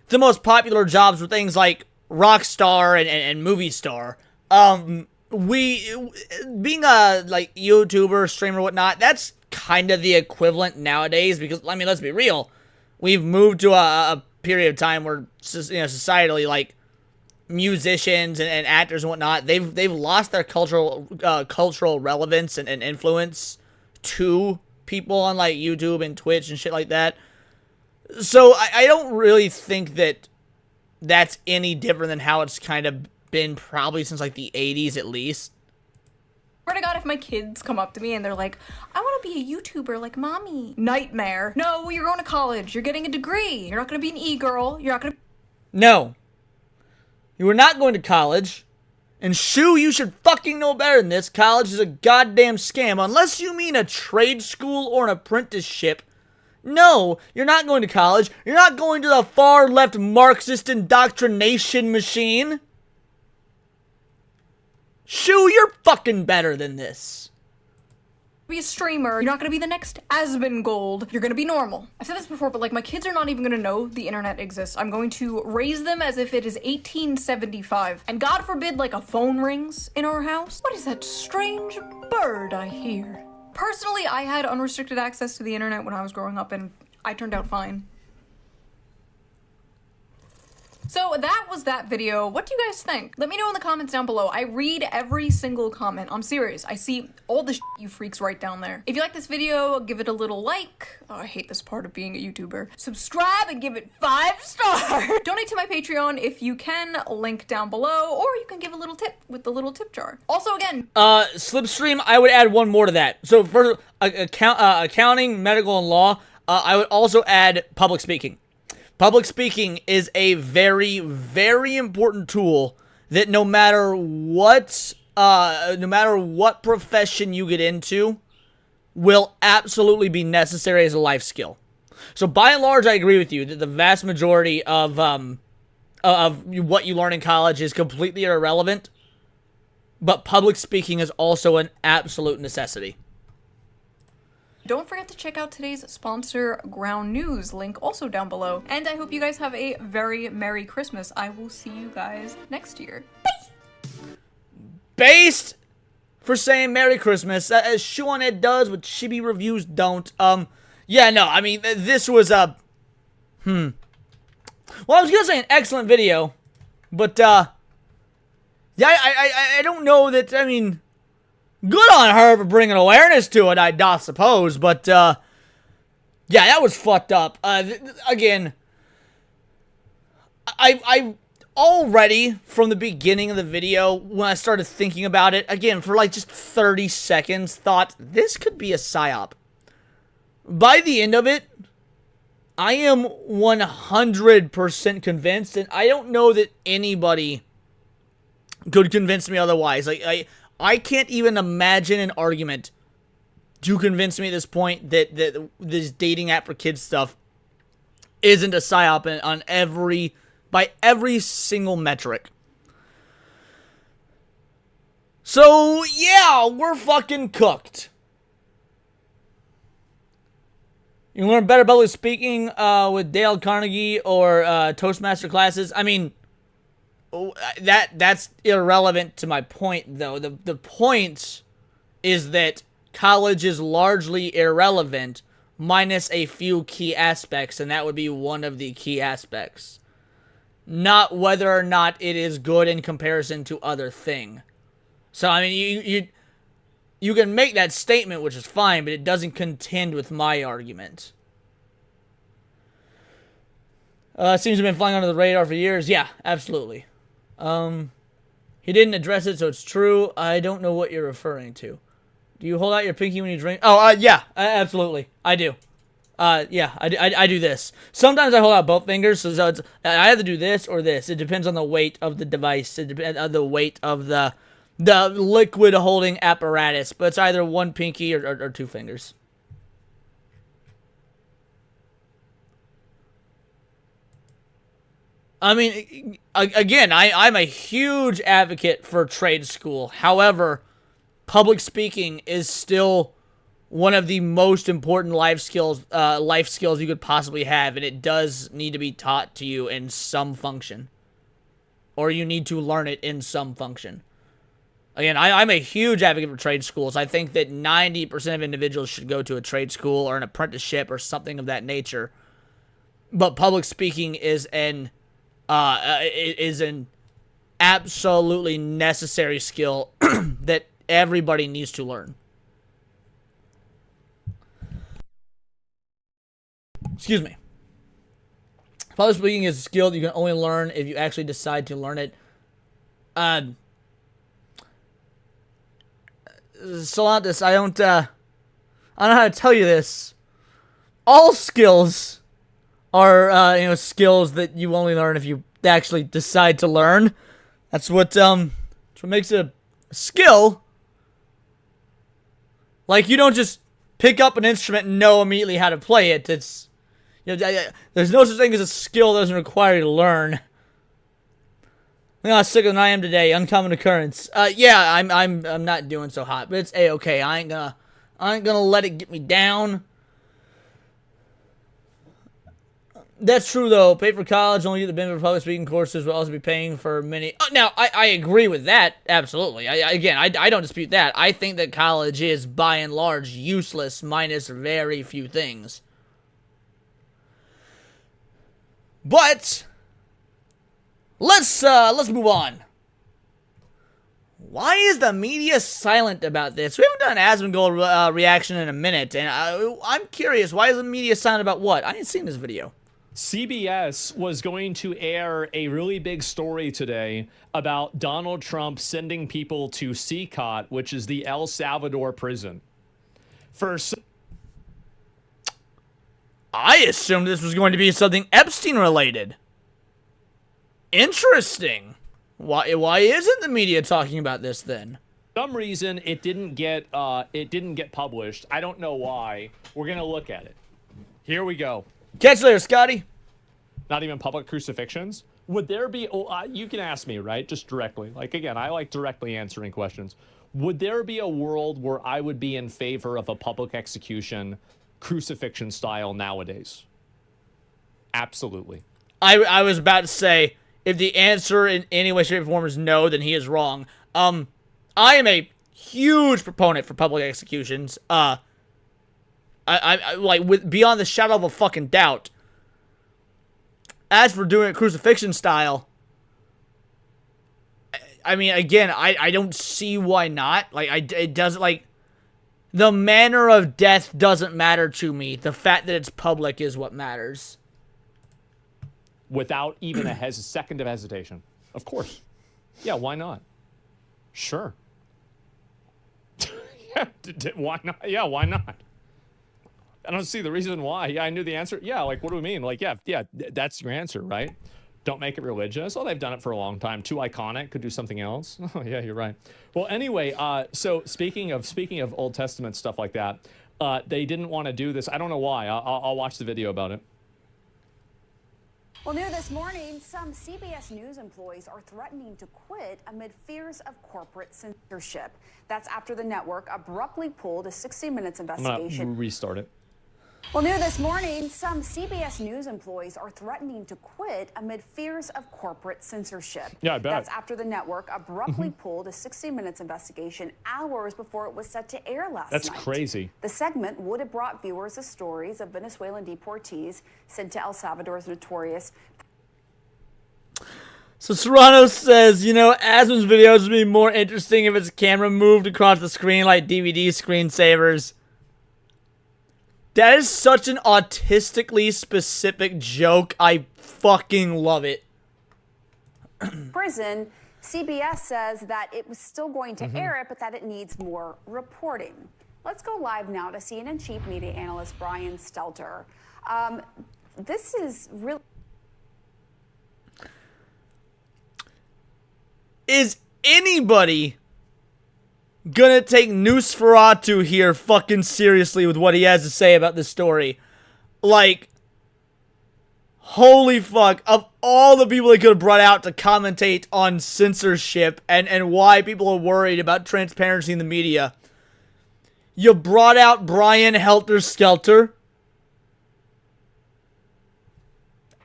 the most popular jobs were things like rock star and movie star. Being a like YouTuber, streamer, whatnot, that's kind of the equivalent nowadays, because I mean, let's be real, we've moved to a period of time where, you know, societally, like musicians and actors and whatnot, they've lost their cultural relevance and influence to people on like YouTube and Twitch and shit like that. So I don't really think that that's any different than how it's kind of been probably since like the 80s at least. Swear to God, if my kids come up to me and they're like, I want to be a YouTuber like mommy. Nightmare. No, you're going to college. You're getting a degree. You're not going to be an e-girl. You're not going to... No. You are not going to college. And Shu, you should fucking know better than this. College is a goddamn scam. Unless you mean a trade school or an apprenticeship. No, you're not going to college. You're not going to the far left Marxist indoctrination machine. Shu, you're fucking better than this. Be a streamer. You're not gonna be the next Asmongold. You're gonna be normal. I've said this before, but like my kids are not even gonna know the internet exists. I'm going to raise them as if it is 1875. And God forbid like a phone rings in our house. What is that strange bird I hear? Personally, I had unrestricted access to the internet when I was growing up and I turned out fine. So that was that video. What do you guys think? Let me know in the comments down below. I read every single comment. I'm serious. I see all the shit you freaks write down there. If you like this video, give it a little like. Oh, I hate this part of being a YouTuber. Subscribe and give it 5 stars. Donate to my Patreon if you can, link down below, or you can give a little tip with the little tip jar. Also, again, Slipstream, I would add one more to that. So for accounting, medical, and law, I would also add public speaking. Public speaking is a very, very important tool that no matter what profession you get into, will absolutely be necessary as a life skill. So by and large, I agree with you that the vast majority of what you learn in college is completely irrelevant, but public speaking is also an absolute necessity. Don't forget to check out today's sponsor, Ground News, link also down below. And I hope you guys have a very Merry Christmas. I will see you guys next year. Bye! Based for saying Merry Christmas. As Sean does, what Chibi reviews don't. Yeah, no, I mean, this was a... Well, I was gonna say an excellent video, but, yeah, I don't know that, I mean, good on her for bringing awareness to it, I doth suppose, but, yeah, that was fucked up. Again, I already, from the beginning of the video, when I started thinking about it, again, for like just 30 seconds, thought, this could be a psyop. By the end of it, I am 100% convinced, and I don't know that anybody could convince me otherwise. Like, I can't even imagine an argument to convince me at this point that this dating app for kids stuff isn't a psyop on by every single metric. So, yeah, we're fucking cooked. You can learn better public speaking with Dale Carnegie or Toastmaster classes. I mean, that's irrelevant to my point, though. The point is that college is largely irrelevant, minus a few key aspects, and that would be one of the key aspects. Not whether or not it is good in comparison to other thing. So, I mean, you can make that statement, which is fine, but it doesn't contend with my argument. Seems to have been flying under the radar for years. Yeah, absolutely. He didn't address it, so it's true. I don't know what you're referring to. Do you hold out your pinky when you drink? Oh, yeah, absolutely. I do. Yeah, I do this. Sometimes I hold out both fingers, so it's, I either do this or this. It depends on the weight of the device. It depends on the weight of the liquid holding apparatus, but it's either one pinky or two fingers. I mean, again, I'm a huge advocate for trade school. However, public speaking is still one of the most important life skills you could possibly have, and it does need to be taught to you in some function. Or you need to learn it in some function. Again, I'm a huge advocate for trade schools. I think that 90% of individuals should go to a trade school or an apprenticeship or something of that nature. But public speaking is an absolutely necessary skill that everybody needs to learn. Excuse me. Public speaking is a skill that you can only learn if you actually decide to learn it. Solantis, I don't know how to tell you this. All skills are, skills that you only learn if you actually decide to learn. That's what makes it a skill. Like, you don't just pick up an instrument and know immediately how to play it. It's, there's no such thing as a skill that doesn't require you to learn. I'm not sicker than I am today. Uncommon occurrence. Yeah, I'm not doing so hot, but it's a-okay. I ain't gonna let it get me down. That's true, though. Pay for college, only get the benefit of public speaking courses, will also be paying for many... now, I agree with that, absolutely. I don't dispute that. I think that college is, by and large, useless, minus very few things. But, let's move on. Why is the media silent about this? We haven't done an Asmongold reaction in a minute, and I'm curious, why is the media silent about what? I ain't seen this video. CBS was going to air a really big story today about Donald Trump sending people to CCOT, which is the El Salvador prison. I assumed this was going to be something Epstein related. Interesting. Why isn't the media talking about this then? For some reason it didn't get published. I don't know why. We're gonna look at it. Here we go. Catch you later, Scotty. Not even public crucifixions. Would there be? You can ask me, right? Just directly. Like, again, I like directly answering questions. Would there be a world where I would be in favor of a public execution, crucifixion style nowadays? Absolutely. I was about to say, if the answer in any way, shape, or form is no, then he is wrong. I am a huge proponent for public executions. I like with beyond the shadow of a fucking doubt. As for doing it crucifixion style, I mean, again, I don't see why not. Like, it doesn't, like, the manner of death doesn't matter to me. The fact that it's public is what matters. Without even a second of hesitation. Of course. Yeah, why not? Sure. Yeah, why not? Yeah, why not? I don't see the reason why. Yeah, I knew the answer. Yeah, like, what do we mean? Like, yeah, that's your answer, right? Don't make it religious. Oh, they've done it for a long time. Too iconic. Could do something else. Oh, yeah, you're right. Well, anyway, so speaking of Old Testament stuff like that, they didn't want to do this. I don't know why. I'll watch the video about it. Well, new this morning, some CBS News employees are threatening to quit amid fears of corporate censorship. That's after the network abruptly pulled a 60 Minutes investigation. I'm gonna restart it. Well, new this morning, some CBS News employees are threatening to quit amid fears of corporate censorship. Yeah, I bet. That's after the network abruptly pulled a 60 Minutes investigation hours before it was set to air last night. That's crazy. The segment would have brought viewers the stories of Venezuelan deportees sent to El Salvador's notorious. So Serrano says, you know, Asmon's videos would be more interesting if his camera moved across the screen like DVD screensavers. That is such an autistically specific joke. I fucking love it. Prison, CBS says that it was still going to air it, but that it needs more reporting. Let's go live now to CNN chief media analyst Brian Stelter. This is really... Is anybody gonna take Nosferatu here fucking seriously with what he has to say about this story? Like, holy fuck, of all the people they could have brought out to commentate on censorship and why people are worried about transparency in the media, you brought out Brian Helter Skelter?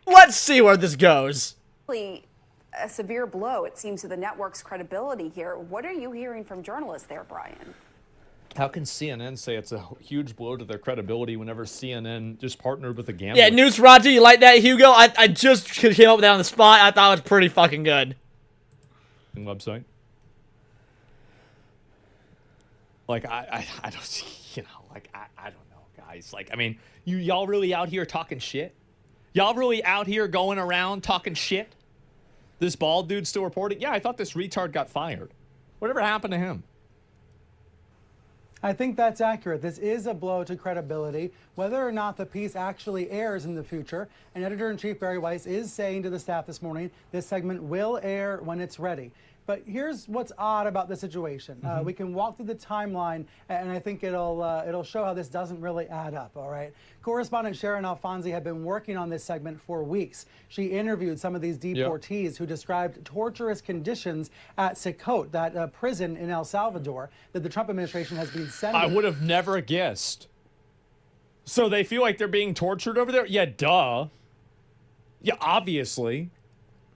Let's see where this goes. A severe blow, it seems, to the network's credibility here. What are you hearing from journalists there, Brian? How can CNN say it's a huge blow to their credibility whenever CNN just partnered with a gambler? Yeah, Nosferatu, you like that, Hugo? I just came up with that on the spot. I thought it was pretty fucking good. Website. Like, I don't, you know, like, I don't know, guys. Like, I mean, y'all really out here talking shit? Y'all really out here going around talking shit? This bald dude still reporting? Yeah, I thought this retard got fired. Whatever happened to him? I think that's accurate. This is a blow to credibility. Whether or not the piece actually airs in the future, and Editor-in-Chief Barry Weiss is saying to the staff this morning, this segment will air when it's ready. But here's what's odd about the situation. We can walk through the timeline, and I think it'll show how this doesn't really add up, all right? Correspondent Sharon Alfonsi had been working on this segment for weeks. She interviewed some of these deportees who described torturous conditions at Secot, that prison in El Salvador that the Trump administration has been sending. I would have never guessed. So they feel like they're being tortured over there? Yeah, duh. Yeah, obviously.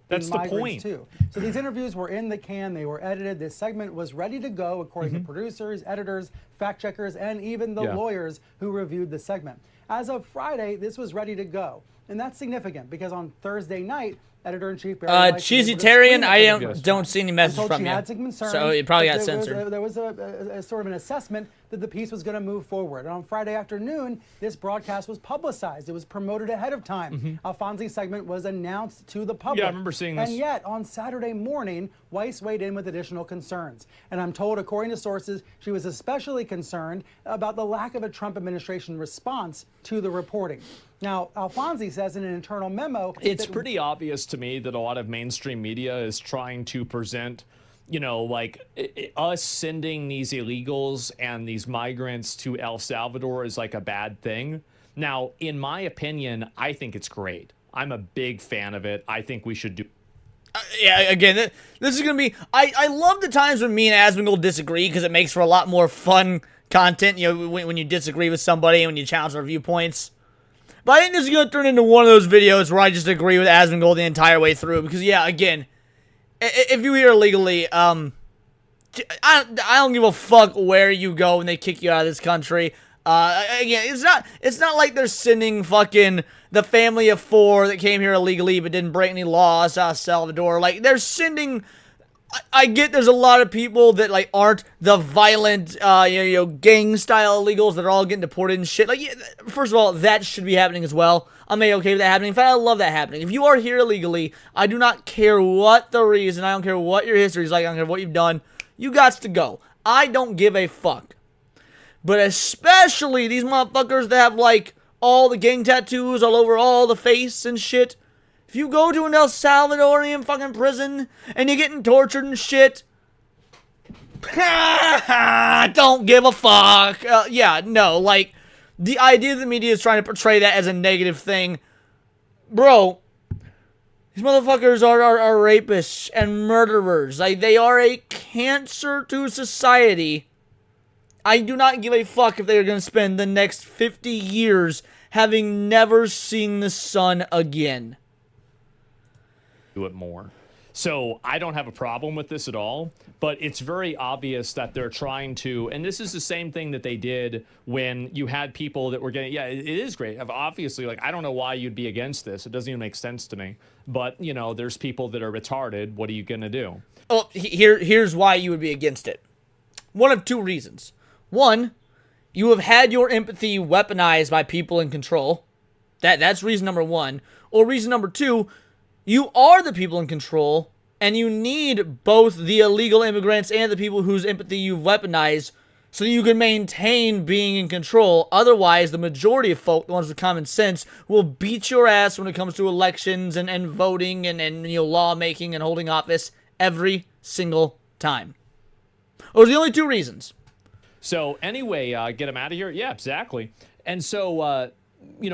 That's the point. Too. So these interviews were in the can. They were edited. This segment was ready to go, according to producers, editors, fact checkers, and even the lawyers who reviewed the segment. As of Friday, this was ready to go. And that's significant because on Thursday night, Editor-in-Chief Barry Weiss Cheesytarian, I don't see any message from you. Had some concerns, so it probably got censored. There was a sort of an assessment that the piece was going to move forward. And on Friday afternoon, this broadcast was publicized. It was promoted ahead of time. Alfonsi's segment was announced to the public. Yeah, I remember seeing this. And yet, on Saturday morning, Weiss weighed in with additional concerns. And I'm told, according to sources, she was especially concerned about the lack of a Trump administration response to the reporting. Now, Alfonsi says in an internal memo... It's pretty obvious to me that a lot of mainstream media is trying to present, you know, like us sending these illegals and these migrants to El Salvador is like a bad thing. Now, in my opinion, I think it's great. I'm a big fan of it. I think we should do... Yeah, again, this is going to be... I love the times when me and Asmongold disagree because it makes for a lot more fun content, you know, when you disagree with somebody and when you challenge their viewpoints. But I think this is going to turn into one of those videos where I just agree with Asmongold the entire way through. Because, yeah, again, if you hear illegally, I don't give a fuck where you go when they kick you out of this country. Again, it's not like they're sending fucking the family of 4 that came here illegally but didn't break any laws out of Salvador. Like, they're sending... I get there's a lot of people that, like, aren't the violent, gang-style illegals that are all getting deported and shit. Like, yeah, first of all, that should be happening as well. I'm okay with that happening. In fact, I love that happening. If you are here illegally, I do not care what the reason. I don't care what your history is like. I don't care what you've done. You gots to go. I don't give a fuck. But especially these motherfuckers that have, like, all the gang tattoos all over all the face and shit. If you go to an El Salvadorian fucking prison and you're getting tortured and shit, don't give a fuck. Yeah, no, like, the idea that the media is trying to portray that as a negative thing, bro, these motherfuckers are rapists and murderers. Like, they are a cancer to society. I do not give a fuck if they are going to spend the next 50 years having never seen the sun again. Do it more. So I don't have a problem with this at all, but it's very obvious that they're trying to, and this is the same thing that they did when you had people that were getting, yeah, it is great. Obviously, like, I don't know why you'd be against this. It doesn't even make sense to me. But, you know, there's people that are retarded. What are you going to do? Oh, here's why you would be against it. One of 2 reasons. One, you have had your empathy weaponized by people in control. That's reason number 1. Or reason number 2, you are the people in control, and you need both the illegal immigrants and the people whose empathy you've weaponized so that you can maintain being in control. Otherwise, the majority of folk, the ones with common sense, will beat your ass when it comes to elections and voting and lawmaking and holding office every single time. Those are the only 2 reasons. So anyway, get them out of here? Yeah, exactly. And so...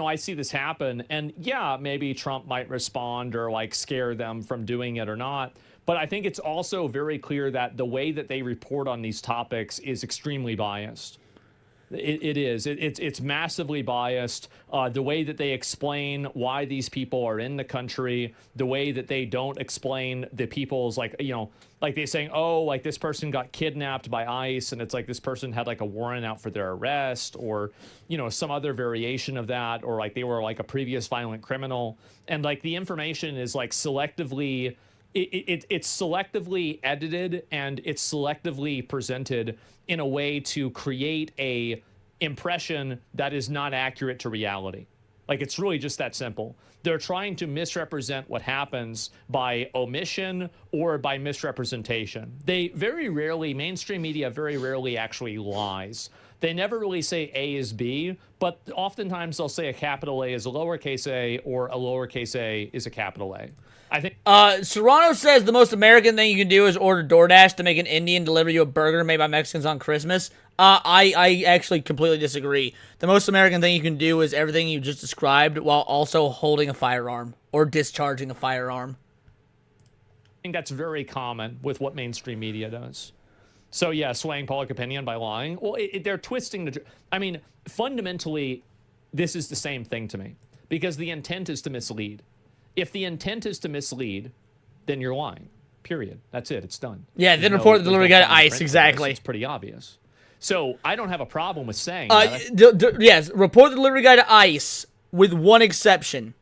I see this happen, and yeah, maybe Trump might respond or, like, scare them from doing it or not. But I think it's also very clear that the way that they report on these topics is extremely biased. It is. It's massively biased. The way that they explain why these people are in the country, the way that they don't explain the people's, like, like they're saying, oh, like, this person got kidnapped by ICE, and it's like this person had, like, a warrant out for their arrest, or, some other variation of that, or, like, they were, like, a previous violent criminal. And, like, the information is, like, selectively... It's selectively edited, and it's selectively presented in a way to create a impression that is not accurate to reality. Like, it's really just that simple. They're trying to misrepresent what happens by omission or by misrepresentation. Mainstream media very rarely actually lies. They never really say A is B, but oftentimes they'll say a capital A is a lowercase a, or a lowercase a is a capital A. I think Serrano says the most American thing you can do is order DoorDash to make an Indian deliver you a burger made by Mexicans on Christmas. I actually completely disagree. The most American thing you can do is everything you just described while also holding a firearm or discharging a firearm. I think that's very common with what mainstream media does. So yeah, swaying public opinion by lying. Well, they're twisting the... I mean, fundamentally, this is the same thing to me, because the intent is to mislead. If the intent is to mislead, then you're lying. Period. That's it. It's done. Yeah, then report the delivery guy to ICE. Exactly. It's pretty obvious. So I don't have a problem with saying that. Yes, report the delivery guy to ICE with one exception.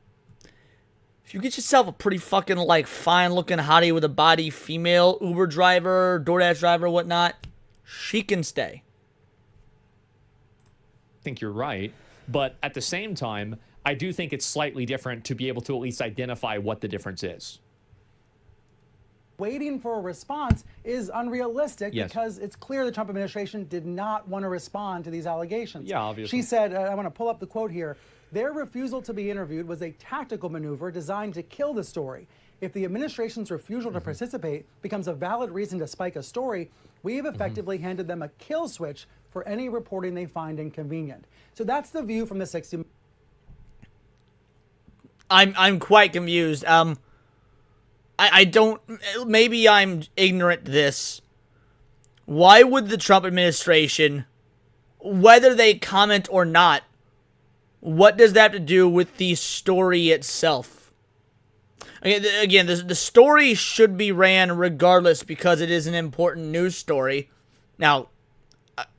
If you get yourself a pretty fucking, like, fine-looking hottie with a body, female Uber driver, DoorDash driver, whatnot, she can stay. I think you're right. But at the same time, I do think it's slightly different to be able to at least identify what the difference is. Waiting for a response is unrealistic because it's clear the Trump administration did not want to respond to these allegations. Yeah, obviously. She said, I want to pull up the quote here, their refusal to be interviewed was a tactical maneuver designed to kill the story. If the administration's refusal to participate becomes a valid reason to spike a story, we have effectively handed them a kill switch for any reporting they find inconvenient. So that's the view from the 60. I'm quite confused. I don't, maybe I'm ignorant to this. Why would the Trump administration, whether they comment or not, what does that have to do with the story itself? Again, the story should be ran regardless because it is an important news story. Now,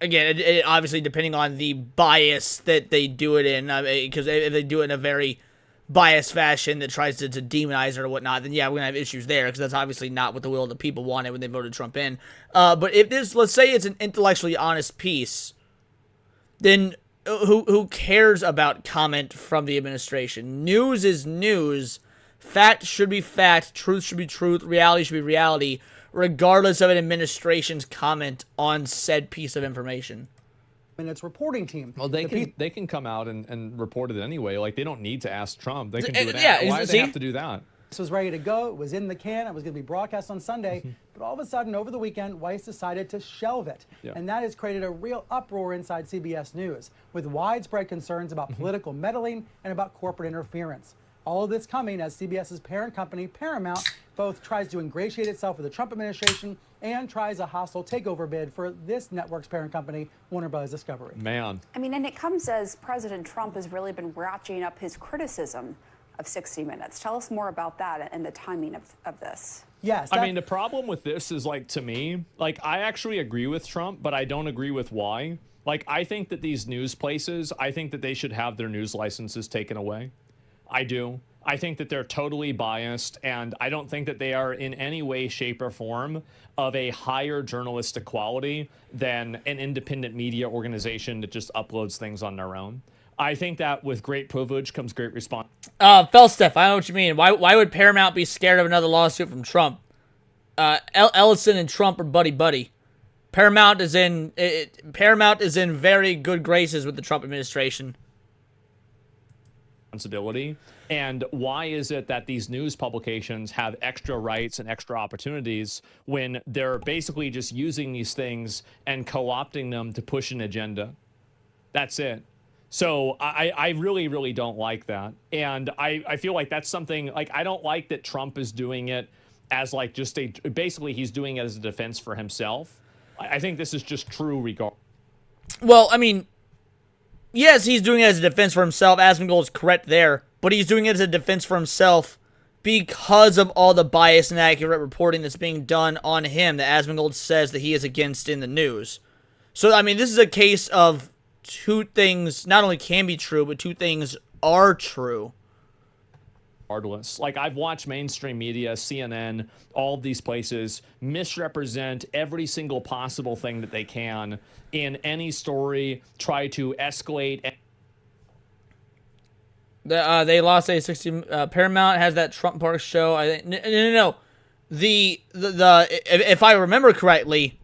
again, it obviously depending on the bias that they do it in, because if they do it in a very biased fashion that tries to demonize it or whatnot, then yeah, we're going to have issues there because that's obviously not what the will of the people wanted when they voted Trump in. But if this, let's say it's an intellectually honest piece, then who cares about comment from the administration? News is news. Fact should be fact. Truth should be truth. Reality should be reality, regardless of an administration's comment on said piece of information. And its reporting team. Well, they can come out and report it anyway. Like, they don't need to ask Trump. They can do it. Yeah, Why do they have to do that? This was ready to go. It was in the can. It was going to be broadcast on Sunday. But all of a sudden, over the weekend, Weiss decided to shelve it. Yeah. And that has created a real uproar inside CBS News, with widespread concerns about political meddling and about corporate interference. All of this coming as CBS's parent company, Paramount, both tries to ingratiate itself with the Trump administration and tries a hostile takeover bid for this network's parent company, Warner Bros. Discovery. Man. I mean, and it comes as President Trump has really been ratcheting up his criticism of 60 Minutes. Tell us more about that and the timing of this. Yes. I mean, the problem with this is, like, to me, like, I actually agree with Trump, but I don't agree with why. Like, I think that these news places, I think that they should have their news licenses taken away. I do. I think that they're totally biased, and I don't think that they are in any way, shape, or form of a higher journalistic quality than an independent media organization that just uploads things on their own. I think that with great privilege comes great response. Felsteph, I know what you mean. Why would Paramount be scared of another lawsuit from Trump? Ellison and Trump are buddy-buddy. Paramount is in very good graces with the Trump administration. Responsibility. And why is it that these news publications have extra rights and extra opportunities when they're basically just using these things and co-opting them to push an agenda? That's it. So I really, really don't like that. And I feel like that's something, like, I don't like that Trump is doing it as, like, just basically he's doing it as a defense for himself. I think this is just true regard. Well, I mean, yes, he's doing it as a defense for himself. Asmongold is correct there. But he's doing it as a defense for himself because of all the bias and accurate reporting that's being done on him that Asmongold says that he is against in the news. So, I mean, this is a case of two things not only can be true, but two things are true. Regardless. Like, I've watched mainstream media, CNN, all of these places misrepresent every single possible thing that they can in any story, try to escalate. They lost a 60. Paramount has that Trump Park show. I think no. The if I remember correctly,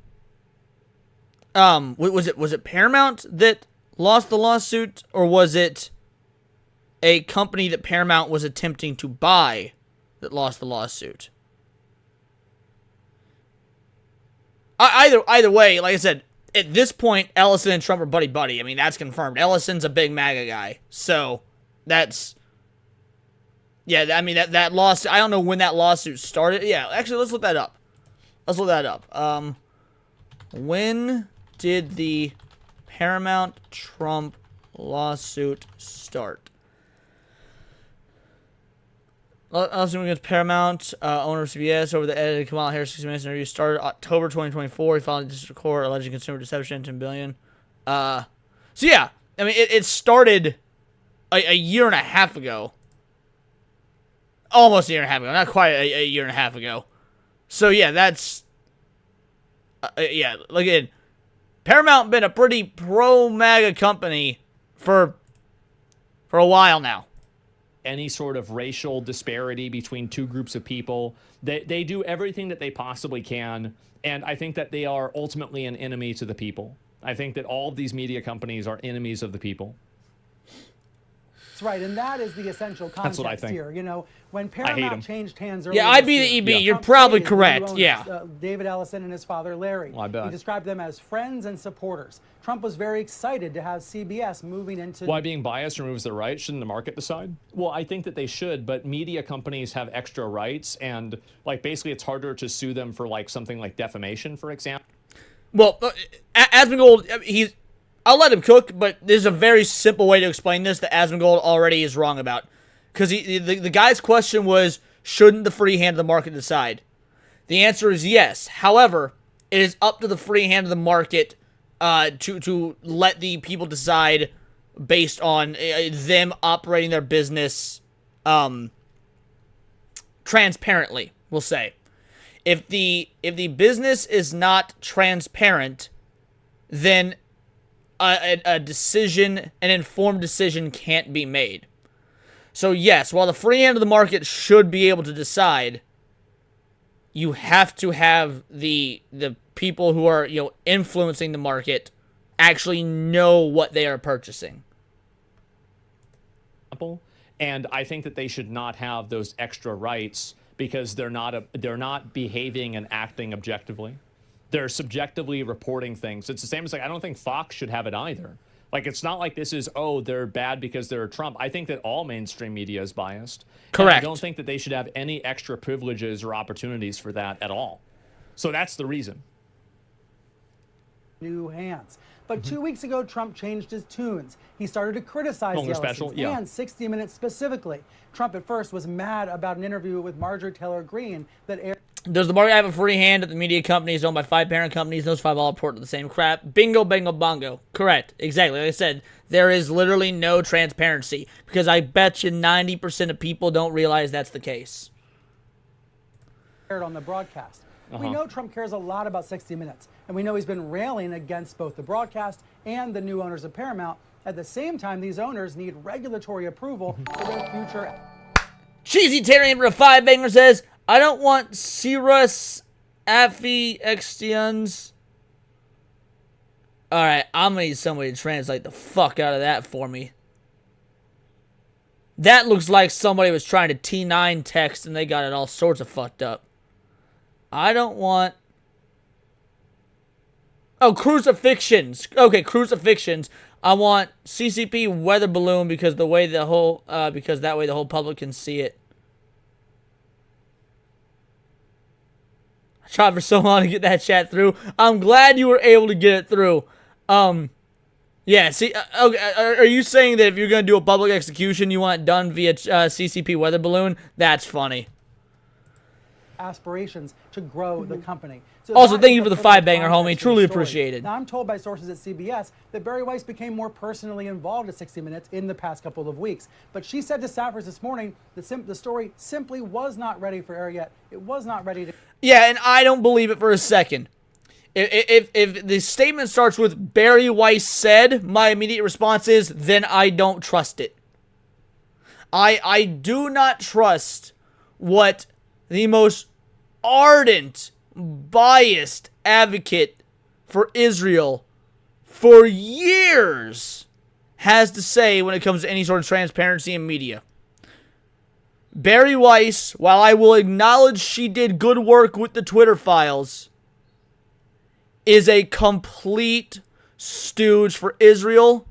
was it Paramount that lost the lawsuit, or was it a company that Paramount was attempting to buy that lost the lawsuit? Either way, like I said, at this point, Ellison and Trump are buddy-buddy. I mean, that's confirmed. Ellison's a big MAGA guy, so that's... Yeah, I mean, that lawsuit... I don't know when that lawsuit started. Yeah, actually, let's look that up. When did the Paramount-Trump lawsuit start? Lawsuit against Paramount, owner of CBS, over the edited Kamala Harris 60 Minutes interview started October 2024. He filed in district court alleging consumer deception, $10 billion. So yeah, I mean, it started a year and a half ago. Almost a year and a half ago, not quite a year and a half ago. So yeah, that's yeah. Look at Paramount been a pretty pro-MAGA company for a while now. Any sort of racial disparity between two groups of people. They do everything that they possibly can, and I think that they are ultimately an enemy to the people. I think that all of these media companies are enemies of the people. That's right, and that is the essential That's what I context think. here. You know, when Paramount changed hands earlier Yeah, I'd this be the year, EB. You're Trump probably stated correct. new owners, Yeah. David Ellison and his father, Larry. Well, I bet. He described them as friends and supporters. Trump was very excited to have CBS moving into... Why being biased removes their rights? Shouldn't the market decide? Well, I think that they should, but media companies have extra rights, and, like, basically it's harder to sue them for, like, something like defamation, for example. Well, Asmongold, I'll let him cook, but there's a very simple way to explain this that Asmongold already is wrong about. Because the guy's question was, shouldn't the free hand of the market decide? The answer is yes. However, it is up to the free hand of the market to let the people decide based on them operating their business transparently, we'll say. If the business is not transparent, then a decision, an informed decision, can't be made. So yes, while the free hand of the market should be able to decide, you have to have the people who are, you know, influencing the market actually know what they are purchasing. And I think that they should not have those extra rights because they're not behaving and acting objectively. They're subjectively reporting things. It's the same as, like, I don't think Fox should have it either. Like, it's not like this is, oh, they're bad because they're Trump. I think that all mainstream media is biased. Correct. And I don't think that they should have any extra privileges or opportunities for that at all. So that's the reason. New hands. But 2 weeks ago, Trump changed his tunes. He started to criticize Longer the special, Ellisons yeah. and 60 Minutes specifically. Trump at first was mad about an interview with Marjorie Taylor Greene that aired. Does the market have a free hand at the media companies owned by 5 parent companies? Those 5 all report to the same crap. Bingo, bango, bongo. Correct. Exactly. Like I said, there is literally no transparency because I bet you 90% of people don't realize that's the case. On the broadcast. We know Trump cares a lot about 60 Minutes, and we know he's been railing against both the broadcast and the new owners of Paramount. At the same time, these owners need regulatory approval for their future. Cheesy Tyrion for a 5 banger says, I don't want Cirrus Affiextions. Alright, I'm gonna need somebody to translate the fuck out of that for me. That looks like somebody was trying to T9 text and they got it all sorts of fucked up. I don't want... Oh, crucifixions. Okay, crucifixions. I want CCP weather balloon because the way the whole because that way the whole public can see it. I tried for so long to get that chat through. I'm glad you were able to get it through. Yeah, see, okay, are you saying that if you're going to do a public execution, you want it done via CCP weather balloon? That's funny. Aspirations to grow the company. So Also, that thank is you for the perfect 5 banger, homie. context of the Truly story. appreciated. Now, I'm told by sources at CBS that Barry Weiss became more personally involved at 60 Minutes in the past couple of weeks. But she said to staffers this morning that the story simply was not ready for air yet. It was not ready to... Yeah, and I don't believe it for a second. If the statement starts with Barry Weiss said, my immediate response is, then I don't trust it. I do not trust what the most ardent, biased advocate for Israel for years has to say when it comes to any sort of transparency in media. Barry Weiss, while I will acknowledge she did good work with the Twitter files, is a complete stooge for Israel,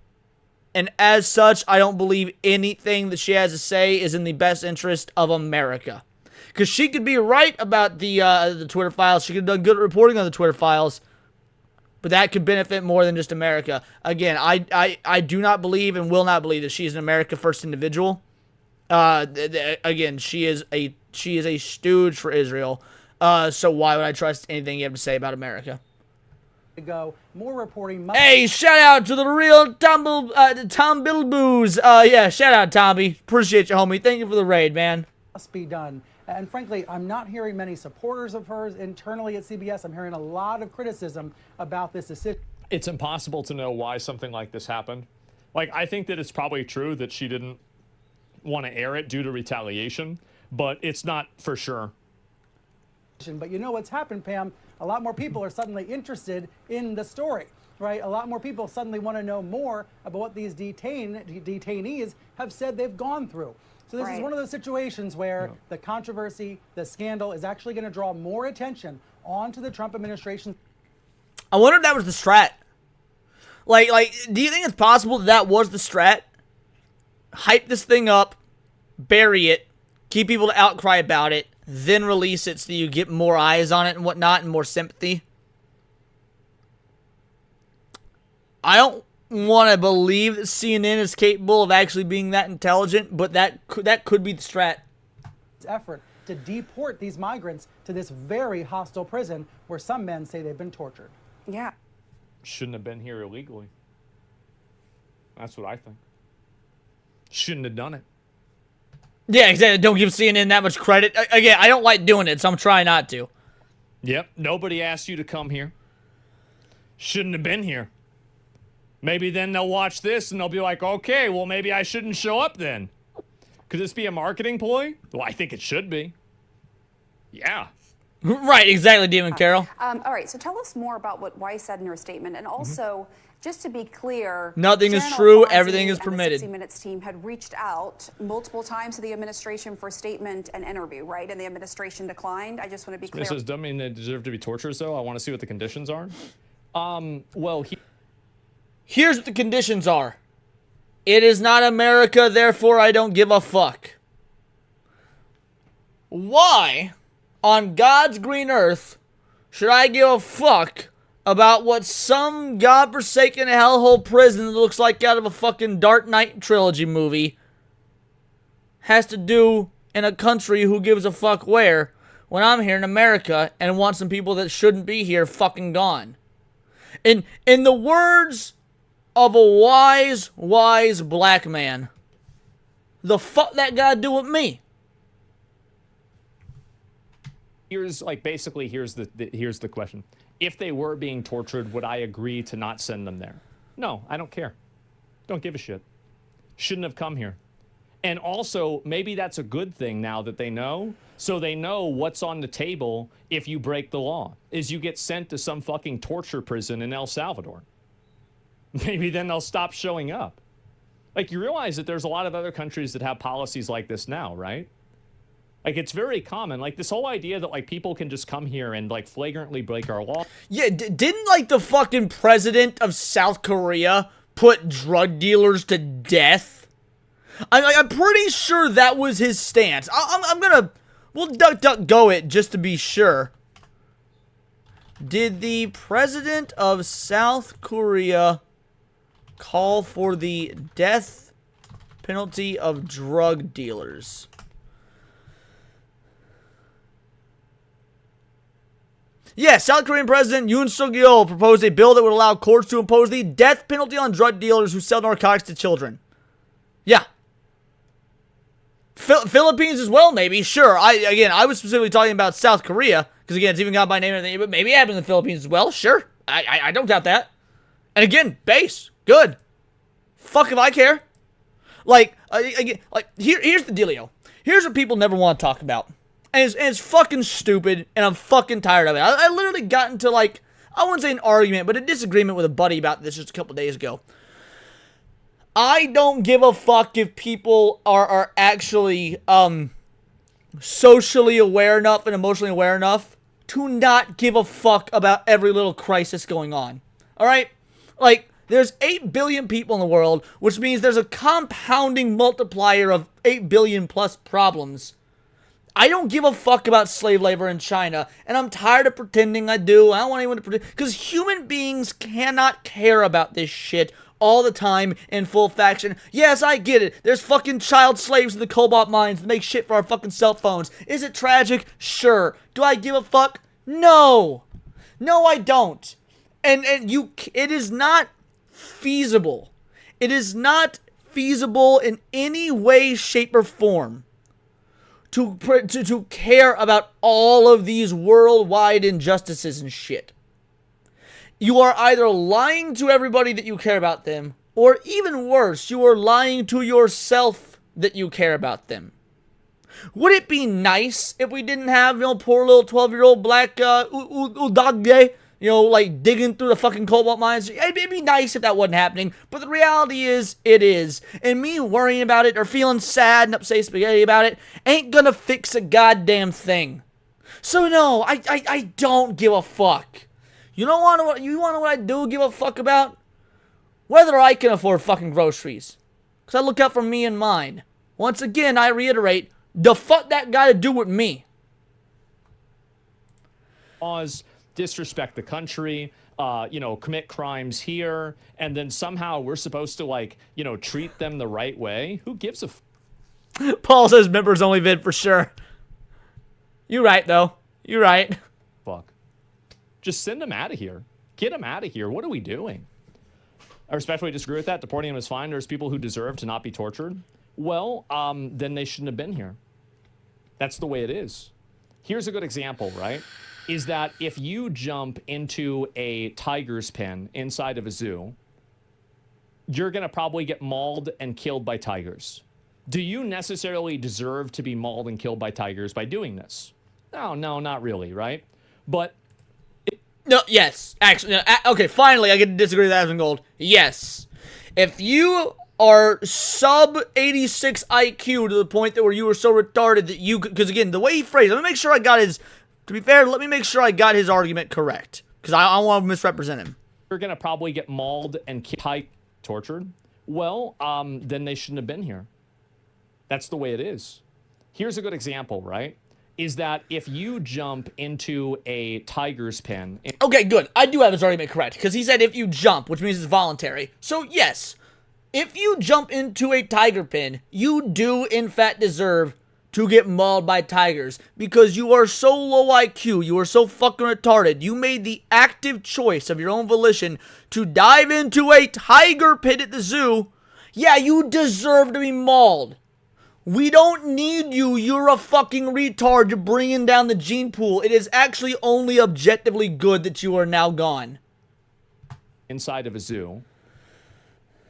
and as such, I don't believe anything that she has to say is in the best interest of America. Because she could be right about the Twitter files. She could have done good reporting on the Twitter files. But that could benefit more than just America. Again, I do not believe and will not believe that she is an America First individual. Again, she is a stooge for Israel. So why would I trust anything you have to say about America? Go. More reporting. Hey, shout out to the real Tom Biddleboos. Yeah, shout out, Tommy. Appreciate you, homie. Thank you for the raid, man. Must be done. And frankly, I'm not hearing many supporters of hers internally at CBS. I'm hearing a lot of criticism about this decision. It's impossible to know why something like this happened. Like, I think that it's probably true that she didn't want to air it due to retaliation, but it's not for sure. But you know what's happened, Pam? A lot more people are suddenly interested in the story, right? A lot more people suddenly want to know more about what these detainees have said they've gone through. So this is one of those situations where the controversy, the scandal is actually going to draw more attention onto the Trump administration. I wonder if that was the strat. Like, do you think it's possible that that was the strat? Hype this thing up, bury it, keep people to outcry about it, then release it so you get more eyes on it and whatnot and more sympathy? I don't want to believe that CNN is capable of actually being that intelligent, but that could be the strat. Effort to deport these migrants to this very hostile prison where some men say they've been tortured. Yeah. Shouldn't have been here illegally. That's what I think. Shouldn't have done it. Yeah, exactly. Don't give CNN that much credit. Again, I don't like doing it, so I'm trying not to. Yep. Nobody asked you to come here. Shouldn't have been here. Maybe then they'll watch this and they'll be like, okay, well, maybe I shouldn't show up then. Could this be a marketing ploy? Well, I think it should be. Yeah. Right, exactly, Demon Carol. All right, so tell us more about what Weiss said in her statement, and also, just to be clear, Nothing is Jan true, Alfonsi everything is and permitted. The 60 Minutes team had reached out multiple times to the administration for a statement and interview, right? And the administration declined. I just want to be clear. This doesn't mean they deserve to be tortured, though. I want to see what the conditions are. Well, here's what the conditions are. It is not America, therefore I don't give a fuck. Why, on God's green earth, should I give a fuck about what some godforsaken hellhole prison that looks like out of a fucking Dark Knight trilogy movie has to do in a country who gives a fuck where, when I'm here in America and want some people that shouldn't be here fucking gone? In the words of a wise black man, the fuck that gotta do with me? here's the question. If they were being tortured, would I agree to not send them there? No, I don't care. Don't give a shit. Shouldn't have come here. And also, maybe that's a good thing now that they know. So they know what's on the table if you break the law, is you get sent to some fucking torture prison in El Salvador. Maybe then they'll stop showing up. Like, you realize that there's a lot of other countries that have policies like this now, right? Like, it's very common. Like, this whole idea that, like, people can just come here and, like, flagrantly break our law. Yeah, didn't, like, the fucking president of South Korea put drug dealers to death? I'm pretty sure that was his stance. We'll duck go it just to be sure. Did the president of South Korea call for the death penalty of drug dealers? Yes, South Korean President Yoon Suk-yeol proposed a bill that would allow courts to impose the death penalty on drug dealers who sell narcotics to children. Yeah. Philippines as well, maybe. Sure. I was specifically talking about South Korea, because again, it's even got my name and everything, but maybe it happened in the Philippines as well. Sure. I don't doubt that. And again, base. Good. Fuck if I care. Like, again, like, here's the dealio. Here's what people never want to talk about. And it's fucking stupid, and I'm fucking tired of it. I literally got into, like, I wouldn't say an argument, but a disagreement with a buddy about this just a couple days ago. I don't give a fuck if people are actually, socially aware enough and emotionally aware enough to not give a fuck about every little crisis going on. Alright? Like, there's 8 billion people in the world, which means there's a compounding multiplier of 8 billion plus problems. I don't give a fuck about slave labor in China, and I'm tired of pretending I do. I don't want anyone to pretend, because human beings cannot care about this shit all the time in full faction. Yes, I get it. There's fucking child slaves in the cobalt mines that make shit for our fucking cell phones. Is it tragic? Sure. Do I give a fuck? No. No, I don't. And it is not feasible. It is not feasible in any way, shape, or form to care about all of these worldwide injustices and shit. You are either lying to everybody that you care about them, or even worse, you are lying to yourself that you care about them. Would it be nice if we didn't have, poor little 12-year-old black Udagye, like digging through the fucking cobalt mines? It'd be nice if that wasn't happening, but the reality is, it is. And me worrying about it or feeling sad and upset spaghetti about it ain't gonna fix a goddamn thing. So no, I don't give a fuck. You wanna know what I do give a fuck about? Whether I can afford fucking groceries. Because I look out for me and mine. Once again, I reiterate, the fuck that got to do with me? Laws, disrespect the country, commit crimes here, and then somehow we're supposed to, treat them the right way? Who gives a Paul says members only vid for sure. You're right, though. You're right. Fuck. Just send him out of here. Get him out of here. What are we doing? I respectfully disagree with that. Deporting him is fine. There's people who deserve to not be tortured. Well, then they shouldn't have been here. That's the way it is. Here's a good example, right? Is that if you jump into a tiger's pen inside of a zoo, you're going to probably get mauled and killed by tigers. Do you necessarily deserve to be mauled and killed by tigers by doing this? No, not really, right? But no, yes, actually, no, okay, finally, I get to disagree with Adam Gold. Yes. If you are sub 86 IQ to the point that where you were so retarded that you could, because again, the way he phrased, let me make sure I got his, to be fair, let me make sure I got his argument correct, because I don't want to misrepresent him. You're going to probably get mauled and tortured. Well, then they shouldn't have been here. That's the way it is. Here's a good example, right? Is that if you jump into a tiger's pen... Okay, good. I do have his argument correct, because he said if you jump, which means it's voluntary. So, yes, if you jump into a tiger pen, you do, in fact, deserve to get mauled by tigers, because you are so low IQ, you are so fucking retarded, you made the active choice of your own volition to dive into a tiger pit at the zoo. Yeah, you deserve to be mauled. We don't need you. You're a fucking retard. You're bringing down the gene pool. It is actually only objectively good that you are now gone. Inside of a zoo,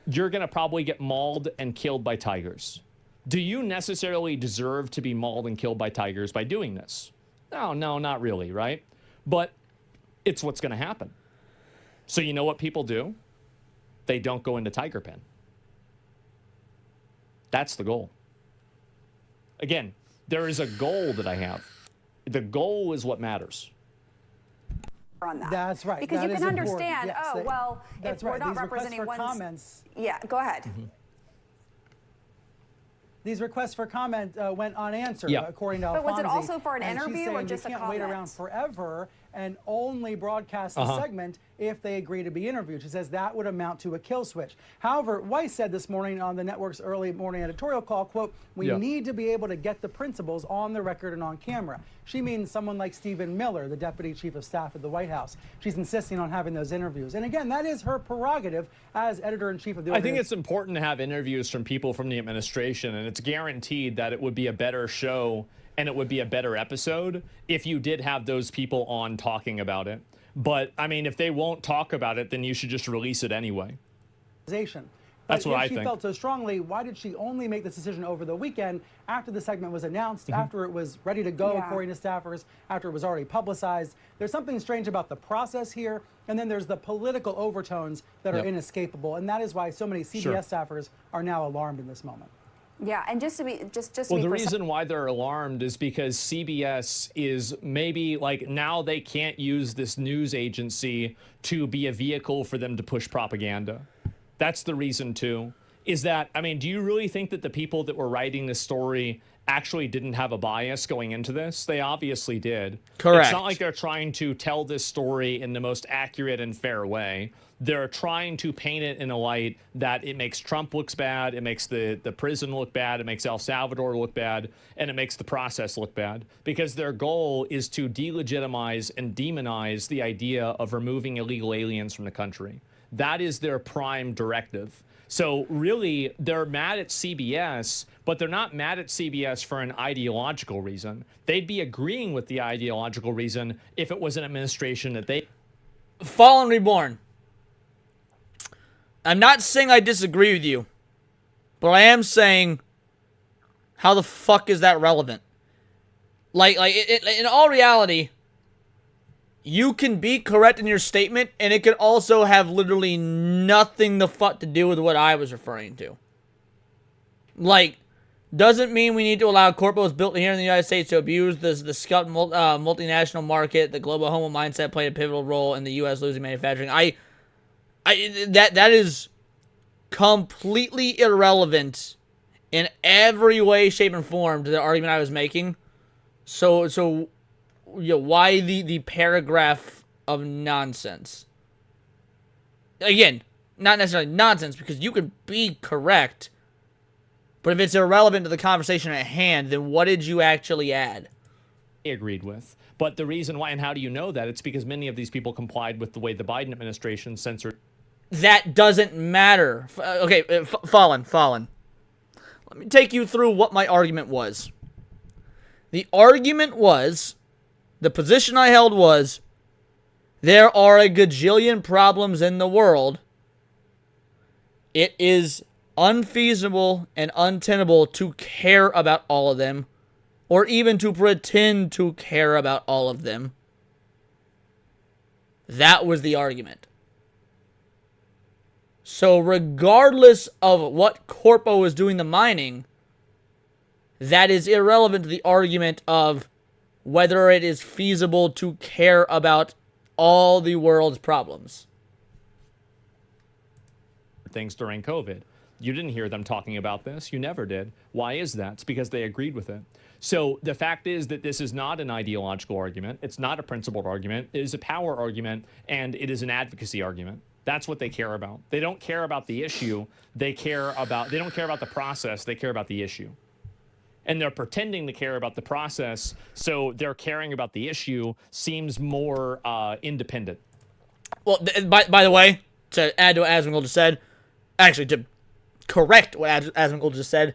you're going to probably get mauled and killed by tigers. Do you necessarily deserve to be mauled and killed by tigers by doing this? No, not really, right? But it's what's going to happen. So you know what people do? They don't go into tiger pen. That's the goal. Again, there is a goal that I have. The goal is what matters. On that. That's right. Because that you can understand, yes, if we're not representing one... comments. Yeah, go ahead. These requests for comment went unanswered, according to But was it Alfonsi. also for an And she's interview saying or just a you can't comment? wait around forever and only broadcast the segment if they agree to be interviewed. She says that would amount to a kill switch. However, Weiss said this morning on the network's early morning editorial call, quote, we need to be able to get the principals on the record and on camera. She means someone like Stephen Miller, the deputy chief of staff at the White House. She's insisting on having those interviews. And again, that is her prerogative as editor-in-chief of the I think it's important to have interviews from people from the administration, and it's guaranteed that it would be a better show and it would be a better episode if you did have those people on talking about it. But, I mean, if they won't talk about it, then you should just release it anyway. That's what I think. She felt so strongly, why did she only make this decision over the weekend after the segment was announced, after it was ready to go, according to staffers, after it was already publicized? There's something strange about the process here, and then there's the political overtones that are inescapable, and that is why so many CBS staffers are now alarmed in this moment. Yeah, and just to be well, the reason why they're alarmed is because CBS is maybe like now they can't use this news agency to be a vehicle for them to push propaganda. That's the reason too. Is that, I mean, do you really think that the people that were writing this story actually didn't have a bias going into this? They obviously did. Correct. It's not like they're trying to tell this story in the most accurate and fair way. They're trying to paint it in a light that it makes Trump looks bad, it makes the prison look bad, it makes El Salvador look bad, and it makes the process look bad. Because their goal is to delegitimize and demonize the idea of removing illegal aliens from the country. That is their prime directive. So really, they're mad at CBS, but they're not mad at CBS for an ideological reason. They'd be agreeing with the ideological reason if it was an administration that they... Fallen Reborn. I'm not saying I disagree with you, but I am saying, how the fuck is that relevant? In all reality, you can be correct in your statement, and it can also have literally nothing the fuck to do with what I was referring to. Like, doesn't mean we need to allow corpos built here in the United States to abuse the scut multinational market. The global homo mindset played a pivotal role in the U.S. losing manufacturing. That is completely irrelevant in every way, shape, and form to the argument I was making. So why the paragraph of nonsense? Again, not necessarily nonsense, because you can be correct, but if it's irrelevant to the conversation at hand, then what did you actually add? agreed with. But the reason why, and how do you know that? It's because many of these people complied with the way the Biden administration censored. That doesn't matter. Okay, Fallen. Let me take you through what my argument was. The argument was, the position I held was, there are a gajillion problems in the world. It is unfeasible and untenable to care about all of them, or even to pretend to care about all of them. That was the argument. So regardless of what Corpo is doing the mining, that is irrelevant to the argument of whether it is feasible to care about all the world's problems. Things during COVID. You didn't hear them talking about this. You never did. Why is that? It's because they agreed with it. So the fact is that this is not an ideological argument. It's not a principled argument. It is a power argument, and it is an advocacy argument. That's what they care about. They don't care about the issue. They don't care about the process. They care about the issue. And they're pretending to care about the process, so their caring about the issue seems more independent. Well, by the way, to add to what Asmongold just said, actually to correct what Asmongold just said,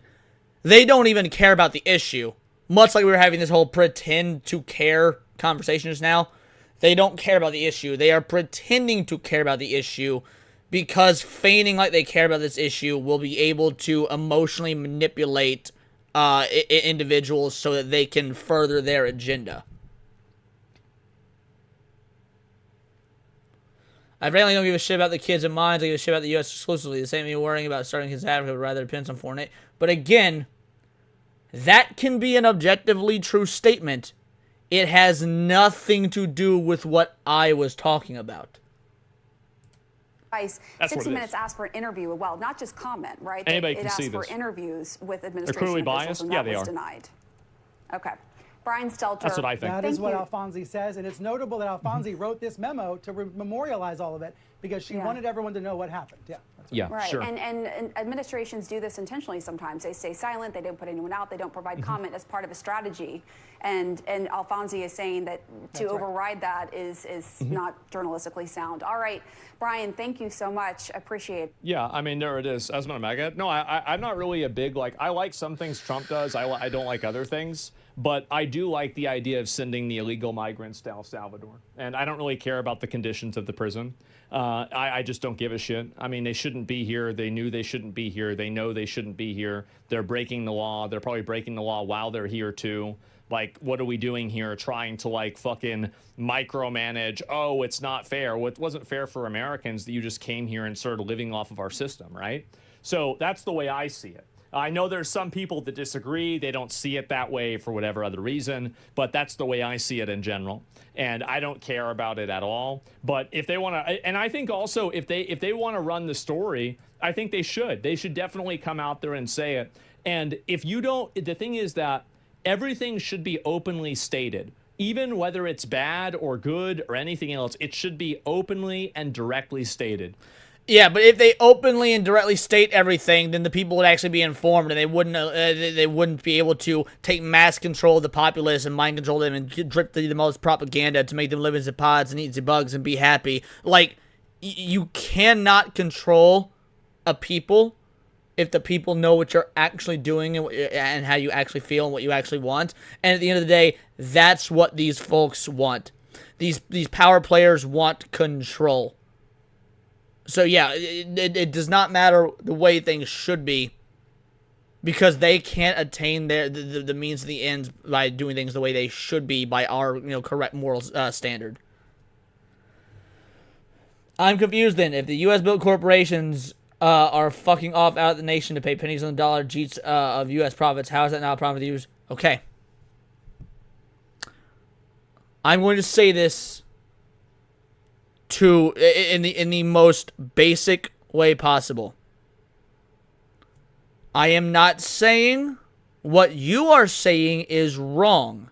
they don't even care about the issue. Much like we were having this whole pretend to care conversation just now, they don't care about the issue. They are pretending to care about the issue because feigning like they care about this issue will be able to emotionally manipulate individuals so that they can further their agenda. I frankly don't give a shit about the kids in minds. I give a shit about the U.S. exclusively. The same me worrying about starting his Africa, but rather depends on Fortnite. But again, that can be an objectively true statement. It has nothing to do with what I was talking about. 60 Minutes asked for an interview. Well, not just comment, right? Anybody it can asked see for this. interviews with They're administration clearly officials, biased? and Yeah, that they was are. denied. Okay. Brian Stelter. That's what I think. That is what you. Alfonsi says, and it's notable that Alfonsi wrote this memo to memorialize all of it because she wanted everyone to know what happened. Yeah. Yeah, Right, sure. and administrations do this intentionally sometimes. They stay silent, they don't put anyone out, they don't provide comment as part of a strategy. And Alfonsi is saying that to override that is not journalistically sound. All right, Brian, thank you so much. Appreciate it. Yeah, I mean, there it is. Asma Maggot. No, I'm not really a big, I like some things Trump does. I don't like other things. But I do like the idea of sending the illegal migrants to El Salvador. And I don't really care about the conditions of the prison. I just don't give a shit. I mean, they shouldn't be here. They knew they shouldn't be here. They know they shouldn't be here. They're breaking the law. They're probably breaking the law while they're here, too. Like, what are we doing here? Trying to, like, fucking micromanage. Oh, it's not fair. Well, it wasn't fair for Americans that you just came here and started living off of our system, right? So that's the way I see it. I know there's some people that disagree. They don't see it that way for whatever other reason, but that's the way I see it in general. And I don't care about it at all. But if they want to, and I think also if they want to run the story, I think they should. They should definitely come out there and say it. And if you don't, the thing is that everything should be openly stated. Even whether it's bad or good or anything else, it should be openly and directly stated. Yeah, but if they openly and directly state everything, then the people would actually be informed, and they wouldn't be able to take mass control of the populace and mind control them and drip them all this propaganda to make them live in the pods and eat the bugs and be happy. Like, you cannot control a people if the people know what you're actually doing and how you actually feel and what you actually want. And at the end of the day, that's what these folks want. These power players want control. So yeah, it does not matter the way things should be because they can't attain the means of the ends by doing things the way they should be by our correct moral standard. I'm confused then. If the U.S. built corporations are fucking off out of the nation to pay pennies on the dollar jeets of U.S. profits, how is that not a problem for the U.S.? Okay. I'm going to say this in the most basic way possible. I am not saying what you are saying is wrong.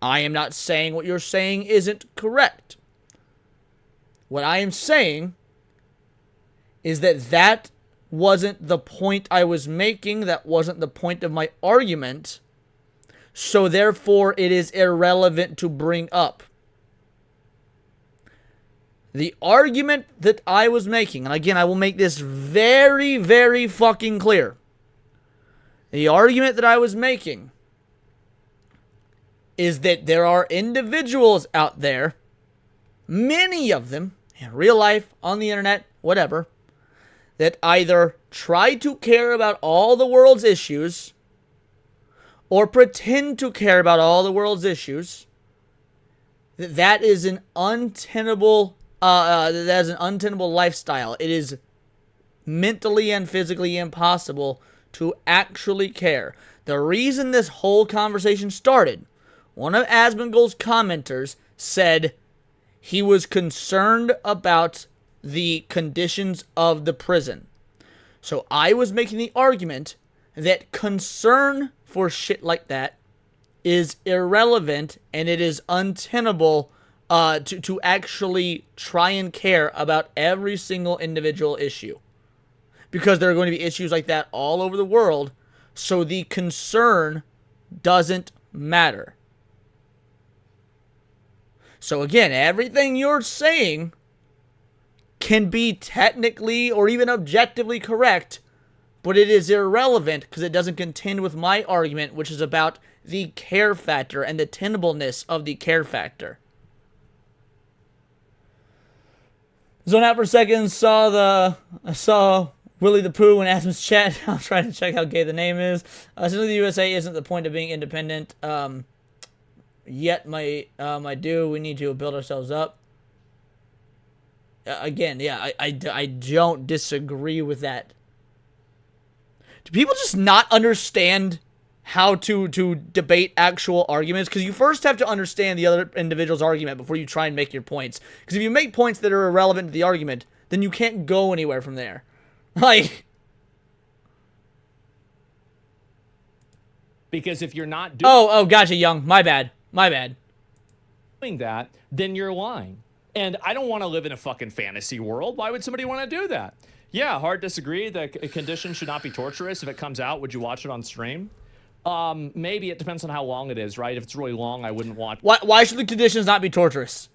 I am not saying what you're saying isn't correct. What I am saying is that wasn't the point I was making. That wasn't the point of my argument. so therefore it is irrelevant to bring up. The argument that I was making, and again, I will make this very, very fucking clear. The argument that I was making is that there are individuals out there, many of them, in real life, on the internet, whatever, that either try to care about all the world's issues or pretend to care about all the world's issues. That is an untenable lifestyle. It is mentally and physically impossible to actually care. The reason this whole conversation started, one of Asmongold's commenters said he was concerned about the conditions of the prison. So I was making the argument that concern for shit like that is irrelevant and it is untenable to actually try and care about every single individual issue. Because there are going to be issues like that all over the world, so the concern doesn't matter. So again, everything you're saying can be technically or even objectively correct, but it is irrelevant because it doesn't contend with my argument, which is about the care factor and the tenableness of the care factor. Zoned out for a second, I saw Willie the Pooh in Asmus chat. I'm trying to check how gay the name is. Simply the USA isn't the point of being independent. Yet, my dude, we need to build ourselves up. Again, yeah, I don't disagree with that. Do people just not understand how to debate actual arguments? Because you first have to understand the other individual's argument before you try and make your points. Because if you make points that are irrelevant to the argument, then you can't go anywhere from there. Like... Because if you're not doing... Oh, gotcha, Young. My bad. Doing that, then you're lying. And I don't want to live in a fucking fantasy world. Why would somebody want to do that? Yeah, hard disagree. The condition should not be torturous. If it comes out, would you watch it on stream? Maybe. It depends on how long it is, right? If it's really long, I wouldn't watch. Why should the conditions not be torturous?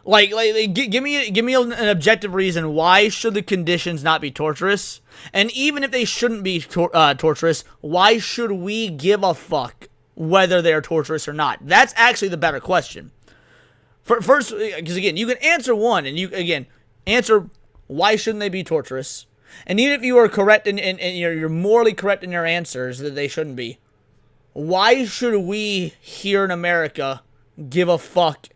Like give me an objective reason. Why should the conditions not be torturous? And even if they shouldn't be torturous, why should we give a fuck whether they're torturous or not? That's actually the better question. First, because again, you can answer one, and you again answer why shouldn't they be torturous. And even if you are correct and you're morally correct in your answers that they shouldn't be, why should we here in America give a fuck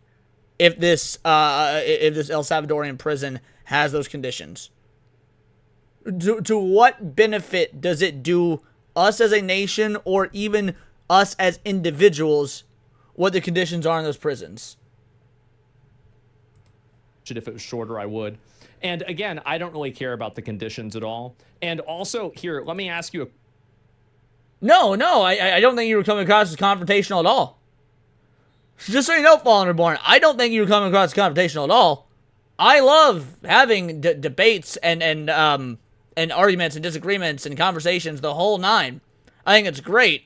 if this El Salvadorian prison has those conditions? To what benefit does it do us as a nation or even us as individuals what the conditions are in those prisons? If it was shorter, I would. And again, I don't really care about the conditions at all. And also, here, let me ask you a... No, I don't think you were coming across as confrontational at all. Just so you know, Fallen Reborn, I don't think you were coming across as confrontational at all. I love having debates and arguments and disagreements and conversations, the whole nine. I think it's great.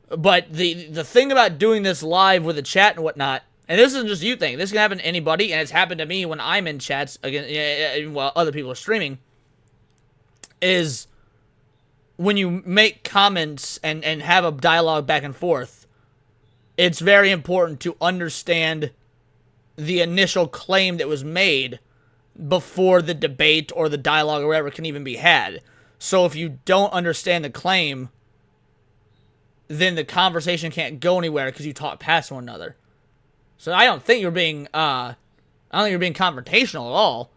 But the thing about doing this live with a chat and whatnot, and this isn't just you thing, this can happen to anybody, and it's happened to me when I'm in chats again while other people are streaming, is when you make comments and have a dialogue back and forth, it's very important to understand the initial claim that was made before the debate or the dialogue or whatever can even be had. So if you don't understand the claim, then the conversation can't go anywhere because you talk past one another. So I don't think you're being confrontational at all.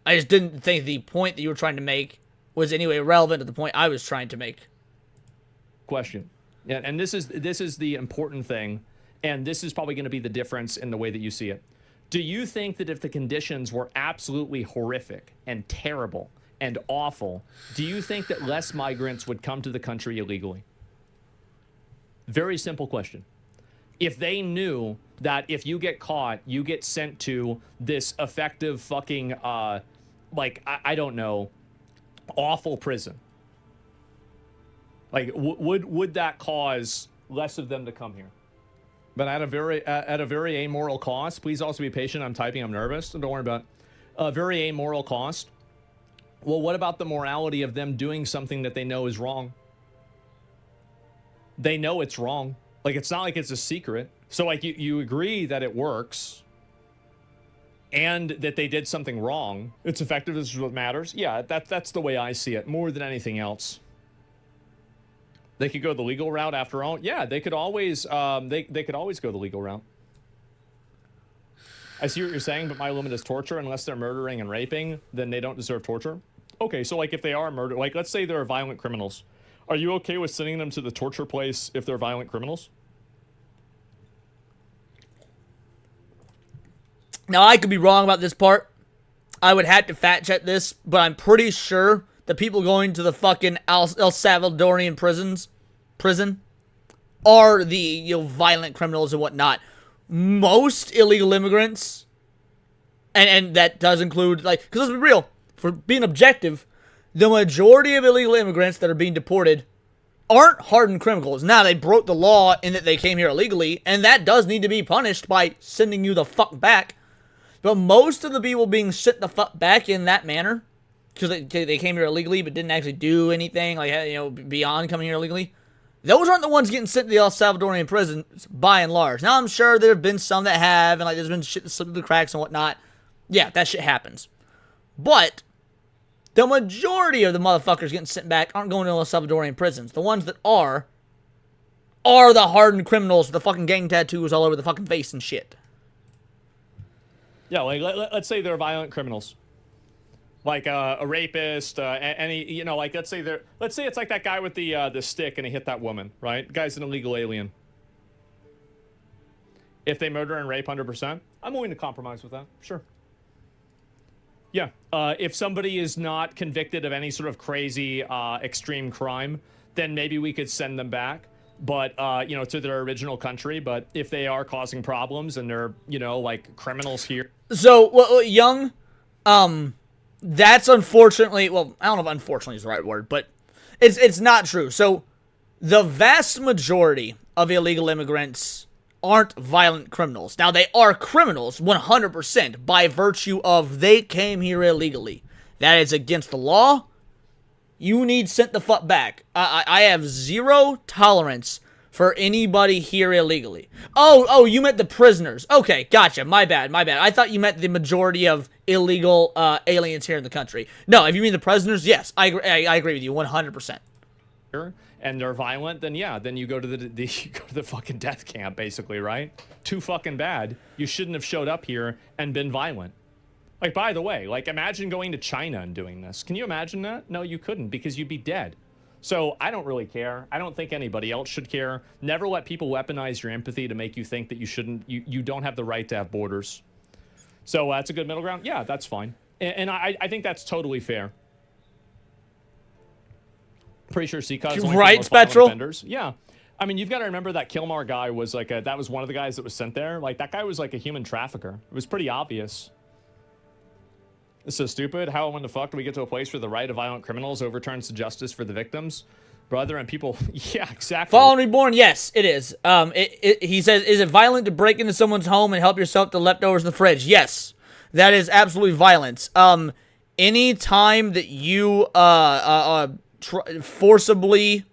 I just didn't think the point that you were trying to make was anyway relevant to the point I was trying to make. Question. Yeah, and this is the important thing, and this is probably going to be the difference in the way that you see it. Do you think that if the conditions were absolutely horrific and terrible and awful, do you think that less migrants would come to the country illegally? Very simple question. If they knew that if you get caught, you get sent to this effective fucking, I don't know, awful prison. Like, would that cause less of them to come here? But at a very amoral cost. Please also be patient. I'm typing. I'm nervous. Don't worry about it. A very amoral cost. Well, what about the morality of them doing something that they know is wrong? They know it's wrong. Like, it's not like it's a secret. So, like, you agree that it works and that they did something wrong. It's effective. This is what matters. Yeah, that's the way I see it, more than anything else. They could go the legal route after all. Yeah, they could always they could always go the legal route. I see what you're saying, but my limit is torture. Unless they're murdering and raping, then they don't deserve torture. Okay, so like if they are murder, like let's say they're violent criminals, are you okay with sending them to the torture place if they're violent criminals? Now, I could be wrong about this part. I would have to fact check this, but I'm pretty sure the people going to the fucking El Salvadorian prison are the violent criminals and whatnot. Most illegal immigrants, and that does include, like, because let's be real, for being objective, the majority of illegal immigrants that are being deported aren't hardened criminals. Now, they broke the law in that they came here illegally, and that does need to be punished by sending you the fuck back. But most of the people being sent the fuck back in that manner, because they came here illegally but didn't actually do anything, like, beyond coming here illegally, those aren't the ones getting sent to the El Salvadorian prisons, by and large. Now, I'm sure there have been some that have, and, like, there's been shit that slipped through the cracks and whatnot. Yeah, that shit happens. But the majority of the motherfuckers getting sent back aren't going to El Salvadorian prisons. The ones that are the hardened criminals with the fucking gang tattoos all over the fucking face and shit. Yeah, like let's say they're violent criminals, like a rapist, any like let's say it's like that guy with the stick and he hit that woman, right? The guy's an illegal alien. If they murder and rape 100%, I'm willing to compromise with that. Sure. Yeah, if somebody is not convicted of any sort of crazy extreme crime, then maybe we could send them back. But, to their original country. But if they are causing problems and they're, like criminals here. So, well, Young, that's unfortunately, well, I don't know if unfortunately is the right word, but it's not true. So, the vast majority of illegal immigrants aren't violent criminals. Now, they are criminals 100% by virtue of they came here illegally. That is against the law. You need sent the fuck back. I have zero tolerance for anybody here illegally. Oh, you meant the prisoners. Okay, gotcha. My bad. I thought you meant the majority of illegal aliens here in the country. No, if you mean the prisoners, yes, I agree with you 100%. And they're violent, then yeah, then you go to the fucking death camp, basically, right? Too fucking bad. You shouldn't have showed up here and been violent. Like, by the way, like, imagine going to China and doing this. Can you imagine that? No, you couldn't, because you'd be dead. So I don't really care. I don't think anybody else should care. Never let people weaponize your empathy to make you think that you don't have the right to have borders. So that's a good middle ground. Yeah, that's fine. And I think that's totally fair. Pretty sure CCOS is right, Spectral. Yeah. I mean, you've got to remember that Kilmar guy was like that was one of the guys that was sent there. Like, that guy was like a human trafficker. It was pretty obvious. It's so stupid. How in the fuck do we get to a place where the right of violent criminals overturns the justice for the victims? Brother, and people... Yeah, exactly. Fallen Reborn, yes, it is. He says, is it violent to break into someone's home and help yourself to leftovers in the fridge? Yes. That is absolutely violence. Any time that you forcibly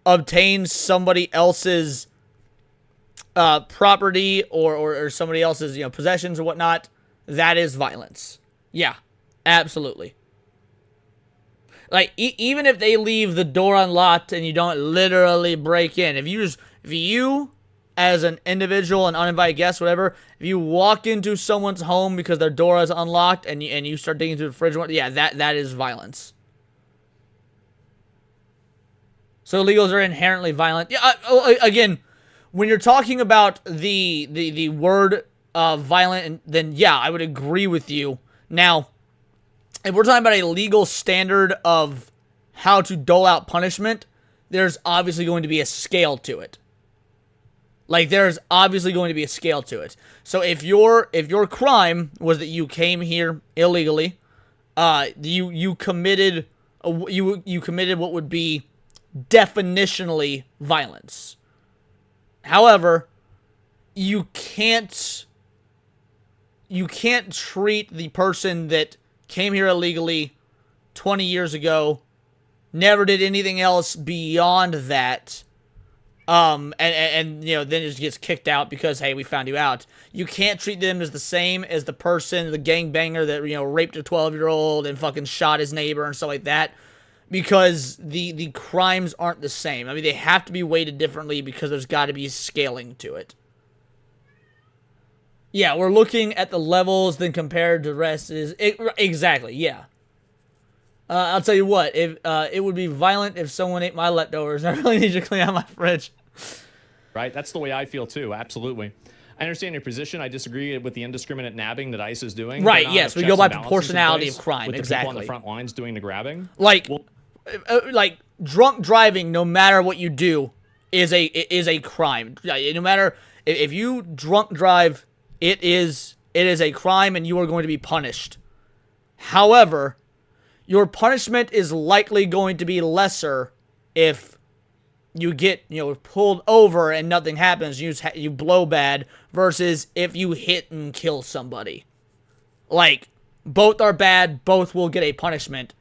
obtain somebody else's property or somebody else's possessions or whatnot, that is violence. Yeah, absolutely. Like, even if they leave the door unlocked and you don't literally break in, if you as an individual, an uninvited guest, whatever, if you walk into someone's home because their door is unlocked and you start digging through the fridge, yeah, that is violence. So illegals are inherently violent. Yeah, again, when you're talking about the word violent, then yeah, I would agree with you. Now, if we're talking about a legal standard of how to dole out punishment, there's obviously going to be a scale to it. Like, there's obviously going to be a scale to it. So if your crime was that you came here illegally, you committed what would be definitionally violence. However, you can't treat the person that came here illegally 20 years ago, never did anything else beyond that, and you know, then just gets kicked out because, hey, we found you out. You can't treat them as the same as the person, the gangbanger that, you know, raped a 12-year-old and fucking shot his neighbor and stuff like that, because the crimes aren't the same. I mean, they have to be weighted differently because there's got to be scaling to it. Yeah, we're looking at the levels then compared to the rest. Exactly, yeah. I'll tell you what, if it would be violent if someone ate my leftovers. I really need to clean out my fridge. Right? That's the way I feel too. Absolutely. I understand your position. I disagree with the indiscriminate nabbing that ICE is doing. Right, yes. We go by proportionality of crime. With exactly. the people on the front lines doing the grabbing. Like drunk driving, no matter what you do, is a crime. No matter if you drunk drive, it is a crime and you are going to be punished. However, your punishment is likely going to be lesser if you get, you know, pulled over and nothing happens, you blow bad, versus if you hit and kill somebody. Like, both are bad, both will get a punishment,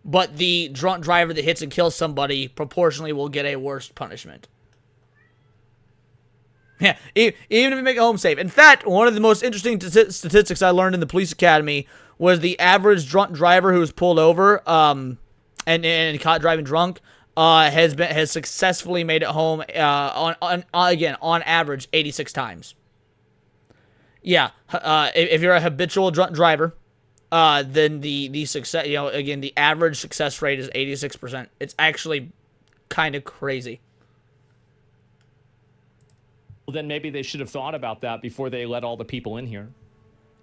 but the drunk driver that hits and kills somebody proportionally will get a worse punishment. Yeah, even if you make it home safe. In fact, one of the most interesting statistics I learned in the police academy was the average drunk driver who was pulled over and caught driving drunk has successfully made it home on average 86 times. Yeah, if you're a habitual drunk driver, then the success, you know, again, the average success rate is 86%. It's actually kind of crazy. Well, then maybe they should have thought about that before they let all the people in here.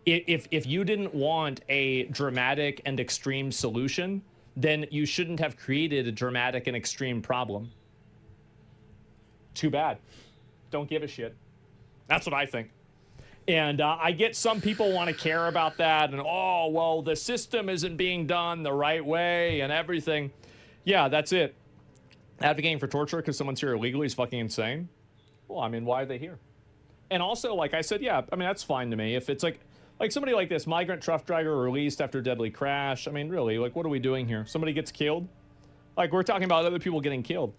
If you didn't want a dramatic and extreme solution, then you shouldn't have created a dramatic and extreme problem. Too bad. Don't give a shit. That's what I think. And I get some people want to care about that and, oh, well, the system isn't being done the right way and everything. Yeah, that's it. Advocating for torture because someone's here illegally is fucking insane. Well, I mean, why are they here? And also, like I said, yeah, I mean, that's fine to me. If it's like somebody like this, migrant truck driver released after deadly crash. I mean, really, like, what are we doing here? Somebody gets killed? Like, we're talking about other people getting killed.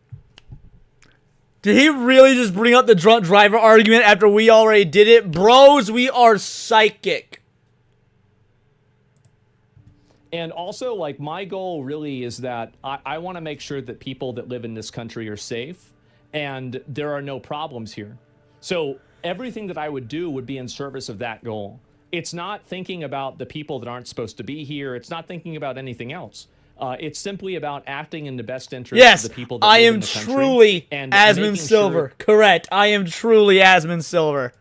Did he really just bring up the drunk driver argument after we already did it? Bros, we are psychic. And also, like, my goal really is that I want to make sure that people that live in this country are safe and there are no problems here. So everything that I would do would be in service of that goal. It's not thinking about the people that aren't supposed to be here. It's not thinking about anything else. It's simply about acting in the best interest of the people that live in the country. Yes, I am truly Asmund Silver. Correct. I am truly Asmund Silver.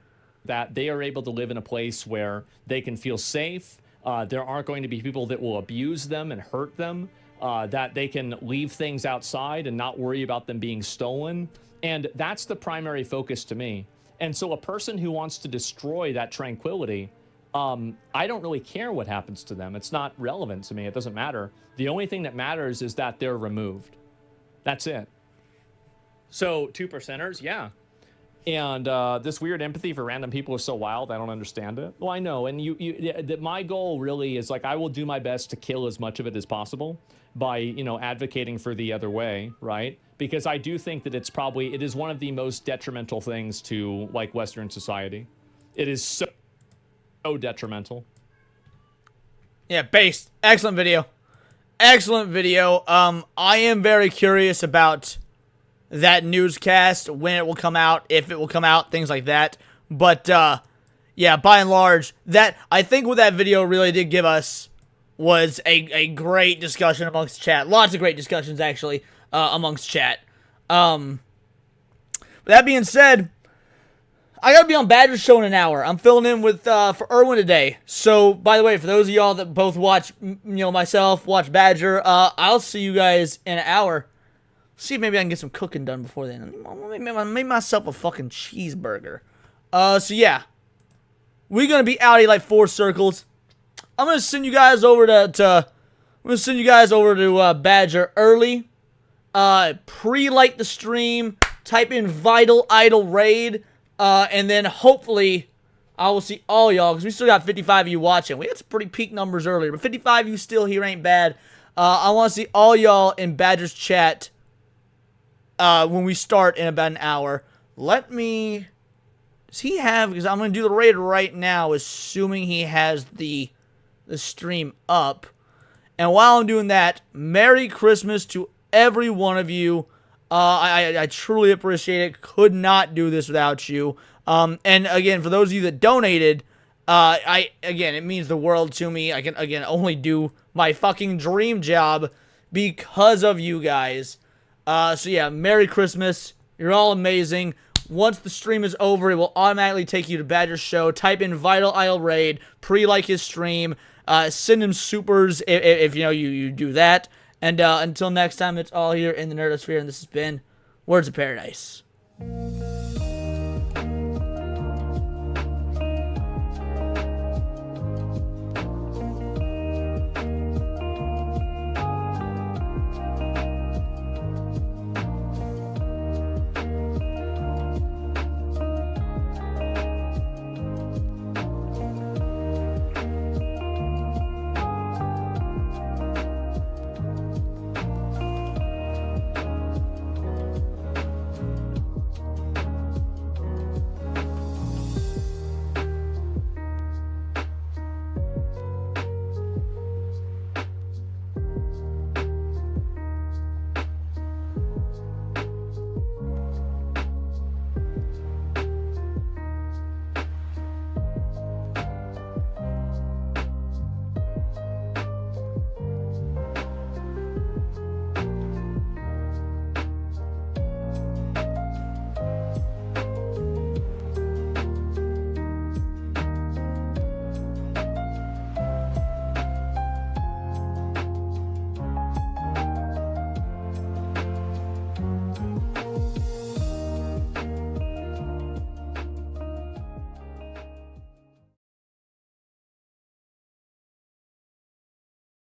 That they are able to live in a place where they can feel safe. There aren't going to be people that will abuse them and hurt them. That they can leave things outside and not worry about them being stolen. And that's the primary focus to me. And so a person who wants to destroy that tranquility, I don't really care what happens to them. It's not relevant to me. It doesn't matter. The only thing that matters is that they're removed. That's it. So 2%ers, yeah. And this weird empathy for random people is so wild. I don't understand it. Well, I know. And my goal really is, like, I will do my best to kill as much of it as possible by, you know, advocating for the other way, right? Because I do think that it is one of the most detrimental things to, like, Western society. It is so detrimental. Yeah, based. Excellent video. Excellent video. I am very curious about that newscast, when it will come out, if it will come out, things like that. But, yeah, by and large, I think what that video really did give us was a great discussion amongst chat. Lots of great discussions, actually, amongst chat. With that being said, I gotta be on Badger's show in an hour. I'm filling in with for Erwin today. So, by the way, for those of y'all that both watch, you know, myself, watch Badger, I'll see you guys in an hour. See if maybe I can get some cooking done before then. I'll make myself a fucking cheeseburger. So yeah. We're gonna be out of like 4 circles. I'm gonna send you guys over to Badger early. pre-like the stream, type in Vital Idol Raid, and then hopefully I will see all y'all, because we still got 55 of you watching. We had some pretty peak numbers earlier, but 55 of you still here ain't bad. I want to see all y'all in Badger's chat when we start in about an hour. Let me... Does he have... Because I'm going to do the raid right now, assuming he has the stream up. And while I'm doing that, Merry Christmas to every one of you. I truly appreciate it. Could not do this without you. And again, for those of you that donated, again, it means the world to me. I can, again, only do my fucking dream job because of you guys. So yeah, Merry Christmas. You're all amazing. Once the stream is over, it will automatically take you to Badger's show. Type in Vital Isle Raid, pre-like his stream, send him supers if you know you do that. And until next time, it's all here in the Nerdosphere, and this has been Words of Paradise.